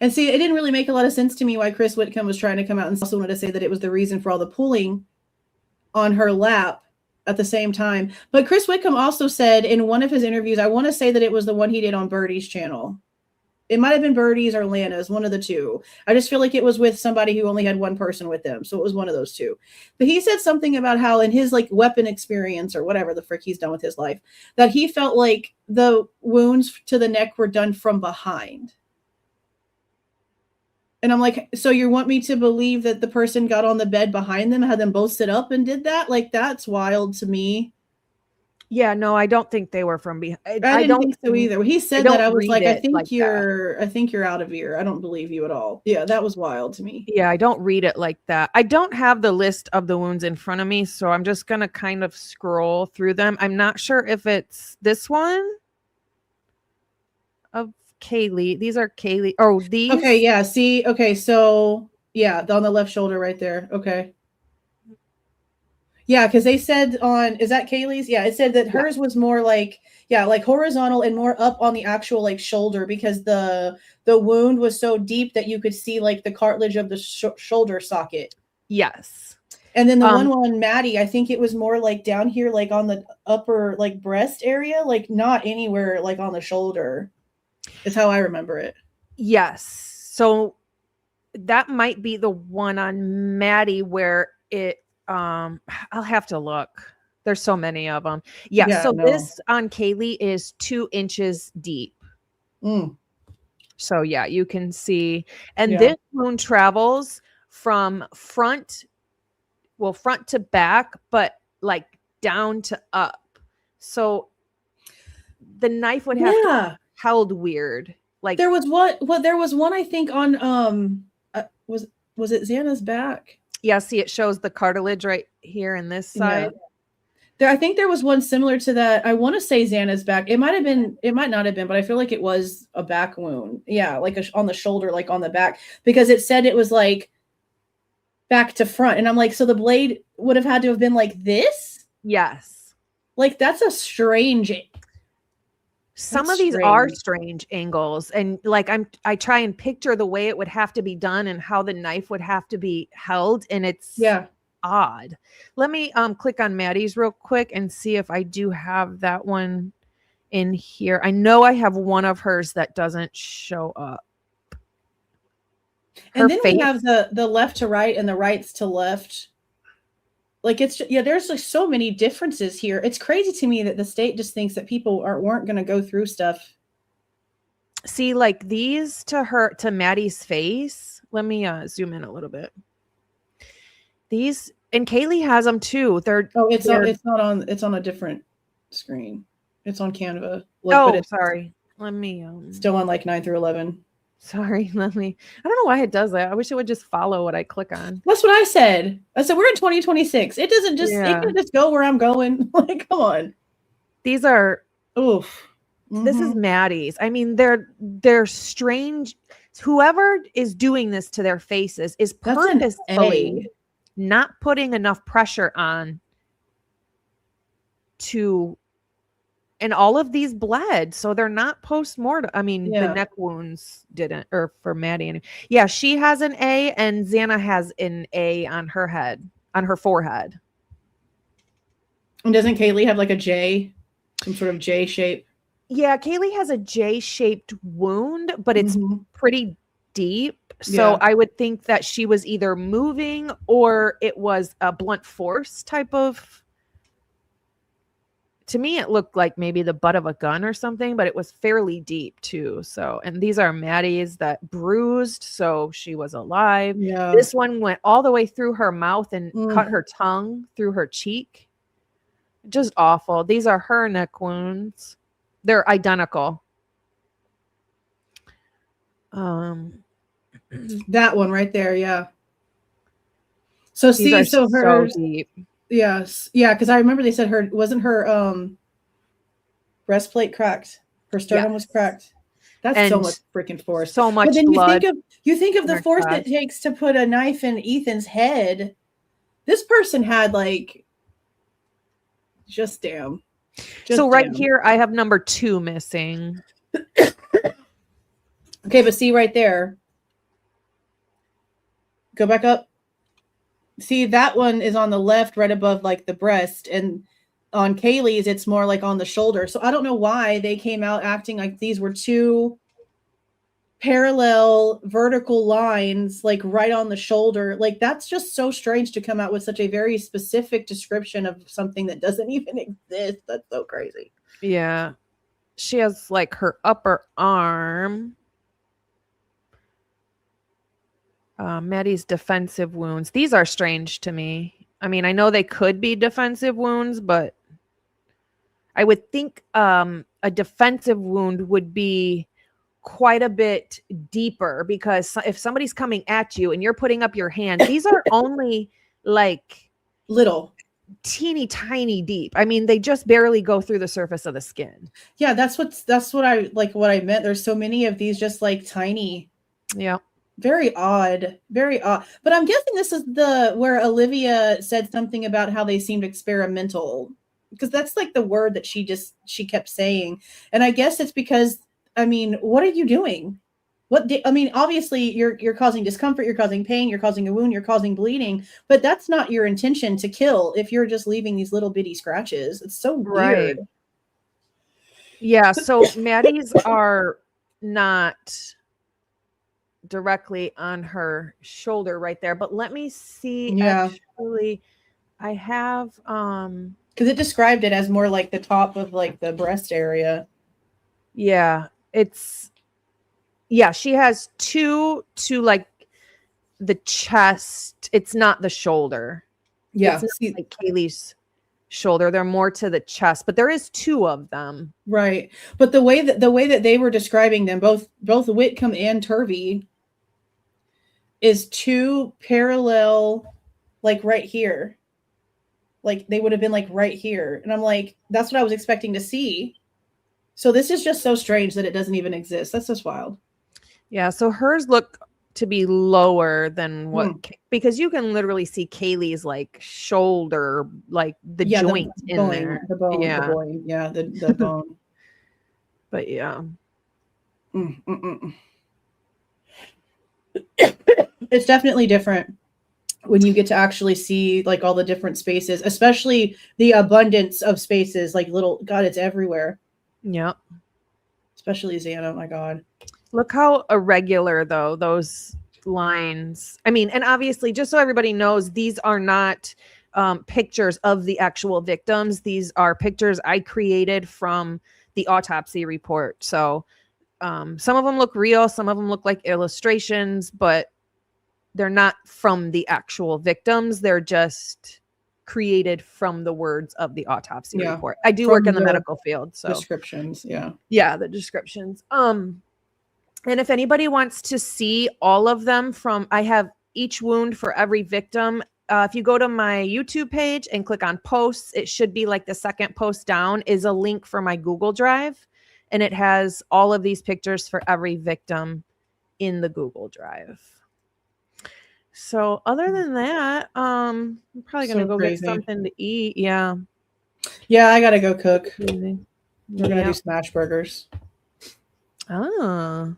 And see, it didn't really make a lot of sense to me why Chris Whitcomb was trying to come out and also wanted to say that it was the reason for all the pulling on her lap at the same time. But Chris Whitcomb also said in one of his interviews, I want to say that it was the one he did on Birdie's channel, It might have been Birdie's or Lana's, one of the two. I just feel like it was with somebody who only had one person with them. So it was one of those two. But he said something about how in his like weapon experience or whatever the frick he's done with his life, that he felt like the wounds to the neck were done from behind. And I'm like, so you want me to believe that the person got on the bed behind them, had them both sit up and did that? Like, that's wild to me. Yeah, no, I don't think they were from behind. I don't think so either. When he said that, I was like, I think like you're out of here. I don't believe you at all. Yeah, that was wild to me. Yeah, I don't read it like that. I don't have the list of the wounds in front of me, so I'm just gonna kind of scroll through them. I'm not sure if it's this one of Kaylee. These are Kaylee. Oh, these. Okay, yeah. See, okay, so yeah, on the left shoulder right there. Okay. Yeah, because they said is that Kaylee's? Yeah, it said that hers was more like, like horizontal and more up on the actual like shoulder, because the wound was so deep that you could see like the cartilage of the shoulder socket. Yes. And then the one on Maddie, I think it was more like down here, like on the upper like breast area, like not anywhere like on the shoulder. Is how I remember it. Yes. So that might be the one on Maddie where it I'll have to look. There's so many of them. This on Kaylee is 2 inches deep. So yeah, you can see. And this wound travels from front to back, but like down to up. So the knife would have to be held weird. Like there was one I think on was it Xana's back? Yeah, see, it shows the cartilage right here in this side. Yeah. I think there was one similar to that. I want to say Xana's back. It might have been, it might not have been, but I feel like it was a back wound. Yeah, like on the shoulder, like on the back, because it said it was like back to front. And I'm like, so the blade would have had to have been like this? Yes. Like that's a strange. Some of these are strange angles, and like I try and picture the way it would have to be done and how the knife would have to be held, and it's odd. Let me click on Maddie's real quick and see if I do have that one in here. I know I have one of hers that doesn't show up. And then we have the left to right and the rights to left. Like there's like so many differences here. It's crazy to me that the state just thinks that people weren't going to go through stuff. See, like these to Maddie's face. Let me zoom in a little bit. These, and Kaylee has them too. It's on a different screen. It's on Canva. Sorry. Let me still on like 9 through 11. Sorry, I don't know why it does that. I wish it would just follow what I click on. That's what I said. I said, we're in 2026. It doesn't just, it can just go where I'm going. Like, come on. These are, oof. This is Maddie's. I mean, they're strange. Whoever is doing this to their faces is purposefully not putting enough pressure on and all of these bled, so they're not post-mortem. I mean, the neck wounds didn't, or for Maddie. Yeah, she has an A, and Xana has an A on her head, on her forehead. And doesn't Kaylee have like a J, some sort of J shape? Yeah, Kaylee has a J-shaped wound, but it's pretty deep. So I would think that she was either moving or it was a blunt force type of. To me, it looked like maybe the butt of a gun or something, but it was fairly deep too. So, and these are Maddie's that bruised, so she was alive. Yeah. This one went all the way through her mouth and cut her tongue through her cheek. Just awful. These are her neck wounds. They're identical. That one right there, yeah. So see, so hers, so deep. Yes. Yeah, because I remember they said wasn't her breastplate cracked. Her sternum was cracked. That's so much freaking force. So much but then blood. You think of the force it takes to put a knife in Ethan's head. This person had like just damn. So right here I have number 2 missing. Okay, but see right there. Go back up. See, that one is on the left, right above like the breast, and on Kaylee's, it's more like on the shoulder. So I don't know why they came out acting like these were two parallel vertical lines like right on the shoulder. Like that's just so strange to come out with such a very specific description of something that doesn't even exist. That's so crazy. Yeah. She has like her upper arm. Maddie's defensive wounds. These are strange to me. I mean, I know they could be defensive wounds, but I would think a defensive wound would be quite a bit deeper, because if somebody's coming at you and you're putting up your hands, these are only like little teeny tiny deep. I mean, they just barely go through the surface of the skin. Yeah, that's what I like, what I meant. There's so many of these just like tiny. Yeah. Very odd. Very odd. But I'm guessing this is where Olivia said something about how they seemed experimental, because that's like the word that she kept saying. And I guess it's because, I mean, what are you doing? I mean, obviously you're causing discomfort, you're causing pain, you're causing a wound, you're causing bleeding, but that's not your intention to kill if you're just leaving these little bitty scratches. It's so weird. Yeah, so Maddie's are not directly on her shoulder right there, but let me see. Yeah. Actually, I have because it described it as more like the top of like the breast area. Yeah, she has two to like the chest. It's not the shoulder. Yeah, it's not like Kaylee's shoulder. They're more to the chest, but there is two of them. Right. But the way that they were describing them, both Whitcomb and Turvey, is two parallel, like right here. Like they would have been like right here. And I'm like, that's what I was expecting to see. So this is just so strange that it doesn't even exist. That's just wild. Yeah. So hers look to be lower than what, because you can literally see Kaylee's like shoulder, like the joint in there. The bone. Yeah. The bone. Yeah. The bone. But yeah. It's definitely different when you get to actually see like all the different spaces, especially the abundance of spaces, like God, it's everywhere. Yeah. Especially Xana. Oh my God. Look how irregular though those lines. I mean, and obviously, just so everybody knows, these are not pictures of the actual victims. These are pictures I created from the autopsy report. So some of them look real, some of them look like illustrations, but they're not from the actual victims. They're just created from the words of the autopsy report. I do work in the medical field, so descriptions. Yeah, the descriptions. And if anybody wants to see all of them I have each wound for every victim. If you go to my YouTube page and click on posts, it should be like the second post down is a link for my Google Drive. And it has all of these pictures for every victim in the Google Drive. So other than that, I'm probably going to go get something to eat. Yeah. Yeah, I got to go cook. We're going to do smash burgers. Oh,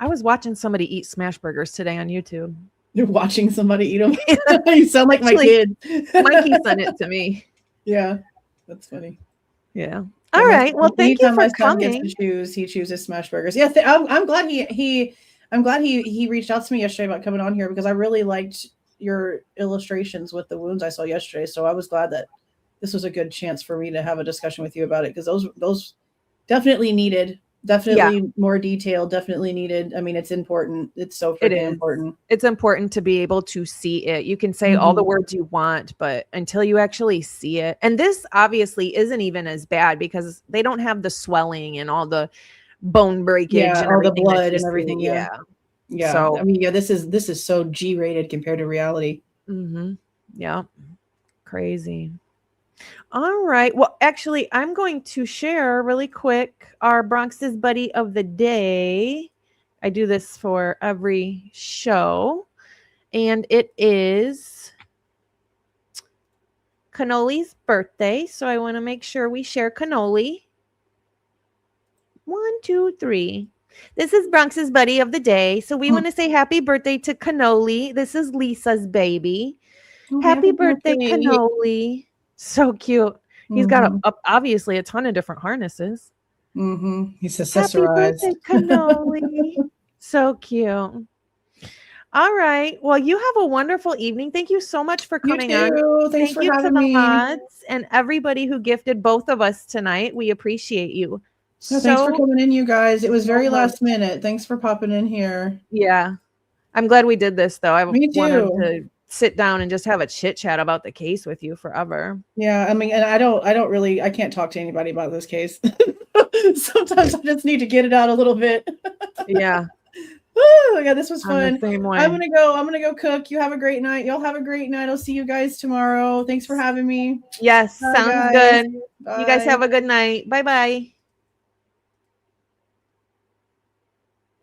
I was watching somebody eat smash burgers today on YouTube. You're watching somebody eat them? You sound like my kid. Mikey sent it to me. Yeah, that's funny. Yeah. All right. Well, thank you for coming. He chooses smash burgers. Yeah, I'm glad I'm glad he reached out to me yesterday about coming on here, because I really liked your illustrations with the wounds I saw yesterday. So I was glad that this was a good chance for me to have a discussion with you about it, because those definitely needed. Definitely more detailed, definitely needed. I mean, it's important. It's so freaking important. It's important to be able to see it. You can say all the words you want, but until you actually see it. And this obviously isn't even as bad because they don't have the swelling and all the bone breakage and all the blood and everything. Yeah. So I mean, this is so G-rated compared to reality. Yeah. Crazy. All right. Well, actually, I'm going to share really quick our Bronx's Buddy of the Day. I do this for every show. And it is Cannoli's birthday. So I want to make sure we share Cannoli. 1, 2, 3. This is Bronx's Buddy of the Day. So we want to say happy birthday to Cannoli. This is Lisa's baby. Happy birthday, Cannoli. So cute. He's got obviously a ton of different harnesses. He's accessorized. Happy birthday, Cannoli. So cute. All right. Well, you have a wonderful evening. Thank you so much for You coming on. too. Thanks Thank for you to having the me. mods and everybody who gifted both of us tonight. We appreciate you. No, thanks for coming in, you guys. It was very much. last minute. Thanks for popping in here. Yeah. I'm glad we did this though. I Me wanted too. to sit down and just have a chit chat about the case with you forever. Yeah, I mean, and I can't talk to anybody about this case. Sometimes I just need to get it out a little bit. Yeah. Oh, yeah, this was I'm the fun. same way. I'm gonna go cook. You have a great night. Y'all have a great night. I'll see you guys tomorrow. Thanks for having me. Yes, Bye, sounds guys. good. Bye. You guys have a good night. Bye-bye.